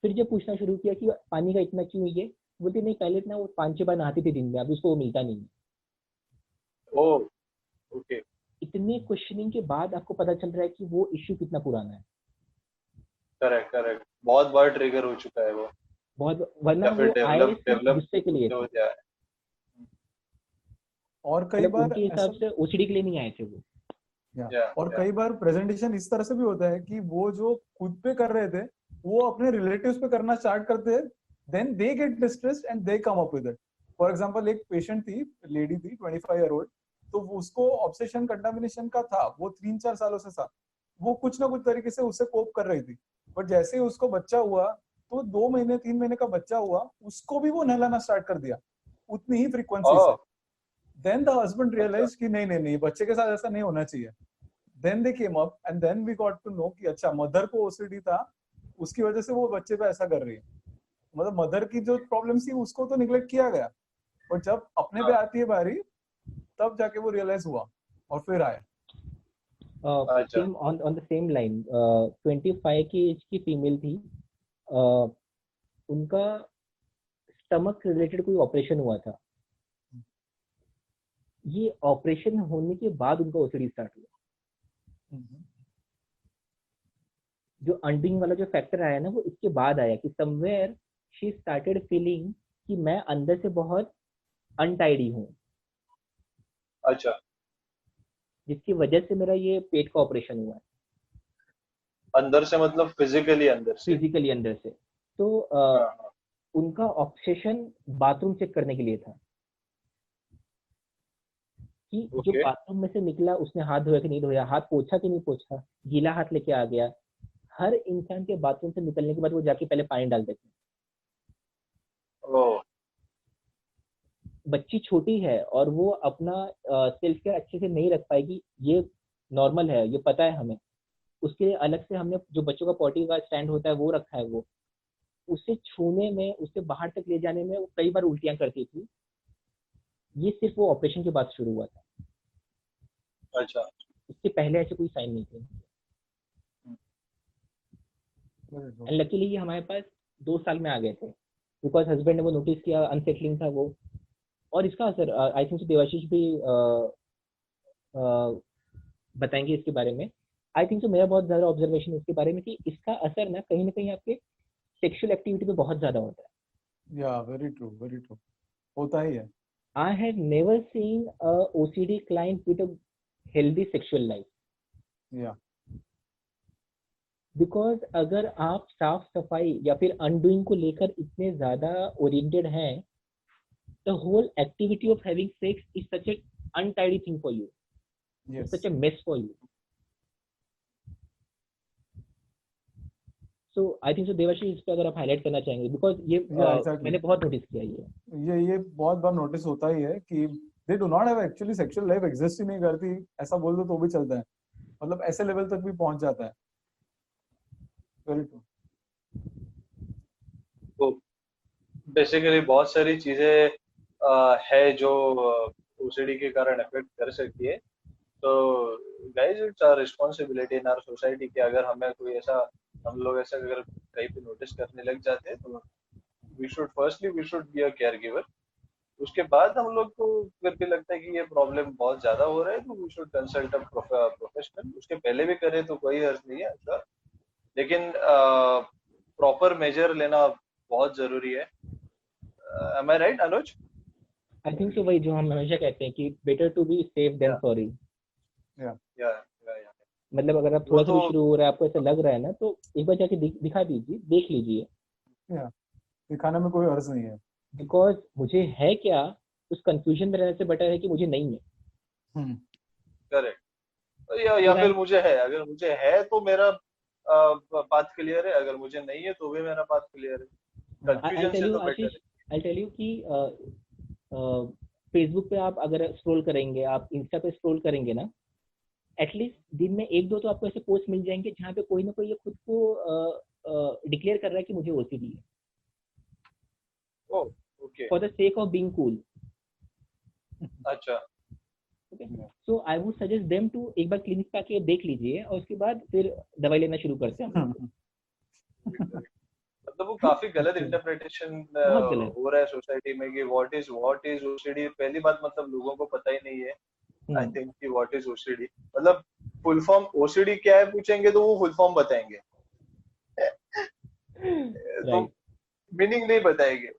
S2: फिर जब पूछना शुरू किया कि पानी का इतना क्यों, ये बोलती नहीं पहले ना वो 5-6 बार नहाती थी दिन में, अभी उसको वो मिलता नहीं है।
S1: ओ ओके।
S2: इतने क्वेश्चनिंग के बाद आपको पता चल रहा है कि वो इश्यू कितना पुराना है।
S1: करेक्ट करेक्ट, बहुत बार ट्रिगर हो चुका है वो,
S2: बहुत, वरना
S1: या फिर
S2: वो आए
S1: डेवलप
S2: सिर्फ
S1: डेवलप
S2: गुस्से के लिए थे।
S1: हो जाए।
S3: और कई
S2: मतलब
S3: बार
S2: उनके हिसाब
S3: ऐसा,
S2: से ओसीडी के लिए नहीं आए थे वो।
S1: या
S3: और कई बार प्रेजेंटेशन इस तरह से भी होता है कि वो जो खुद पे कर रहे थे वो अपने रिलेटिव्स पे करना स्टार्ट करते हैं, then they get distressed and they come up with it. For example एक पेशेंट थी, लेडी थी 25 ईयर ओल्ड, तो उसको ऑब्सेशन कंटामिनेशन का था, वो 3-4 सालों से था, वो कुछ ना कुछ तरीके से उससे कोप कर रही थी। बट जैसे ही उसको बच्चा हुआ, तो 2 महीने 3 महीने का बच्चा हुआ, उसको भी वो नहलाना स्टार्ट कर दिया उतनी ही फ्रीक्वेंसी से।
S1: ओह
S3: देन द हस्बैंड
S1: अच्छा।
S3: रियलाइज कि नहीं नहीं नहीं, बच्चे के साथ ऐसा नहीं होना चाहिए। Then they came up and then we got to know कि अच्छा मदर को ओसीडी था, उसकी वजह से वो बच्चे पे ऐसा कर रही है। मतलब मदर की जो प्रॉब्लम थी उसको तो निग्लेक्ट किया गया, और जब अपने पे
S1: हाँ।
S3: आती है बारी तब जाके वो रियलाइज हुआ और फिर आया।
S1: अच्छा।
S2: Same on the same line, 25 की एज की फीमेल थी। uh, उनका स्टमक रिलेटेड कोई ऑपरेशन हुआ था। ये ऑपरेशन होने के बाद उनका ओसीडी स्टार्ट हुआ। जो अनडूइंग वाला जो फैक्टर आया ना वो इसके बाद आया कि समवेयर शी स्टार्टेड फीलिंग कि मैं अंदर से बहुत अनटाइडी हूँ,
S1: अच्छा,
S2: जिसकी वजह से मेरा ये पेट का ऑपरेशन हुआ है,
S1: अंदर से मतलब फिजिकली अंदर से?
S2: फिजिकली अंदर से। तो
S1: हाँ हाँ।
S2: उनका ऑब्सेशन बाथरूम चेक करने के लिए था कि जो
S1: ओके।
S2: बाथरूम में से निकला उसने हाथ धोया कि नहीं धोया, हाथ पोछा कि नहीं पोछा, गीला हाथ लेके आ गया। हर इंसान के बाथरूम से निकलने के बाद वो जाके पहले पानी डाल देते हैं।
S1: ओ।
S2: बच्ची छोटी है और वो अपना सेल्फ केयर अच्छे से नहीं रख पाएगी, ये नॉर्मल है, ये पता है हमें। उसके लिए अलग से हमने जो बच्चों का पॉटी का स्टैंड होता है वो रखा है। वो उसे छूने में, उसे बाहर तक ले जाने में वो कई बार उल्टियां करती थी। ये सिर्फ वो ऑपरेशन के बाद शुरू हुआ था,
S1: अच्छा।
S2: इससे पहले ऐसे कोई साइन नहीं थे। एंड लकीली ये हमारे पास 2 साल में आ गए थे, बिकॉज हस्बैंड ने वो नोटिस किया, अनसेटलिंग था वो। और इसका असर आई थिंक देवाशीष भी बताएंगे इसके बारे में। आई थिंक मेरा बहुत ज्यादा ऑब्जर्वेशन इसके बारे में कि इसका असर ना कहीं आपके सेक्सुअल एक्टिविटी पे बहुत ज्यादा होता है।
S3: या वेरी ट्रू, होता ही है।
S2: I have never seen a OCD client with a healthy sexual life.
S3: या
S2: बिकॉज अगर आप साफ सफाई या फिर अनडूइंग को लेकर इतने ज्यादा ओरिएंटेड हैं, the whole activity of having sex is such an untidy thing for you. It's such a mess for you. So I think so Debashish इस पे अगर आप हाईलाइट करना चाहेंगे, बिकॉज ये
S3: exactly.
S2: मैंने बहुत नोटिस किया
S3: ये बहुत बार नोटिस होता ही है कि they do not have actually sexual life, exist ही नहीं करती, ऐसा बोल दो तो भी चलता है, मतलब ऐसे लेवल तक भी पहुंच जाता है। Very true.
S1: तो बेसिकली बहुत सारी चीजें है जो ओसीडी के कारण अफेक्ट कर सकती है। तो guys it's our responsibility in our society कि अगर हमें कोई ऐसा, हम लोग ऐसा अगर कहीं पे नोटिस करने लग जाते हैं तो we should be a caregiver. उसके बाद हम लोग को फिर भी लगता है कि ये प्रॉब्लम बहुत ज्यादा हो रहा है तो we should consult a professional. उसके पहले भी करे तो कोई अर्थ नहीं है अच्छा, लेकिन प्रॉपर मेजर लेना बहुत जरूरी है। Am I right Anuj?
S2: I think so वही जो हम हमेशा कहते हैं कि better to be safe than sorry.
S1: या
S2: मतलब अगर आप
S1: वो
S2: थोड़ा सा
S1: तो
S2: भी शुरू हो रहा है, आपको ऐसा लग रहा है ना, तो एक बार जाके दिखा दीजिए, देख लीजिए।
S3: दिखाने में कोई अर्ज नहीं है,
S2: बिकॉज मुझे है क्या, उस कंफ्यूजन में रहने से बेटर है कि मुझे नहीं है।
S1: करेक्ट। या फिर मुझे है, अगर मुझे है तो मेरा पाथ क्लियर है, अगर मुझे नहीं है तो भी मेरा पाथ क्लियर है। कंफ्यूजन से तो बेटर है।
S2: आई टेल यू कि फेसबुक पे आप अगर स्क्रॉल करेंगे, आप इंस्टा पे स्क्रॉल करेंगे ना, एटलीस्ट दिन में 1-2 तो आपको ऐसे पोस्ट मिल जाएंगे जहाँ पे कोई ना कोई ये खुद को डिक्लेयर कर रहा है कि मुझे ओसीडी है,
S1: okay.
S2: For the sake of being cool.
S1: अच्छा।
S2: So I would suggest them to एक बार क्लिनिक पे आके देख लीजिए और उसके बाद फिर दवाई लेना शुरू करते हैं।
S1: मतलब वो काफी गलत इंटरप्रिटेशन हो रहा है सोसाइटी में कि व्हाट इज ओसीडी। पहली बात मतलब लोगों को पता ही नहीं है आई थिंक कि व्हाट इज ओसीडी। मतलब फुल फॉर्म ओसीडी क्या है पूछेंगे तो वो फुल फॉर्म बताएंगे तो मीनिंग नहीं बताएंगे।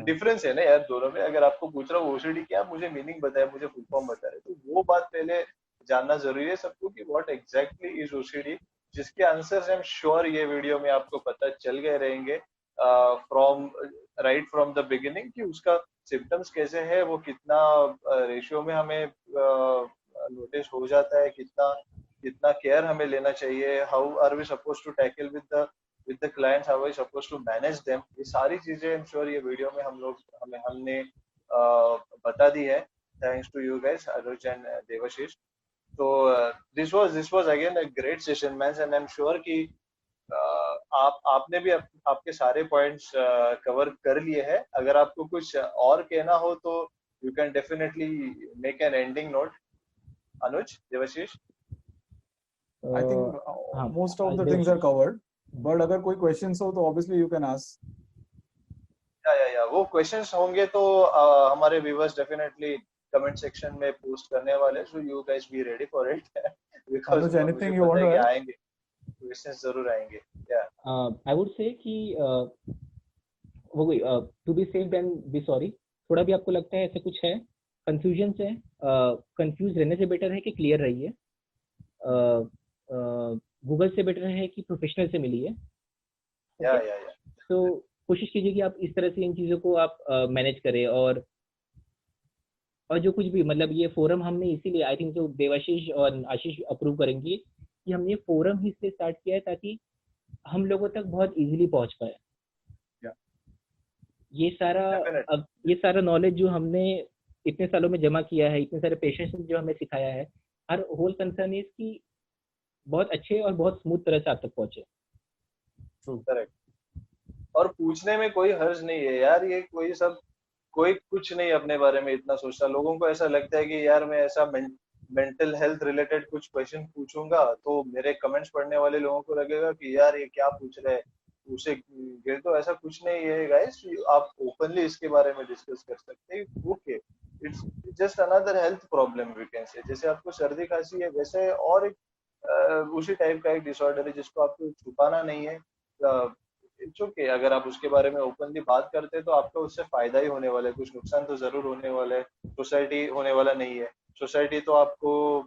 S1: डिफरेंस है ना यार दोनों में। अगर आपको पूछ रहा हूँ ओसीडी क्या, मुझे मीनिंग बताए, मुझे फुल फॉर्म बताए, तो वो बात पहले जानना जरूरी है सबको कि व्हाट एग्जैक्टली इज ओसीडी, जिसके आंसर्स आई एम श्योर ये वीडियो में आपको पता चल गए रहेंगे फ्रॉम द बिगिनिंग कि उसका सिम्टम्स कैसे है, वो कितना रेशियो में हमें नोटिस हो जाता है, कितना कितना केयर हमें लेना चाहिए, how are we suppose to tackle with the clients, how are we supposed to manage them। ये सारी चीजें I'm sure ये वीडियो में हमने बता दी है। Thanks to you guys, Anuj and Devashish। तो this was again a great session man, and I'm sure कि आपने भी आपके सारे पॉइंट्स कवर कर लिए हैं। अगर आपको कुछ और कहना हो तो you can definitely make an ending note। Anuj, Devashish?
S3: I think most of the things are covered, but अगर कोई questions हो तो obviously you can ask।
S1: या वो क्वेश्चंस होंगे तो हमारे व्यूअर्स डेफिनेटली कमेंट सेक्शन में पोस्ट करने वाले, so you guys be ready for it because
S3: anything you want to add?
S1: आएंगे क्वेश्चंस जरूर आएंगे। या
S2: आई वुड से कि वो to be safe than be sorry, थोड़ा भी आपको लगता है ऐसे कुछ है कंफ्यूजन है, कंफ्यूज रहने से बेटर है कि क्लियर रहिए, गूगल से बेटर है कि प्रोफेशनल से मिलिए।
S1: या
S2: तो कोशिश कीजिए कि आप इस तरह से इन चीज़ों को आप मैनेज करें। और जो कुछ भी मतलब ये फोरम हमने इसीलिए आई थिंक जो देवाशीष और आशीष अप्रूव करेंगे कि हमने ये फोरम ही इसलिए स्टार्ट किया है ताकि हम लोगों तक बहुत इजीली पहुंच पाए। ये सारा नॉलेज जो हमने इतने सालों में जमा किया है, इतने सारे पेशेंट्स जो हमें सिखाया है, हर होल कंसर्न इज कि बहुत अच्छे और बहुत स्मूथ तरह से आप तक पहुंचे।
S1: करेक्ट। और पूछने में कोई हर्ज नहीं है यार, ये कोई कुछ नहीं अपने बारे में इतना सोचता। लोगों को ऐसा लगता है कि यार मैं ऐसा मेंटल हेल्थ रिलेटेड कुछ क्वेश्चन पूछूंगा तो मेरे कमेंट्स पढ़ने वाले लोगों को लगेगा कि यार ये क्या पूछ रहे हैं, उसे गिर। तो ऐसा कुछ नहीं है गाइस, आप ओपनली इसके बारे में डिस्कस कर सकते हैं। Okay, it's just another health problem we can say. जैसे आपको सर्दी खांसी है वैसे और एक उसी टाइप का एक डिसऑर्डर है जिसको आपको छुपाना नहीं है। इट्स ओके, अगर आप उसके बारे में ओपनली बात करते हैं तो आपको उससे फायदा ही होने वाला है, कुछ नुकसान तो जरूर होने वाला है, सोसाइटी होने वाला नहीं है। सोसाइटी तो आपको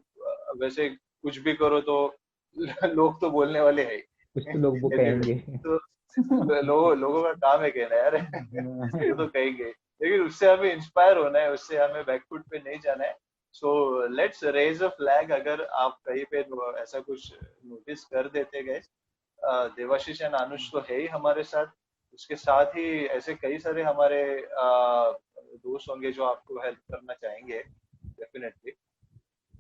S1: वैसे कुछ भी करो तो लोग तो बोलने वाले हैं
S2: कुछ तो लोग वो कहेंगे।
S1: तो लोगों का काम है कहना यार वो तो कहेंगे, लेकिन उससे हमें इंस्पायर होना है, उससे हमें बैकफुट पे नहीं जाना है। So let's raise a flag. अगर आप कहीं पे ऐसा कुछ नोटिस कर देते गए, देवाशीष एंड अनुज तो है ही हमारे साथ, उसके साथ ही ऐसे कई सारे हमारे दोस्त होंगे जो आपको हेल्प करना चाहेंगे definitely.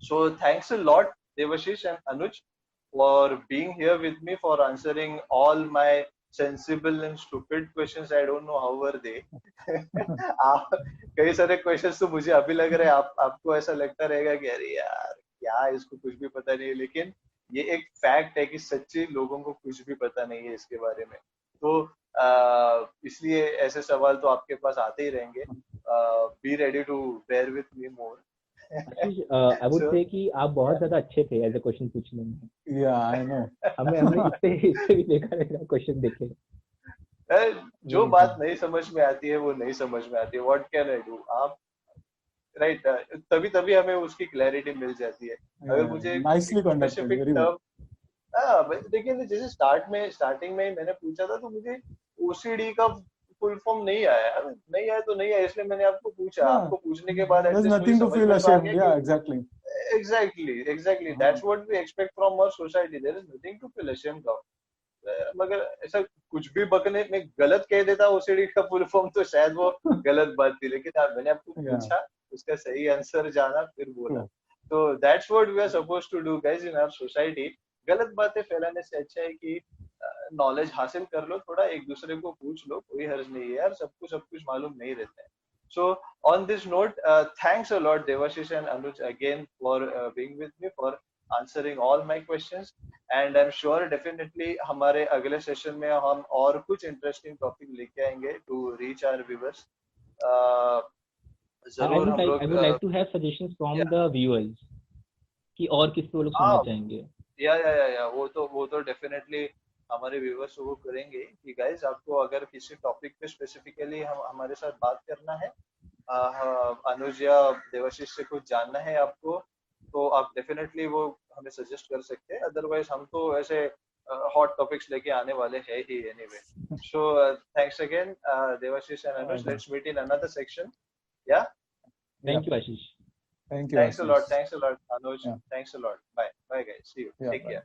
S1: So thanks a lot Devashish and Anuj for being here with me, for answering all my sensible and stupid questions. I don't know how were they. कई सारे क्वेश्चंस तो मुझे अभी लग रहे हैं आपको ऐसा लगता रहेगा कि अरे यार क्या इसको कुछ भी पता नहीं है, लेकिन ये एक फैक्ट है कि सच्ची लोगों को कुछ भी पता नहीं है इसके बारे में। तो इसलिए ऐसे सवाल तो आपके पास आते ही रहेंगे। Be ready to bear with me more.
S2: I would say कि आप बहुत ज्यादा अच्छे थे एज ए क्वेश्चन पूछने में।
S3: या आई नो,
S2: हमने इससे भी देखा रहेगा क्वेश्चन देखे।
S1: जो बात नहीं समझ में आती है वो नहीं समझ में आती है, व्हाट कैन आई डू। आप राइट, तभी हमें उसकी क्लैरिटी मिल जाती है। अगर मुझे स्पेसिफिक टर्म, लेकिन जैसे स्टार्टिंग में मैंने पूछा था तो मुझे ओसीडी का फुल फॉर्म नहीं आया तो नहीं आया, इसलिए मैंने आपको पूछा। आपको पूछने के बाद exactly that's what we expect from our society. There is nothing to feel ashamed of. मगर ऐसा कुछ भी बकने में गलत कह देता ओसीडी का फुल फॉर्म तो शायद वो गलत बात थी, लेकिन मैंने आपको पूछा, उसका सही आंसर जाना, फिर बोला। तो that's what we are supposed to do guys in our society. गलत बातें फैलाने से अच्छा है कि नॉलेज हासिल कर लो, थोड़ा एक दूसरे को पूछ लो, कोई हर्ज नहीं है यार, सबको सब कुछ मालूम नहीं रहता है। So on this note, thanks a lot Devashish and Anuj again for being with me, for answering all my questions, and I'm sure definitely हमारे अगले सेशन में हम और कुछ इंटरेस्टिंग टॉपिक लेके आएंगे to reach our viewers। जरूर हम लोग I
S2: would like to have suggestions from the viewers कि और किस पे वो लोग सुनना चाहेंगे।
S1: या वो तो डेफिनेटली हमारे व्यूअर्स वो करेंगे कि गाइस आपको अगर किसी टॉपिक पे स्पेसिफिकली हमारे साथ बात करना है, अनुज या देवाशीष से कुछ जानना है आपको, तो आप डेफिनेटली वो हमें सजेस्ट कर सकते हैं। अदरवाइज हम तो ऐसे हॉट टॉपिक्स लेके आने वाले हैं ही anyway. So thanks again Devashish and Anuj, let's meet in another section. Yeah
S2: thank you Ashish.
S3: Thank you.
S1: Thanks a lot, Anuj. Yeah. Thanks a lot. Bye guys. See you. Take care.